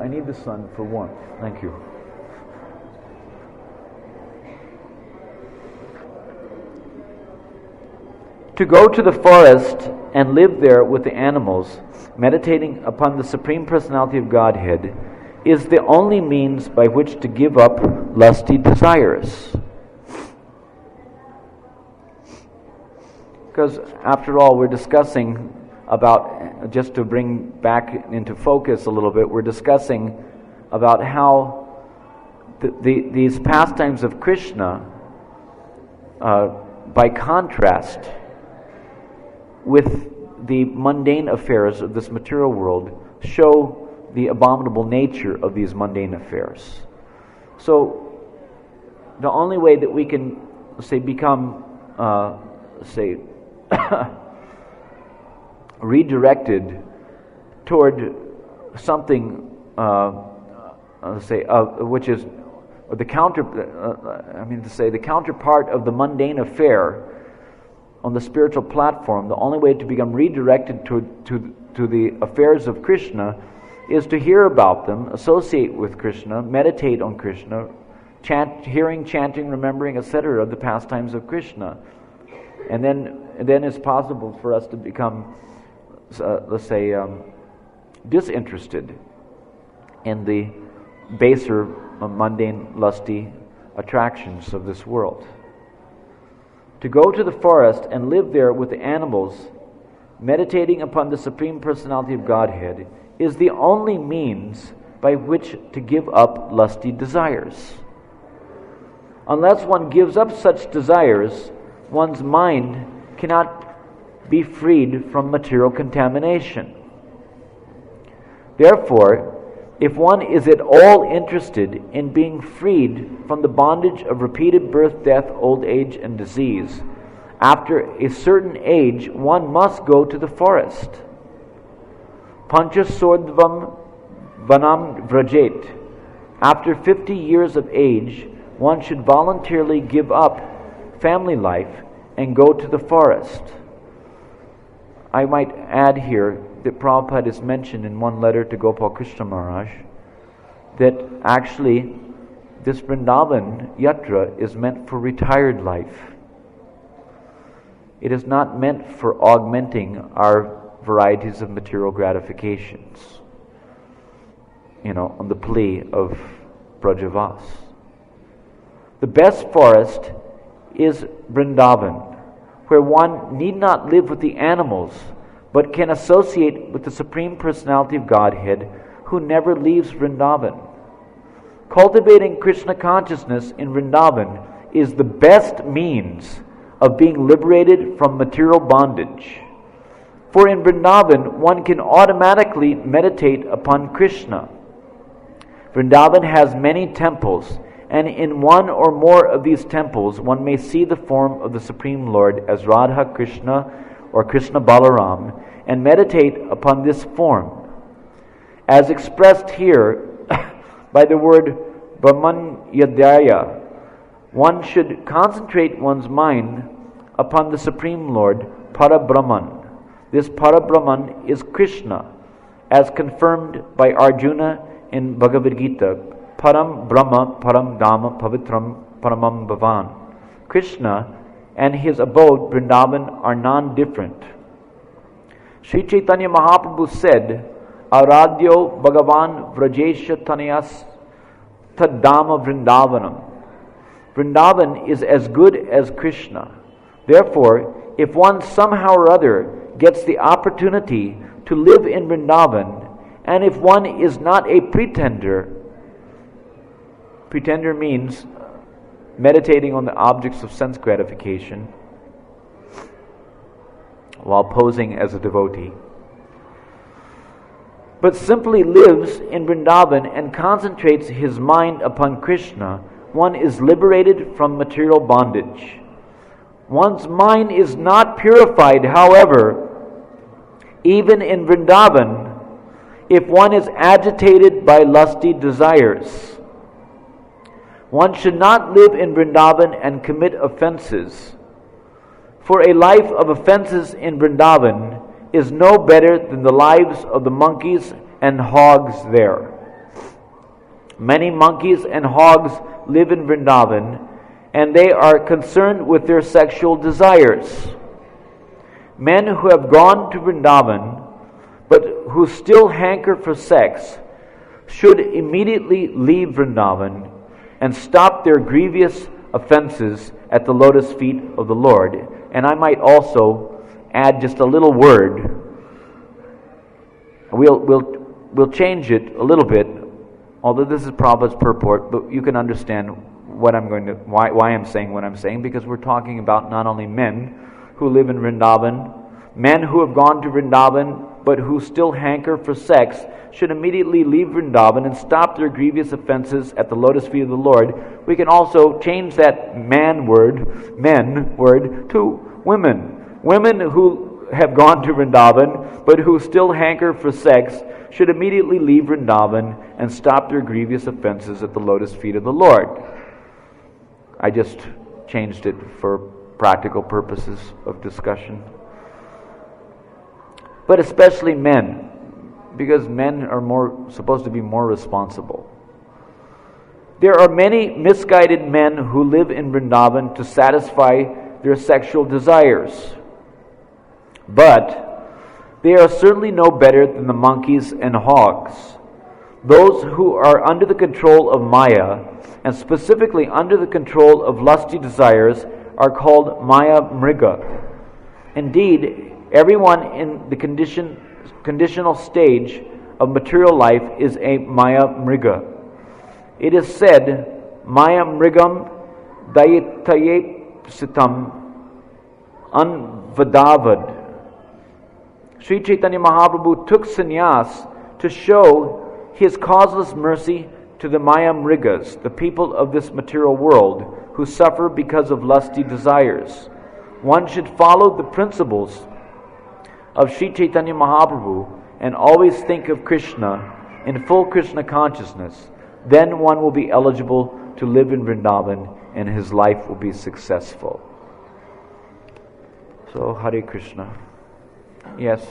need the sun for warmth. Thank you. To go to the forest and live there with the animals, meditating upon the Supreme Personality of Godhead, is the only means by which to give up lusty desires. Because after all, we're discussing about, just to bring back into focus a little bit, we're discussing about how these pastimes of Krishna, by contrast with the mundane affairs of this material world, show the abominable nature of these mundane affairs. So, the only way that we can, say, become, redirected toward something, which is the the counterpart of the mundane affair on the spiritual platform, the only way to become redirected to the affairs of Krishna is to hear about them, associate with Krishna, meditate on Krishna, hearing, chanting, remembering, etc. of the pastimes of Krishna. And then it's possible for us to become, disinterested in the baser, mundane, lusty attractions of this world. To go to the forest and live there with the animals, meditating upon the Supreme Personality of Godhead, is the only means by which to give up lusty desires. Unless one gives up such desires, one's mind cannot be freed from material contamination. Therefore, if one is at all interested in being freed from the bondage of repeated birth, death, old age, and disease, after a certain age, one must go to the forest. Panchasordvam vanam vrajet, After 50 years of age, one should voluntarily give up family life and go to the forest. I might add here that Prabhupada is mentioned in one letter to Gopal Krishna Maharaj that actually this Vrindavan Yatra is meant for retired life. It is not meant for augmenting our varieties of material gratifications, on the plea of Brajavas. The best forest is Vrindavan, where one need not live with the animals, but can associate with the Supreme Personality of Godhead, who never leaves Vrindavan. Cultivating Krishna consciousness in Vrindavan is the best means of being liberated from material bondage. For in Vrindavan, one can automatically meditate upon Krishna. Vrindavan has many temples, and in one or more of these temples, one may see the form of the Supreme Lord as Radha Krishna or Krishna Balaram, and meditate upon this form. As expressed here by the word Brahmanyadaya, one should concentrate one's mind upon the Supreme Lord, Parabrahman. This Parabrahman is Krishna, as confirmed by Arjuna in Bhagavad Gita, Param Brahma, Param Dhamma, Pavitram, Paramam Bhavan. Krishna and his abode, Vrindavan, are non-different. Sri Chaitanya Mahaprabhu said, Aradhyo Bhagavan Vrajesha Tanayas Taddama Vrindavanam. Vrindavan is as good as Krishna. Therefore, if one somehow or other gets the opportunity to live in Vrindavan, and if one is not a pretender means meditating on the objects of sense gratification while posing as a devotee, but simply lives in Vrindavan and concentrates his mind upon Krishna, one is liberated from material bondage. One's mind is not purified, however, even in Vrindavan, if one is agitated by lusty desires. One should not live in Vrindavan and commit offenses, for a life of offenses in Vrindavan is no better than the lives of the monkeys and hogs there. Many monkeys and hogs live in Vrindavan, and they are concerned with their sexual desires. Men who have gone to Vrindavan, but who still hanker for sex, should immediately leave Vrindavan and stop their grievous offenses at the lotus feet of the Lord. And I might also add just a little word. We'll change it a little bit, although this is Prabhupada's purport, but you can understand why I'm saying what I'm saying, because we're talking about not only men who live in Vrindavan, men who have gone to Vrindavan but who still hanker for sex should immediately leave Vrindavan and stop their grievous offenses at the lotus feet of the Lord. We can also change that men word to women. Women who have gone to Vrindavan but who still hanker for sex should immediately leave Vrindavan and stop their grievous offenses at the lotus feet of the Lord. I just changed it for practical purposes of discussion. But especially men, because men are supposed to be more responsible. There are many misguided men who live in Vrindavan to satisfy their sexual desires, but they are certainly no better than the monkeys and hogs. Those who are under the control of Maya, and specifically under the control of lusty desires, are called Maya Mriga. Indeed, everyone in the conditional stage of material life is a Maya Mriga. It is said, Maya Mrigam Dayitayepsitam Anvadavad. Sri Chaitanya Mahaprabhu took sannyas to show his causeless mercy to the Maya Mrigas, the people of this material world, who suffer because of lusty desires. One should follow the principles of Sri Chaitanya Mahaprabhu and always think of Krishna in full Krishna consciousness. then one will be eligible to live in Vrindavan and his life will be successful. So, Hare Krishna. Yes.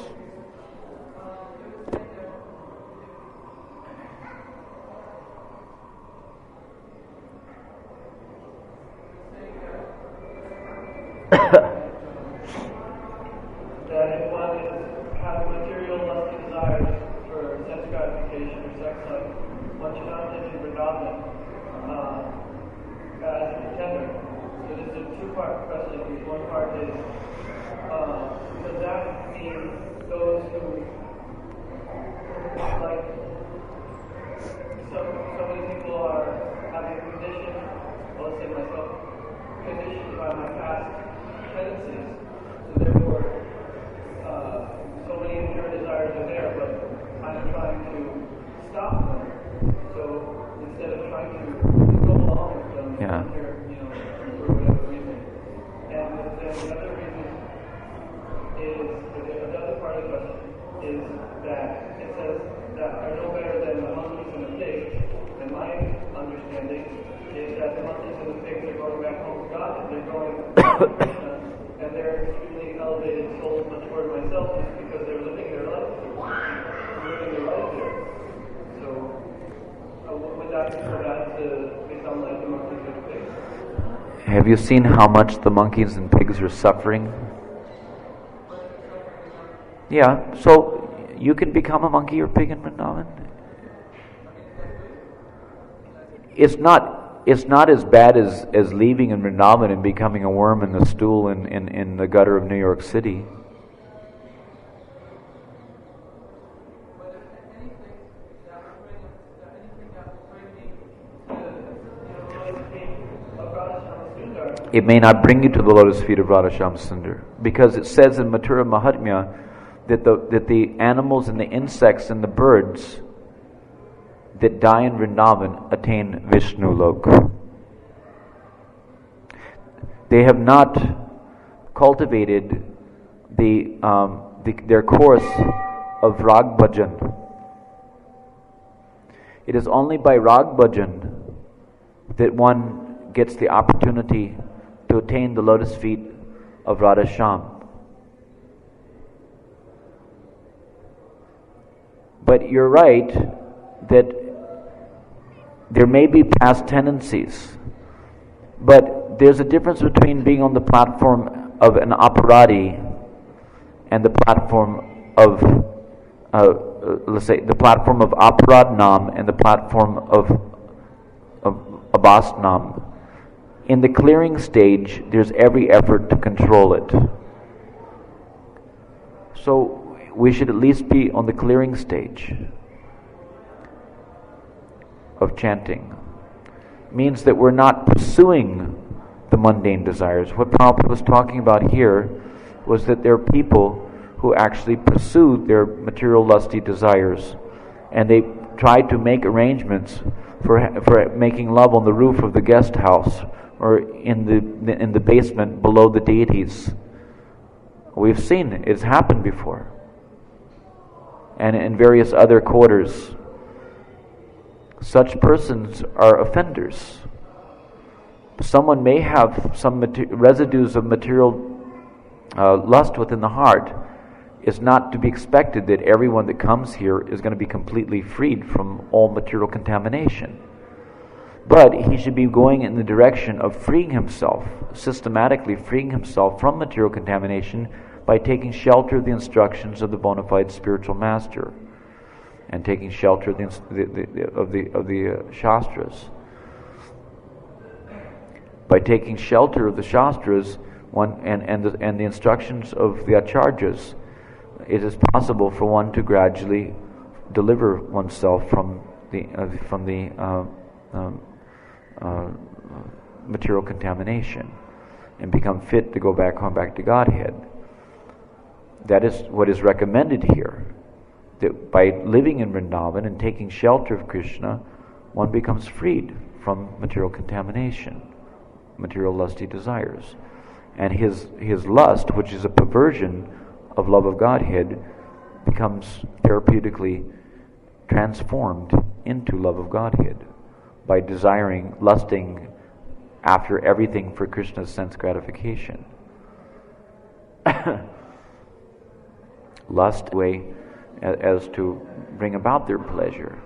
That if one has material lusty desires for sense gratification or sex life, one should not live in Vrindavan as a pretender. So this is a two-part question. One part is, does that mean those who, like, so many people are having a condition, well, let's say myself, conditioned by my past tendencies, so therefore, so many impure desires are there, but I'm trying to stop them. So instead of trying to go along with them, Yeah. for whatever reason. And then the other reason is, the other part of the question is that it says that are no better than the monkeys and the pigs. And my understanding is that the monkeys and the pigs are going back home to God, and they're going to Krishna, and they're extremely elevated souls much more than myself, just because they're living their life. There. So, would that to become like the monkeys and the pigs? Have you seen how much the monkeys and pigs are suffering? Yeah, so you can become a monkey or pig in Vrindavan. It's not as bad as leaving in Vrindavan and becoming a worm in the stool in the gutter of New York City. It may not bring you to the lotus feet of Radhasham Sundar, because it says in Mathura Mahatmya that the animals and the insects and the birds that die in Vrindavan attain Vishnu Lok. They have not cultivated their course of Rag Bhajan. It is only by Rag Bhajan that one gets the opportunity to attain the lotus feet of Radhasham. But you're right that there may be past tendencies, but there's a difference between being on the platform of an aparadi and the platform of, let's say, the platform of aparadnam and the platform of abhasnam. In the clearing stage, there's every effort to control it. So we should at least be on the clearing stage of chanting. Means that we're not pursuing the mundane desires. What Prabhupada was talking about here was that there are people who actually pursue their material lusty desires, and they try to make arrangements for making love on the roof of the guest house or in the basement below the deities. We've seen it. It's happened before. And in various other quarters. Such persons are offenders. Someone may have some residues of material lust within the heart. It's not to be expected that everyone that comes here is going to be completely freed from all material contamination. But he should be going in the direction of freeing himself, systematically freeing himself from material contamination by taking shelter of the instructions of the bona fide spiritual master and taking shelter of the Shastras. By taking shelter of the Shastras and the instructions of the Acharyas, it is possible for one to gradually deliver oneself from the material contamination and become fit to go back to Godhead. That is what is recommended here. That by living in Vrindavan and taking shelter of Krishna, one becomes freed from material contamination, material lusty desires. And his lust, which is a perversion of love of Godhead, becomes therapeutically transformed into love of Godhead. by desiring, lusting after everything for Krishna's sense gratification. Lust way as to bring about their pleasure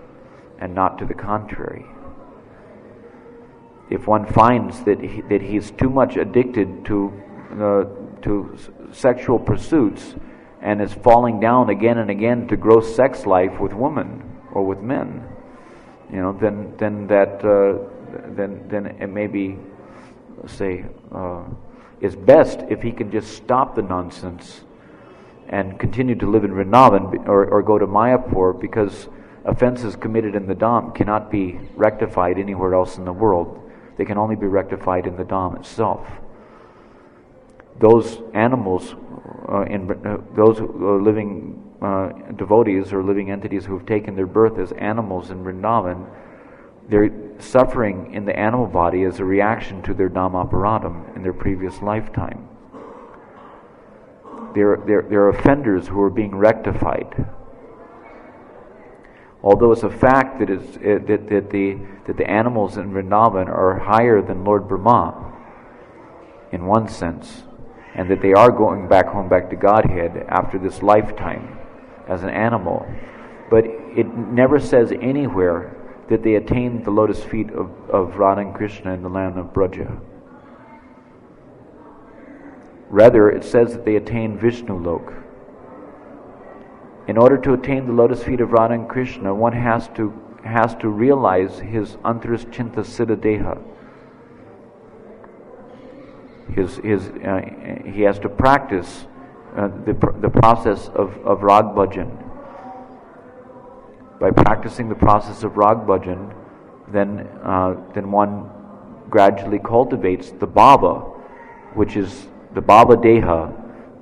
and not to the contrary. If one finds that he's too much addicted to sexual pursuits and is falling down again and again to gross sex life with women or with men, then it may be, say, it's best if he can just stop the nonsense and continue to live in Vrindavan or go to Mayapur, because offenses committed in the Dham cannot be rectified anywhere else in the world. They can only be rectified in the Dham itself. Those animals, those living devotees or living entities who have taken their birth as animals in Vrindavan, their suffering in the animal body is a reaction to their Dhammaparadam in their previous lifetime. They're offenders who are being rectified. Although it's a fact that the animals in Vrindavan are higher than Lord Brahma, in one sense, and that they are going back to Godhead after this lifetime as an animal, but it never says anywhere that they attained the lotus feet of Radha and Krishna in the land of Braja. Rather, it says that they attained Vishnu Lok. In order to attain the lotus feet of Radha and Krishna, one has to realize his Antaras Chinta Siddha Deha. He has to practice the process of Rag Bhajan. By practicing the process of Rag Bhajan, then one gradually cultivates the Bhava, which is the Bhava Deha,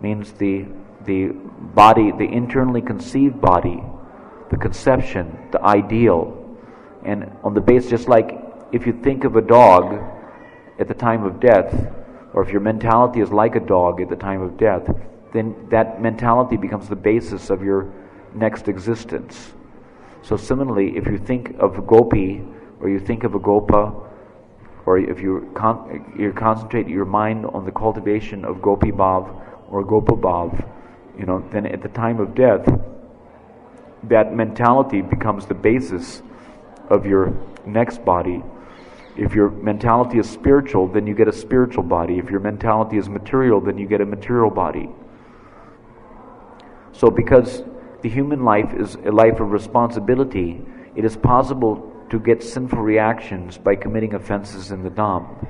means the body, the internally conceived body, the conception, the ideal. And on the base, just like if you think of a dog at the time of death, or if your mentality is like a dog at the time of death, then that mentality becomes the basis of your next existence. So similarly, if you think of a gopi, or you think of a gopa, or if you concentrate your mind on the cultivation of gopi bhav or gopa bhav, then at the time of death, that mentality becomes the basis of your next body. If your mentality is spiritual, then you get a spiritual body. If your mentality is material, then you get a material body. So because the human life is a life of responsibility, it is possible to get sinful reactions by committing offenses in the Dham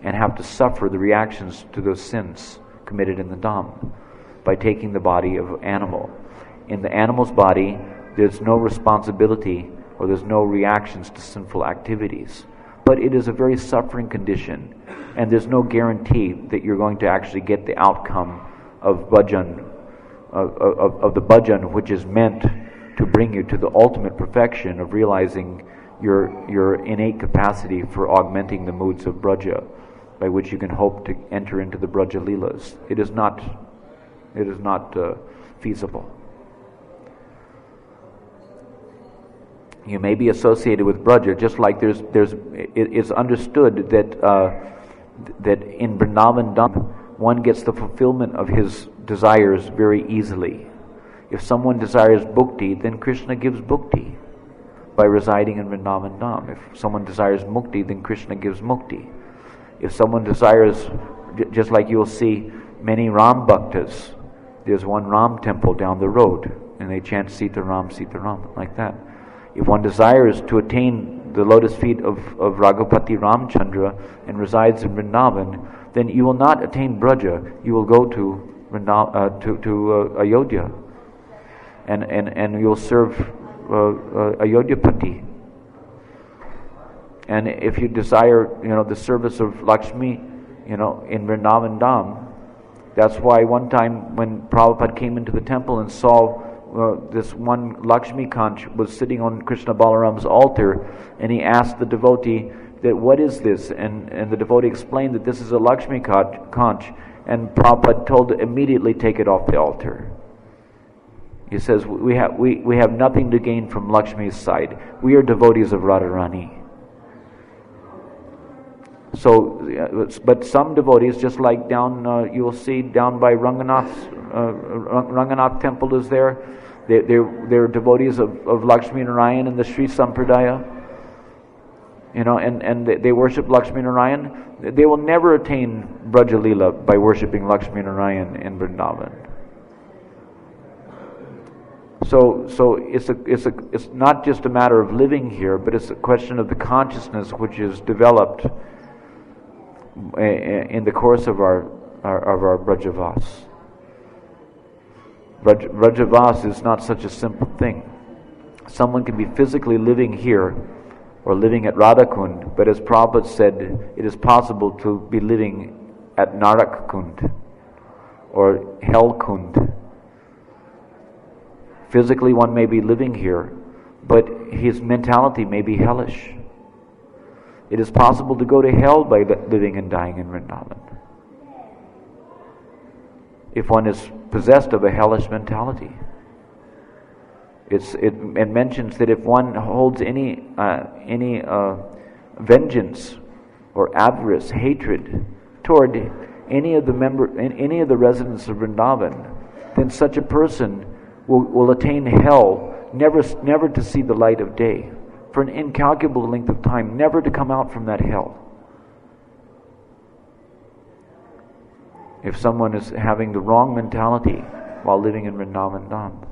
and have to suffer the reactions to those sins committed in the Dham by taking the body of animal. In the animal's body, there's no responsibility or there's no reactions to sinful activities. But it is a very suffering condition, and there's no guarantee that you're going to actually get the outcome of bhajan, of the bhajan, which is meant to bring you to the ultimate perfection of realizing your innate capacity for augmenting the moods of Braja, by which you can hope to enter into the Braja Leelas. It is not feasible. You may be associated with Braja, just like it's understood that in Vrindavan Dham, one gets the fulfillment of his desires very easily. If someone desires bhukti, then Krishna gives bhukti by residing in Vrindavan Dham. If someone desires mukti, then Krishna gives mukti. If someone desires, just like you'll see many Ram Bhaktas, there's one Ram temple down the road, and they chant Sita Ram, like that. If one desires to attain the lotus feet of Raghupati Ramchandra and resides in Vrindavan, then you will not attain Braja. You will go to Ayodhya, and you'll serve Ayodhyapati. And if you desire, the service of Lakshmi, in Vrindavan Dham, that's why one time when Prabhupada came into the temple and saw this one Lakshmi Kanch was sitting on Krishna Balaram's altar, and he asked the devotee that what is this, and the devotee explained that this is a Lakshmi Kanch, and Prabhupada told to immediately take it off the altar. He says, we have nothing to gain from Lakshmi's side. We are devotees of Radharani. So, but some devotees, just like down, you'll see down by Ranganath temple is there. They're devotees of Lakshmi Narayan and the Sri Sampradaya. And they worship Lakshmi Narayan. They will never attain Braja Leela by worshipping Lakshmi Narayan in Vrindavan. So it's not just a matter of living here, but it's a question of the consciousness which is developed in the course of our Brajavas. Brajavas is not such a simple thing. Someone can be physically living here or living at Radhakund, but as Prabhupada said, it is possible to be living at Narak Kund or Hell Kund. Physically one may be living here, but his mentality may be hellish. It is possible to go to hell by living and dying in Vrindavan, if one is possessed of a hellish mentality. It mentions that if one holds any vengeance or avarice, hatred toward any of the residents of Vrindavan, then such a person will attain hell, never to see the light of day, for an incalculable length of time, never to come out from that hell. If someone is having the wrong mentality while living in Vrindavan Dham.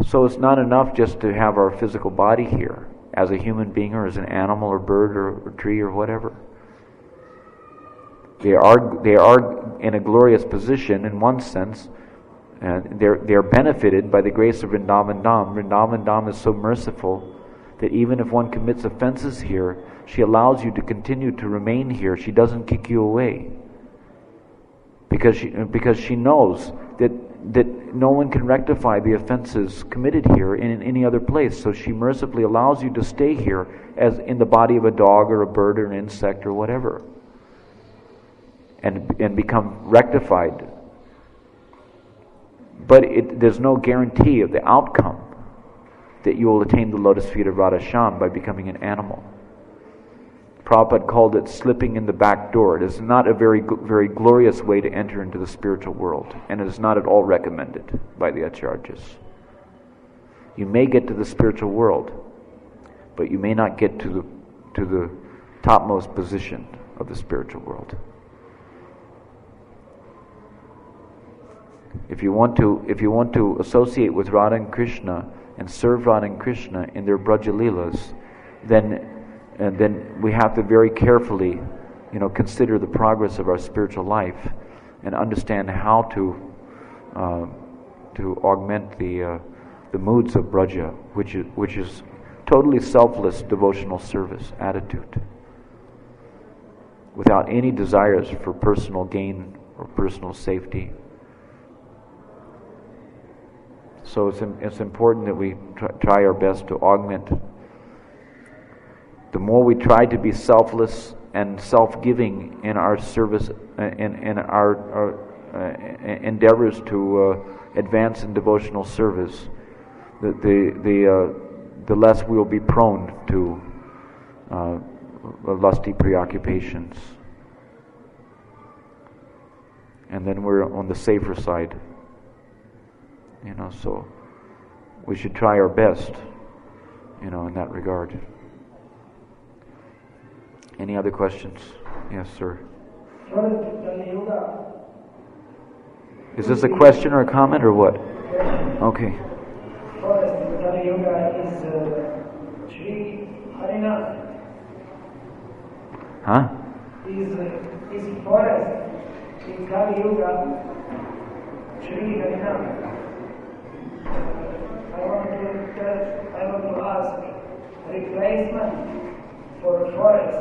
So it's not enough just to have our physical body here as a human being or as an animal or bird or tree or whatever. They are in a glorious position in one sense, and they're benefited by the grace of Vrindavan Dham. Vrindavan Dham is so merciful that even if one commits offenses here, she allows you to continue to remain here. She doesn't kick you away. Because she knows that no one can rectify the offenses committed here in any other place. So she mercifully allows you to stay here as in the body of a dog or a bird or an insect or whatever, and become rectified. But there's no guarantee of the outcome that you will attain the lotus feet of Radha-shyam by becoming an animal. Prabhupada called it slipping in the back door. It is not a very glorious way to enter into the spiritual world, and it is not at all recommended by the Acharyas. You may get to the spiritual world, but you may not get to the topmost position of the spiritual world. If you want to associate with Radha and Krishna and serve Radha and Krishna in their Braja Leelas, then we have to very carefully, consider the progress of our spiritual life and understand how to augment the moods of Braja, which is totally selfless devotional service attitude, without any desires for personal gain or personal safety. So it's important that we try our best to augment. The more we try to be selfless and self-giving in our service, in our endeavors to advance in devotional service, the less we will be prone to lusty preoccupations. And then we're on the safer side. So we should try our best, in that regard. Any other questions? Yes, sir. Is this a question or a comment or what? Okay. Kali Yuga is Sri Harinath. Huh? Is forest in Kali Yuga Sri Harinath. I want to ask replacement for forest,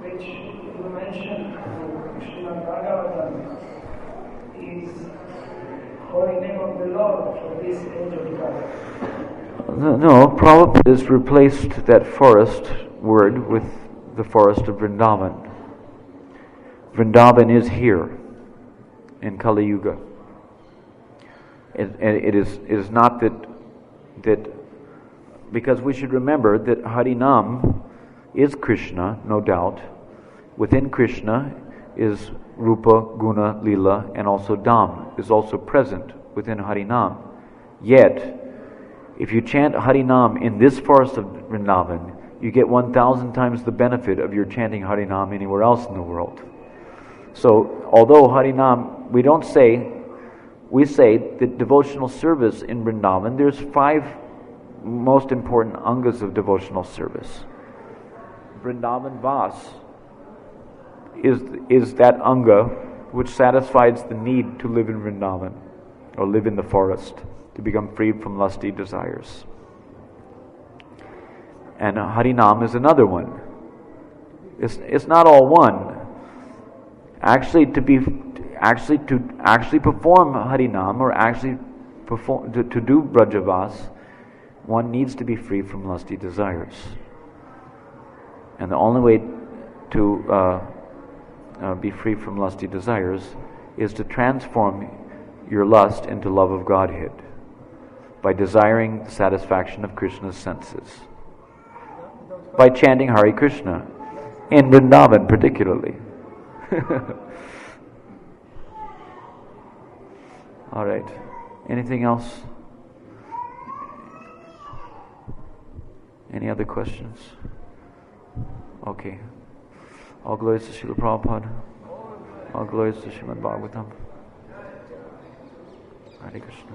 which you mentioned in Srimad Bhagavatam, is holy name of the Lord for this age of Kali. No, Prabhupada has replaced that forest word with the forest of Vrindavan. Vrindavan is here in Kali Yuga. It is not that because we should remember that Harinam is Krishna, no doubt. Within Krishna is Rupa, Guna, Lila, and also Dham is also present within Harinam. Yet, if you chant Harinam in this forest of Vrindavan, you get 1,000 times the benefit of your chanting Harinam anywhere else in the world. So, although Harinam, we say that devotional service in Vrindavan, there's 5 most important angas of devotional service. Vrindavan Vas is that anga which satisfies the need to live in Vrindavan, or live in the forest, to become freed from lusty desires. And Harinam is another one. It's not all one. Actually, to perform Harinam, or to do Brajavas, one needs to be free from lusty desires. And the only way to be free from lusty desires is to transform your lust into love of Godhead by desiring the satisfaction of Krishna's senses, by chanting Hare Krishna, in Vrindavan particularly. All right. Anything else? Any other questions? Okay. All glories to Srila Prabhupada. All glories to Srimad Bhagavatam. Hare Krishna.